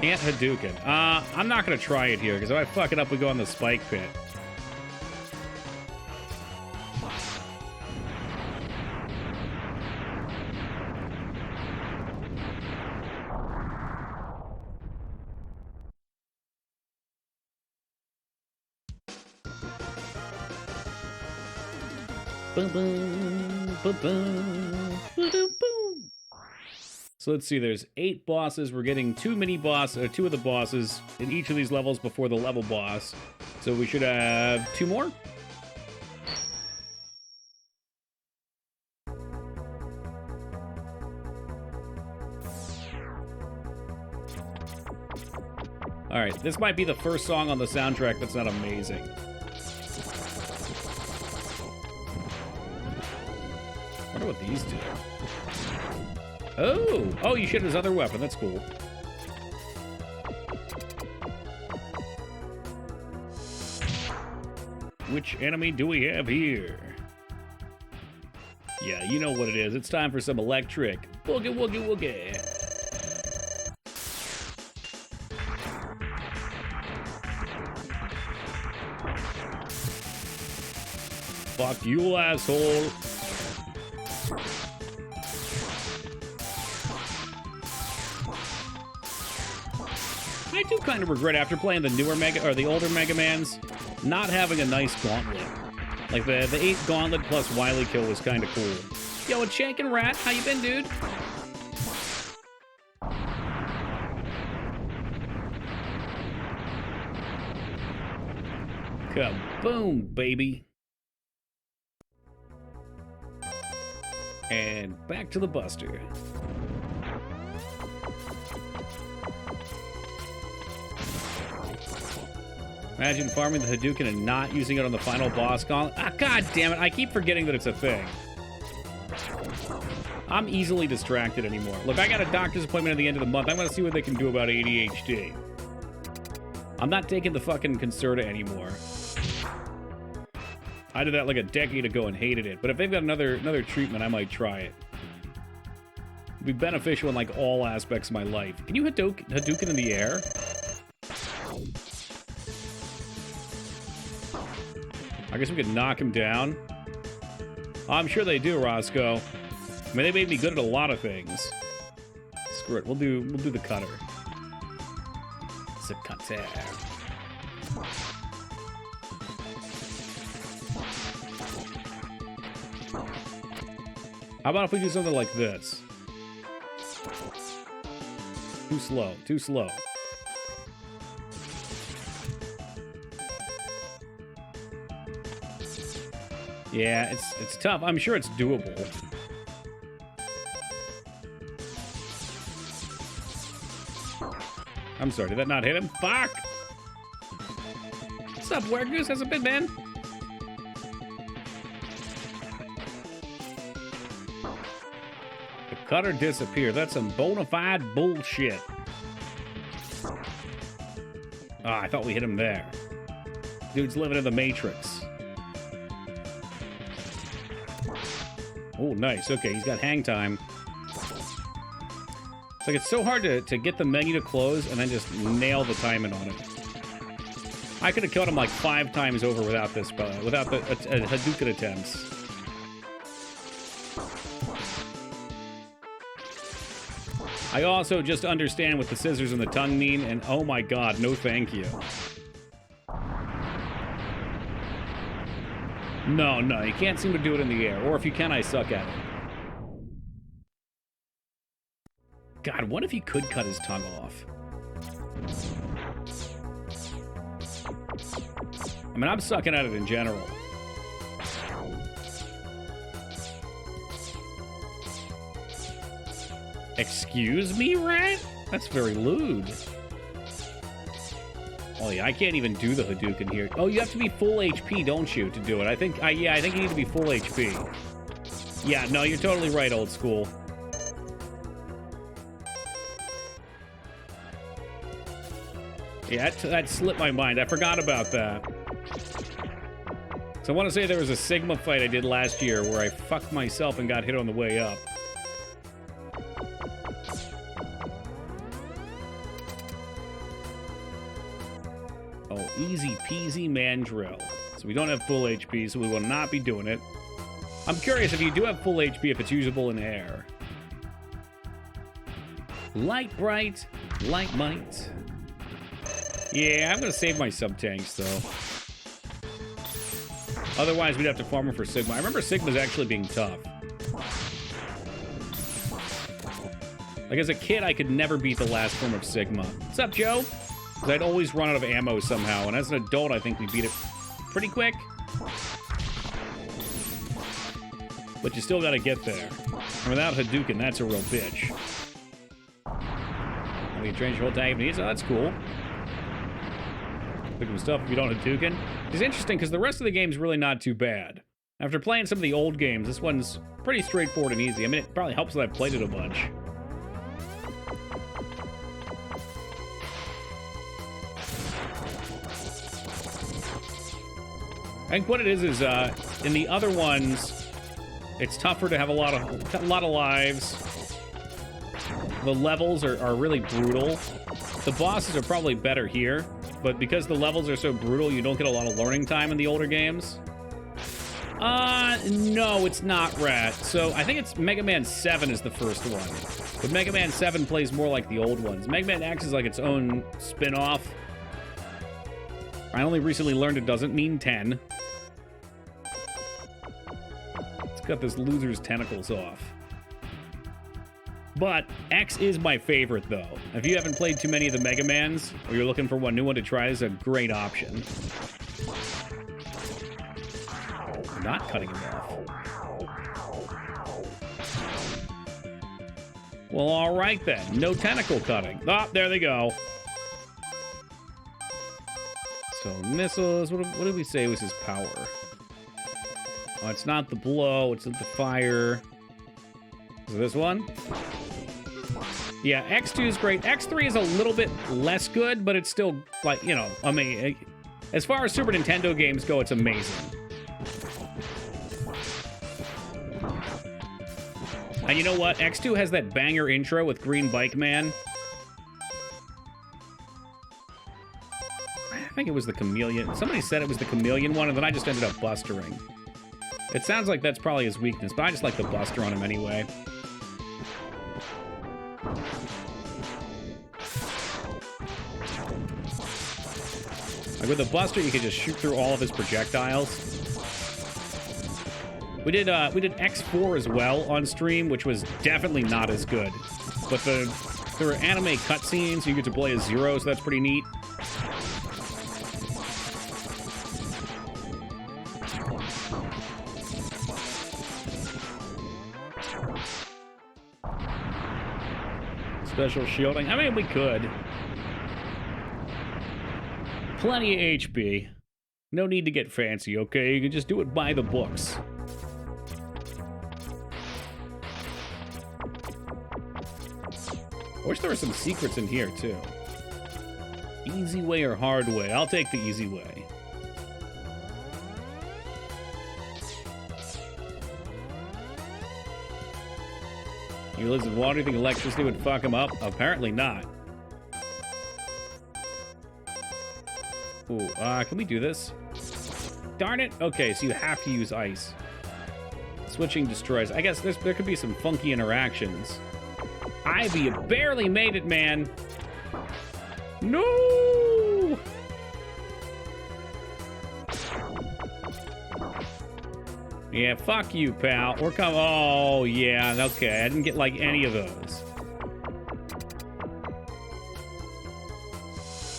Ant Hadouken. I'm not going to try it here, because if I fuck it up, we go on the spike pit. Boom, boom, boom, boom, boom, boom. So let's see, there's 8 bosses. We're getting 2 2 of the bosses in each of these levels before the level boss. So we should have 2 more? Alright, this might be the first song on the soundtrack that's not amazing. I wonder what these do. Oh, you shoot his other weapon. That's cool. Which enemy do we have here? Yeah, you know what it is. It's time for some electric. Boogie, woogie, woogie. Fuck you, asshole. I do kind of regret after playing the newer the older Mega Mans, not having a nice gauntlet. Like the 8 gauntlet plus Wily Kill was kind of cool. Yo, it's Shank and Rat. How you been, dude? Kaboom, baby. And back to the Buster. Imagine farming the Hadouken and not using it on the final boss gauntlet. Ah, god damn it. I keep forgetting that it's a thing. I'm easily distracted anymore. Look, I got a doctor's appointment at the end of the month. I'm going to see what they can do about ADHD. I'm not taking the fucking Concerta anymore. I did that like a decade ago and hated it. But if they've got another treatment, I might try it. It'd be beneficial in like all aspects of my life. Can you Hadouken in the air? I guess we could knock him down. Oh, I'm sure they do, Roscoe. I mean, they made me good at a lot of things. Screw it. We'll do the cutter. It's a cutter. How about if we do something like this? Too slow. Too slow. Yeah, it's tough. I'm sure it's doable. I'm sorry, did that not hit him? Fuck! What's up, Wergoose? How's it been, man? The cutter disappeared. That's some bona fide bullshit. Ah, I thought we hit him there. Dude's living in the Matrix. Oh, nice. Okay, he's got hang time. It's like it's so hard to get the menu to close and then just nail the timing on it. I could have killed him like 5 times over without this, without the Hadouken attempts. I also just understand what the scissors and the tongue mean, and oh my god, no thank you. No, you can't seem to do it in the air. Or if you can, I suck at it. God, what if he could cut his tongue off? I mean, I'm sucking at it in general. Excuse me, Rat? That's very lewd. Oh yeah, I can't even do the Hadouken here. Oh, you have to be full HP, don't you, to do it? I think you need to be full HP. Yeah, no, you're totally right, old school. Yeah, that slipped my mind. I forgot about that. So I want to say there was a Sigma fight I did last year where I fucked myself and got hit on the way up. Oh, easy peasy mandrill. So we don't have full HP, so we will not be doing it. I'm curious if you do have full HP, if it's usable in air. Light bright, light might. Yeah, I'm gonna save my sub-tanks, though. Otherwise, we'd have to farm them for Sigma. I remember Sigma's actually being tough. Like, as a kid, I could never beat the last form of Sigma. What's up, Joe? Because I'd always run out of ammo somehow, and as an adult, I think we beat it pretty quick. But you still gotta get there. And without Hadouken, that's a real bitch. We can change your whole tank if needs. Oh, that's cool. Pick up stuff if you don't Hadouken. It's interesting because the rest of the game's really not too bad. After playing some of the old games, this one's pretty straightforward and easy. I mean, it probably helps that I've played it a bunch. I think what it is in the other ones, it's tougher to have a lot of lives. The levels are really brutal. The bosses are probably better here, but because the levels are so brutal, you don't get a lot of learning time in the older games. No, it's not Rat. So I think it's Mega Man 7 is the first one. But Mega Man 7 plays more like the old ones. Mega Man X is like its own spin-off. I only recently learned it doesn't mean 10. It's got this loser's tentacles off. But X is my favorite, though. If you haven't played too many of the Mega Mans, or you're looking for one new one to try, this is a great option. Not cutting him off. Well, all right then. No tentacle cutting. Oh, there they go. So, missiles. What did we say was his power? Oh, it's not the blow. It's not the fire. Is it this one? Yeah, X2 is great. X3 is a little bit less good, but it's still, like, you know, I mean, as far as Super Nintendo games go, it's amazing. And you know what? X2 has that banger intro with Green Bike Man. I think it was the Chameleon. Somebody said it was the Chameleon one, and then I just ended up bustering. It sounds like that's probably his weakness, but I just like the buster on him anyway. Like with the buster, you can just shoot through all of his projectiles. We did X4 as well on stream, which was definitely not as good. But there were anime cutscenes, so you get to play as Zero, so that's pretty neat. Special shielding. I mean, we could. Plenty of HP. No need to get fancy, okay? You can just do it by the books. I wish there were some secrets in here, too. Easy way or hard way? I'll take the easy way. He lives in water. You think electricity would fuck him up? Apparently not. Ooh, can we do this? Darn it. Okay, so you have to use ice. Switching destroys. I guess there could be some funky interactions. Ivy, you barely made it, man. No! Yeah, fuck you, pal. We're coming. Oh, yeah, okay. I didn't get, like, any of those.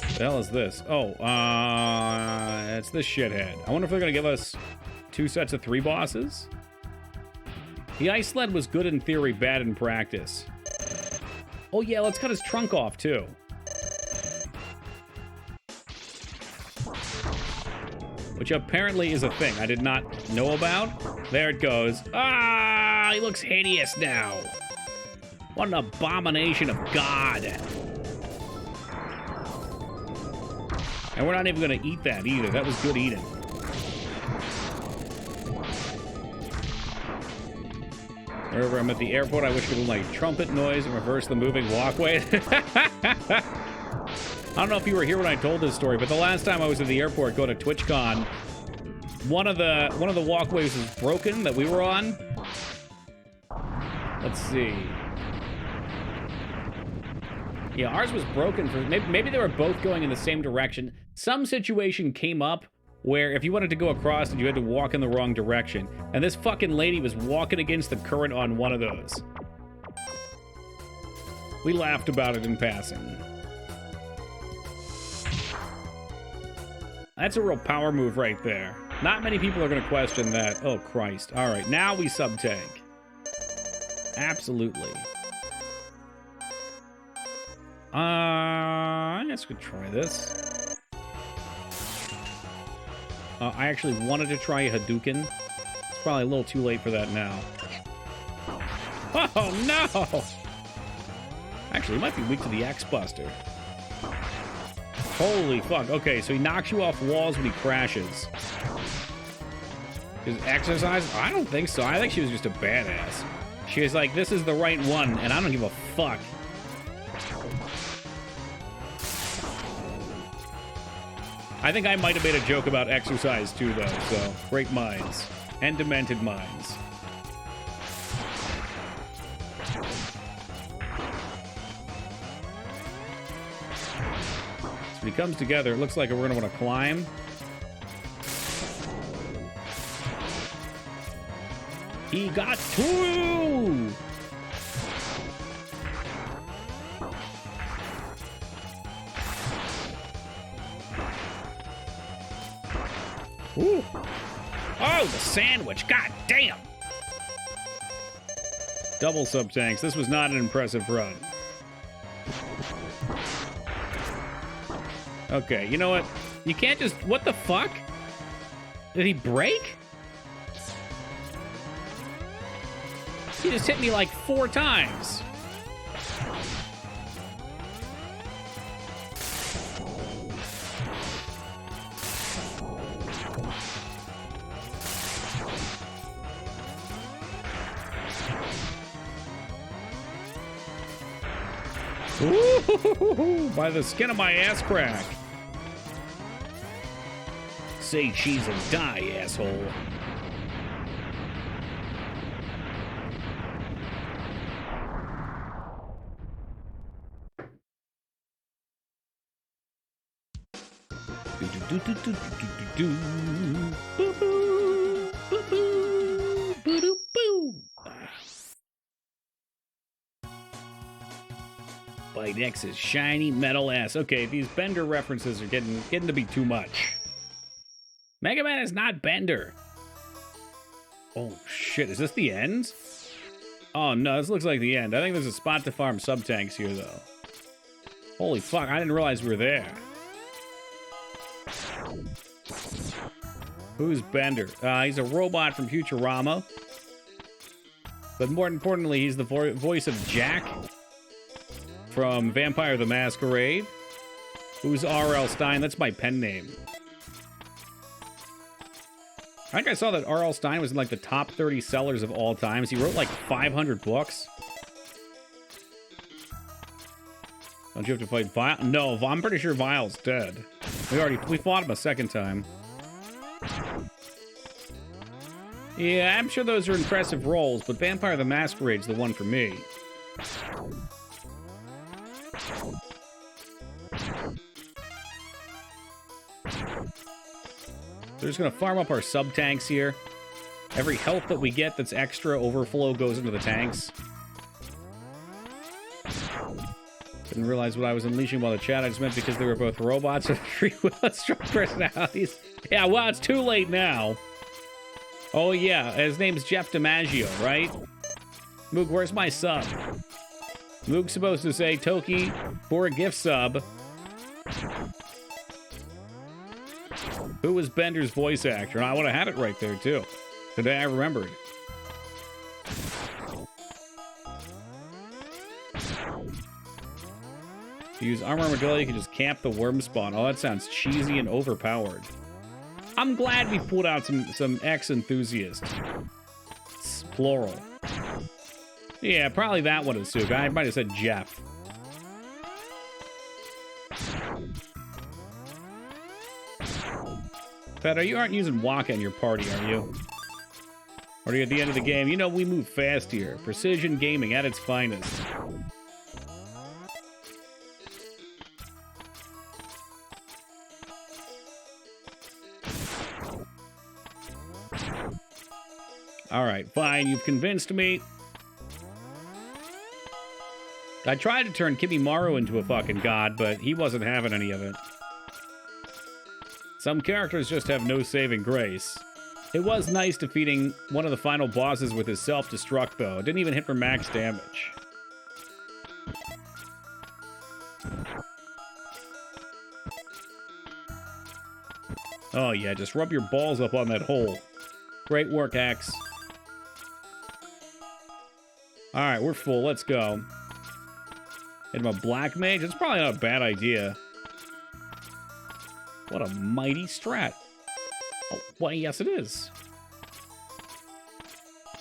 What the hell is this? Oh, it's this shithead. I wonder if they're gonna give us 2 sets of 3 bosses? The ice sled was good in theory, bad in practice. Oh, yeah, let's cut his trunk off, too. Which apparently is a thing I did not know about. There it goes. Ah, he looks hideous now. What an abomination of God. And we're not even going to eat that either. That was good eating. Wherever I'm at the airport, I wish I could do like trumpet noise and reverse the moving walkway. I don't know if you were here when I told this story, but the last time I was at the airport going to TwitchCon, one of the walkways was broken that we were on. Let's see. Yeah, ours was broken for maybe they were both going in the same direction. Some situation came up where if you wanted to go across and you had to walk in the wrong direction, and this fucking lady was walking against the current on one of those. We laughed about it in passing. That's a real power move right there. Not many people are going to question that. Oh, Christ. All right, now we sub-tank. Absolutely. I guess we could try this. I actually wanted to try a Hadouken. It's probably a little too late for that now. Oh, no! Actually, he might be weak to the X-Buster. Holy fuck. Okay, so he knocks you off walls when he crashes. His exercise? I don't think so. I think she was just a badass. She was like, this is the right one, and I don't give a fuck. I think I might have made a joke about exercise too, though, so great minds. and Demented Minds. So when he comes together, it looks like we're going to want to climb. He got 2! Ooh. Oh, the sandwich. God damn. Double sub-tanks. This was not an impressive run. Okay, you know what? You can't just... What the fuck? Did he break? He just hit me like 4 times. Ooh, by the skin of my ass crack. Say cheese and die, asshole. By X's shiny metal ass. Okay, these Bender references are getting to be too much. Mega Man is not Bender. Oh shit, is this the end? Oh no, this looks like the end. I think there's a spot to farm sub-tanks here though. Holy fuck, I didn't realize we were there. Who's Bender? He's a robot from Futurama. But more importantly, he's the voice of Jack from Vampire the Masquerade. Who's R.L. Stine? That's my pen name. I think I saw that R.L. Stine was in like the top 30 sellers of all times. He wrote like 500 books. Don't you have to fight Vile? No, I'm pretty sure Vile's dead. We fought him a second time. Yeah, I'm sure those are impressive roles, but Vampire the Masquerade's the one for me. We're just gonna farm up our sub-tanks here. Every health that we get that's extra overflow goes into the tanks. Didn't realize what I was unleashing while the chat. I just meant because they were both robots with free will and strong personalities. Yeah, well, it's too late now. Oh, yeah, his name's Jeff DiMaggio, right? Moog, where's my sub? Moog's supposed to say Toki for a gift sub. Who was Bender's voice actor? And I would have had it right there, too. Today I remembered. To use Armor Armadillo, you can just camp the worm spawn. Oh, that sounds cheesy and overpowered. I'm glad we pulled out some X enthusiasts. It's plural. Yeah, probably that one is Suga. I might have said Jeff. Pat, you aren't using Waka in your party, are you? Or are you at the end of the game? You know, we move fast here. Precision gaming at its finest. Alright, fine. You've convinced me. I tried to turn Kibimaru into a fucking god, but he wasn't having any of it. Some characters just have no saving grace. It was nice defeating one of the final bosses with his self-destruct, though. It didn't even hit for max damage. Oh yeah, just rub your balls up on that hole. Great work, Axe. Alright, we're full. Let's go. Hit him a black mage? That's probably not a bad idea. What a mighty strat. Oh, well, yes it is.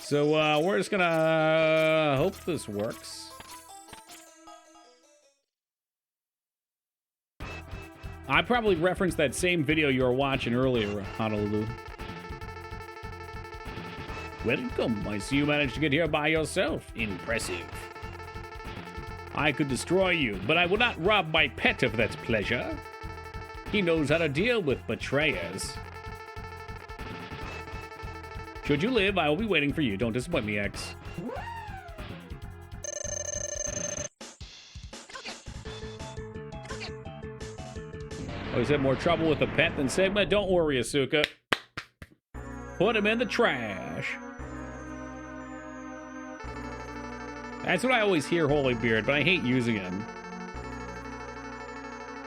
So, we're just gonna hope this works. I probably referenced that same video you were watching earlier, Honolulu. Welcome. I see you managed to get here by yourself. Impressive. I could destroy you, but I will not rob my pet of that pleasure. He knows how to deal with betrayers. Should you live, I will be waiting for you. Don't disappoint me, X. Always had more trouble with a pet than Sigma. Don't worry, Asuka. Put him in the trash. That's what I always hear, Holybeard, but I hate using him.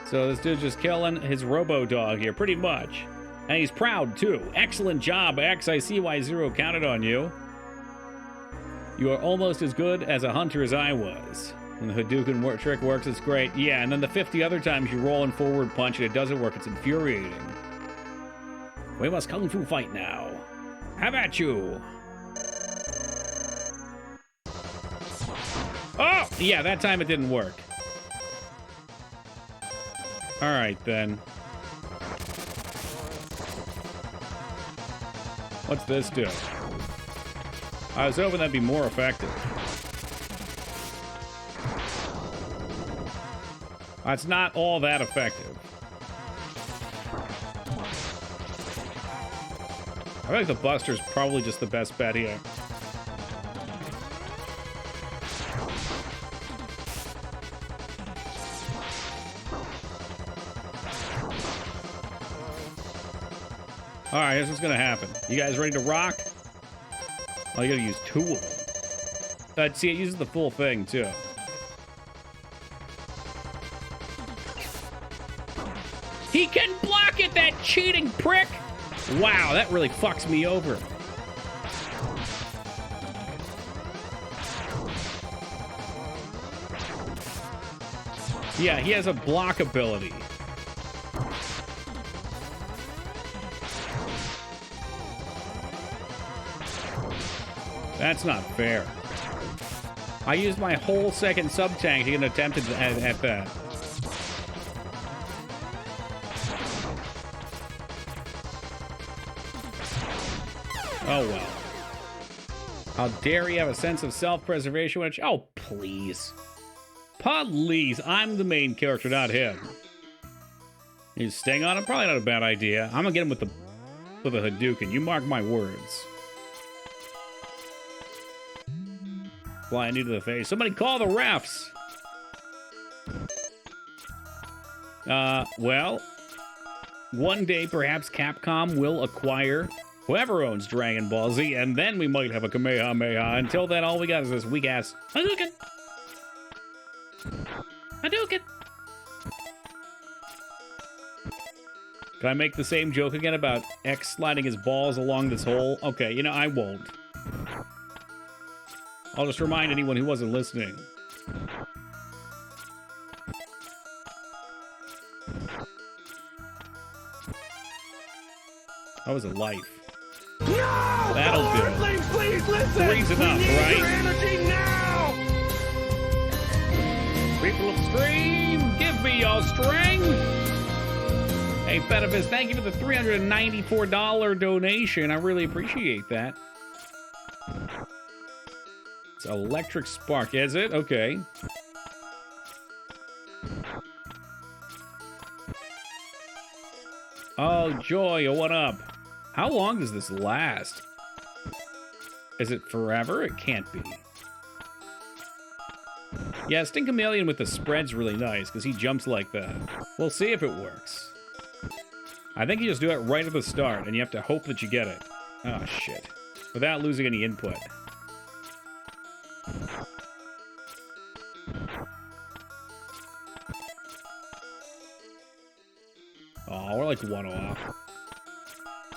So this dude's just killing his robo-dog here, pretty much. And he's proud, too. Excellent job, X. I see why Zero counted on you. You are almost as good as a hunter as I was. When the Hadouken trick works, it's great. Yeah, and then the 50 other times you roll and forward punch and it doesn't work, it's infuriating. We must kung fu fight now. How about you? Oh! Yeah, that time it didn't work. Alright, then. What's this do? I was hoping that'd be more effective. It's not all that effective. I feel like the Buster's probably just the best bet here. Alright, here's what's gonna happen. You guys ready to rock? Oh, you gotta use 2 of them. See, it uses the full thing, too. He can block it, that cheating prick! Wow, that really fucks me over. Yeah, he has a block ability. That's not fair. I used my whole second sub-tank to get an attempt at that. Oh, well. How dare he have a sense of self-preservation when oh, please. Please, I'm the main character, not him. He's staying on him? Probably not a bad idea. I'm gonna get him with a Hadouken. You mark my words. Fly into the face. Somebody call the refs! Well, one day perhaps Capcom will acquire whoever owns Dragon Ball Z, and then we might have a Kamehameha. Until then, all we got is this weak-ass Hadouken! Hadouken! Can I make the same joke again about X sliding his balls along this hole? Okay, you know, I won't. I'll just remind anyone who wasn't listening. That was a life. No! That'll do. Earthlings, please listen! 3's enough, we need right? your energy now! People of Stream, give me your string! Hey, Fedivis, thank you for the $394 donation. I really appreciate that. It's Electric Spark, is it? Okay. Oh, Joy, what up? How long does this last? Is it forever? It can't be. Yeah, Stinkamelion with the spread's really nice, because he jumps like that. We'll see if it works. I think you just do it right at the start, and you have to hope that you get it. Oh, shit. Without losing any input. Oh, we're like 1 off.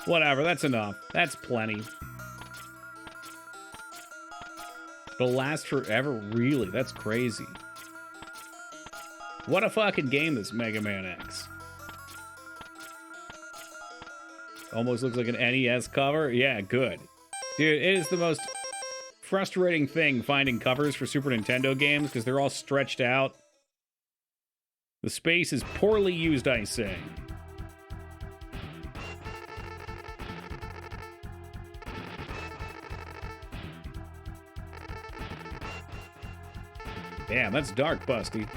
Whatever, that's enough. That's plenty. It'll last forever? Really? That's crazy. What a fucking game, this Mega Man X. Almost looks like an NES cover. Yeah, good. Dude, it is the most frustrating thing finding covers for Super Nintendo games because they're all stretched out. The space is poorly used, I say. Damn, that's dark, Busty.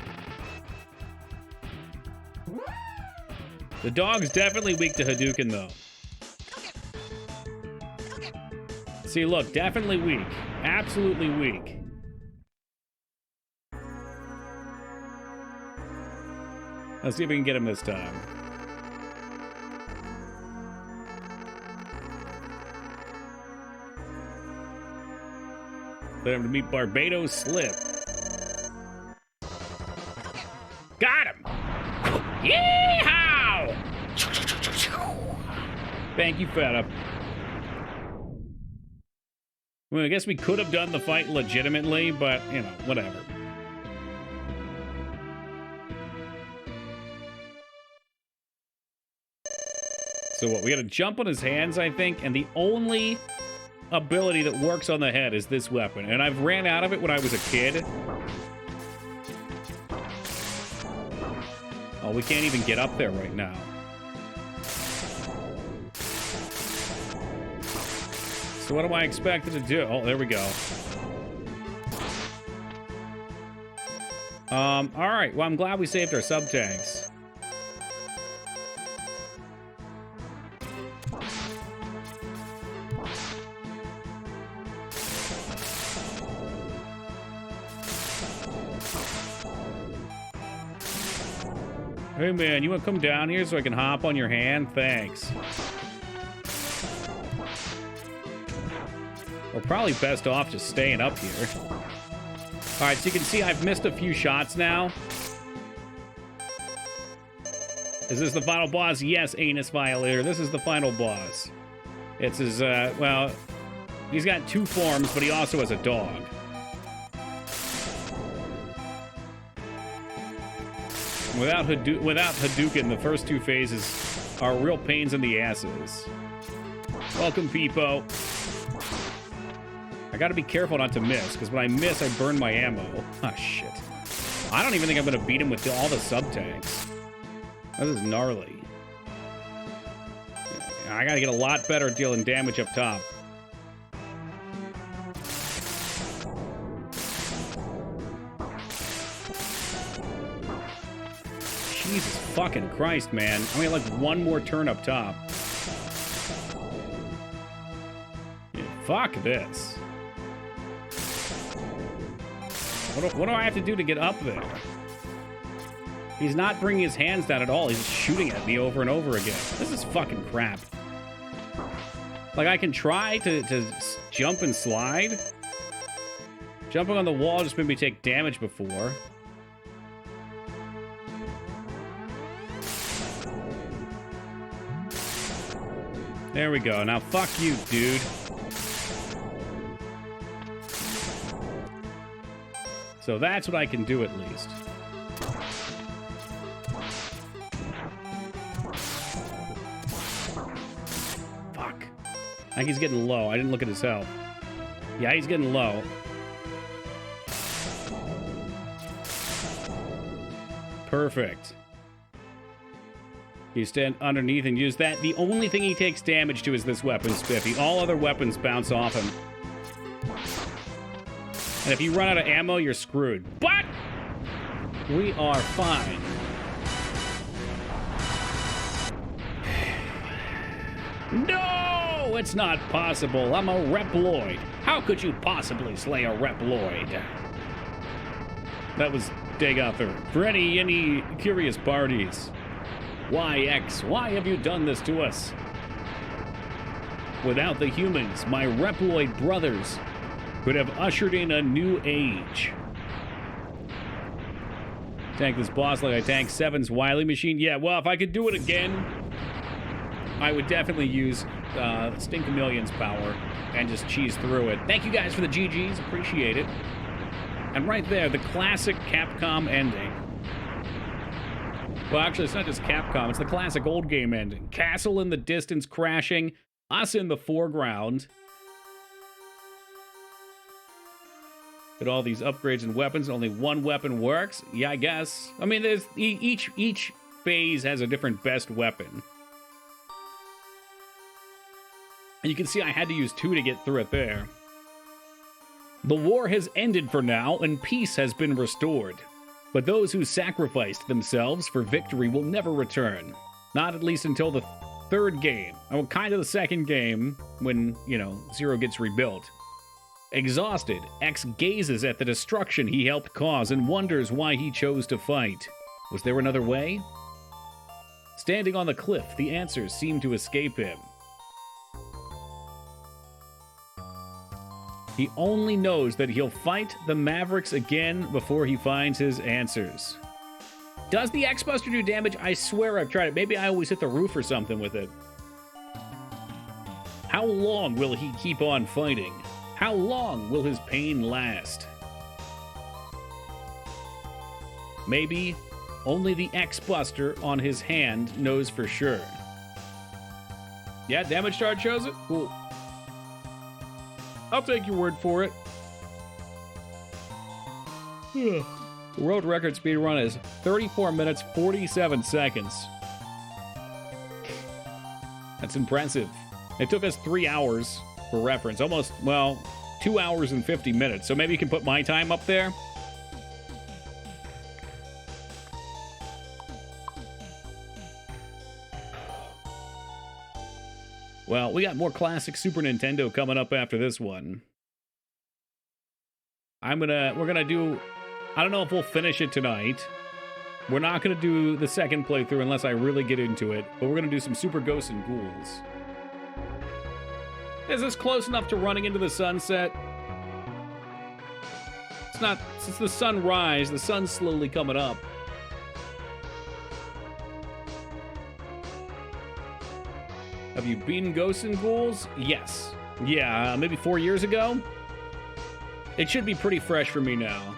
The dog's definitely weak to Hadouken, though. See, look, definitely weak. Absolutely weak. Let's see if we can get him this time. Let him to meet Barbados Slip. Got him! Yeehaw! Thank you, Feta. Well, I guess we could have done the fight legitimately, but, you know, whatever. So what, we gotta jump on his hands, I think, and the only ability that works on the head is this weapon. And I've ran out of it when I was a kid. Oh, we can't even get up there right now. So what am I expected to do? Oh, there we go. All right. Well, I'm glad we saved our sub-tanks. Hey, man, you want to come down here so I can hop on your hand? Thanks. We're probably best off just staying up here. All right, so you can see I've missed a few shots now. Is this the final boss? Yes, Anus Violator. This is the final boss. It's his, well, he's got two forms, but he also has a dog. Without Hadouken, the first two phases are real pains in the asses. Welcome, Peepo. I gotta be careful not to miss, because when I miss, I burn my ammo. Ah, shit. I don't even think I'm gonna beat him with all the sub-tanks. This is gnarly. I gotta get a lot better at dealing damage up top. Jesus fucking Christ, man. I mean, like one more turn up top. Yeah, fuck this. What do I have to do to get up there? He's not bringing his hands down at all. He's shooting at me over and over again. This is fucking crap. Like, I can try to jump and slide. Jumping on the wall just made me take damage before. There we go. Now, fuck you, dude. So that's what I can do at least. Fuck. I think he's getting low. I didn't look at his health. Yeah, he's getting low. Perfect. You stand underneath and use that. The only thing he takes damage to is this weapon, Spiffy. All other weapons bounce off him. And if you run out of ammo, you're screwed. But we are fine. No, it's not possible. I'm a Reploid. How could you possibly slay a Reploid? That was Dagather. For any curious parties. Why, X? Why have you done this to us? Without the humans, my Reploid brothers could have ushered in a new age. Tank this boss like I tanked 7's Wily Machine. Yeah, well, if I could do it again, I would definitely use Stinkamillion's power and just cheese through it. Thank you guys for the GGs. Appreciate it. And right there, the classic Capcom ending. Well, actually, it's not just Capcom. It's the classic old game ending. Castle in the distance crashing. Us in the foreground. Get all these upgrades and weapons. Only one weapon works. Yeah, I guess. I mean, there's each phase has a different best weapon. And you can see I had to use 2 to get through it there. The war has ended for now, and peace has been restored. But those who sacrificed themselves for victory will never return. Not at least until the third game. Well, kind of the second game, when, you know, Zero gets rebuilt. Exhausted, X gazes at the destruction he helped cause and wonders why he chose to fight. Was there another way? Standing on the cliff, the answers seem to escape him. He only knows that he'll fight the Mavericks again before he finds his answers. Does the X-Buster do damage? I swear I've tried it. Maybe I always hit the roof or something with it. How long will he keep on fighting? How long will his pain last? Maybe only the X-Buster on his hand knows for sure. Yeah, damage chart shows it? Cool. I'll take your word for it. The world record speed run is 34 minutes, 47 seconds. That's impressive. It took us 3 hours for reference. Almost, well, 2 hours and 50 minutes. So maybe you can put my time up there. Well, we got more classic Super Nintendo coming up after this one. We're gonna do, I don't know if we'll finish it tonight. We're not gonna do the second playthrough unless I really get into it, but we're gonna do some Super Ghosts and Ghouls. Is this close enough to running into the sunset? It's not, since the sunrise, the sun's slowly coming up. Have you beaten Ghosts and Ghouls? Yes. Yeah, maybe 4 years ago? It should be pretty fresh for me now.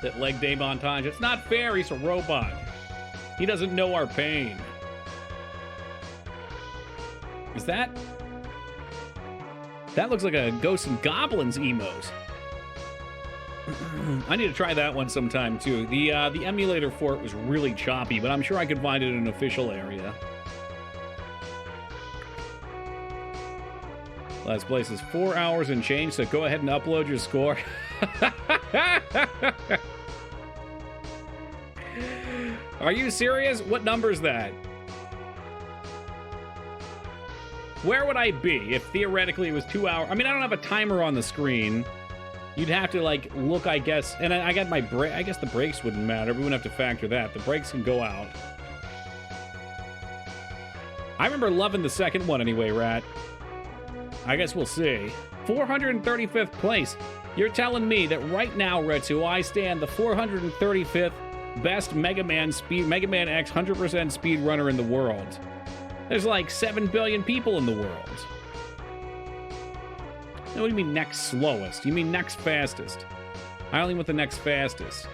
That leg day montage. It's not fair, he's a robot. He doesn't know our pain. Is that? That looks like a Ghosts and Goblins emote. I need to try that one sometime too. The emulator for it was really choppy, but I'm sure I could find it in an official area. Last place is 4 hours and change, so go ahead and upload your score. Are you serious? What number is that? Where would I be if theoretically it was 2 hours? I mean, I don't have a timer on the screen. You'd have to, like, look, I guess. And I got my brake. I guess the brakes wouldn't matter. We wouldn't have to factor that. The brakes can go out. I remember loving the second one anyway, Rat. I guess we'll see. 435th place. You're telling me that right now, Retsu, I stand the 435th best Mega Man X 100% speedrunner in the world. There's like 7 billion people in the world. What do you mean next slowest? You mean next fastest? I only want the next fastest.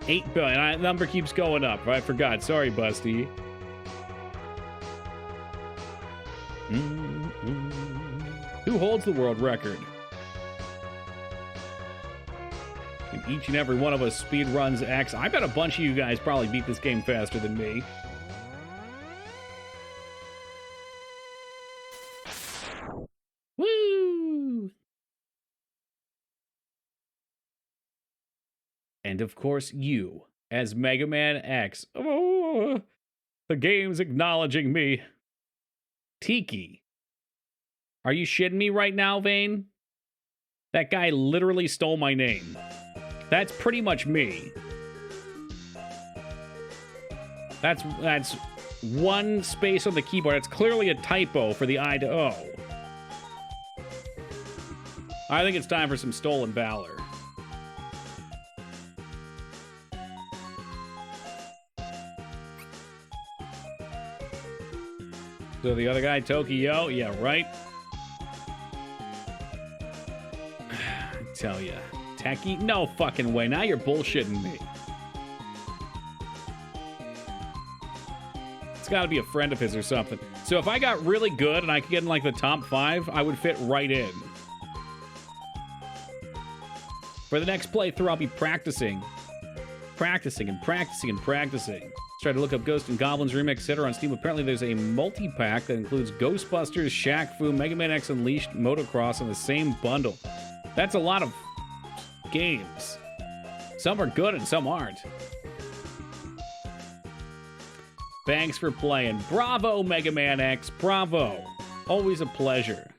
8 billion. That number keeps going up. I forgot. Sorry, Busty. Who holds the world record? And each and every one of us speed runs X. I bet a bunch of you guys probably beat this game faster than me. Woo! And of course, you, as Mega Man X. Oh, the game's acknowledging me. Tiki. Are you shitting me right now, Vane? That guy literally stole my name. That's pretty much me. That's one space on the keyboard. It's clearly a typo for the I to O. I think it's time for some stolen valor. So the other guy, Tokyo, yeah, right? I tell ya. Techie? No fucking way. Now you're bullshitting me. It's gotta be a friend of his or something. So if I got really good and I could get in like the top 5, I would fit right in. For the next playthrough, I'll be practicing. Practicing and practicing and practicing. Tried to look up Ghost and Goblins Remix, etc. on Steam. Apparently, there's a multi-pack that includes Ghostbusters, Shaq Fu, Mega Man X Unleashed, Motocross in the same bundle. That's a lot of games. Some are good and some aren't. Thanks for playing. Bravo, Mega Man X. Bravo. Always a pleasure.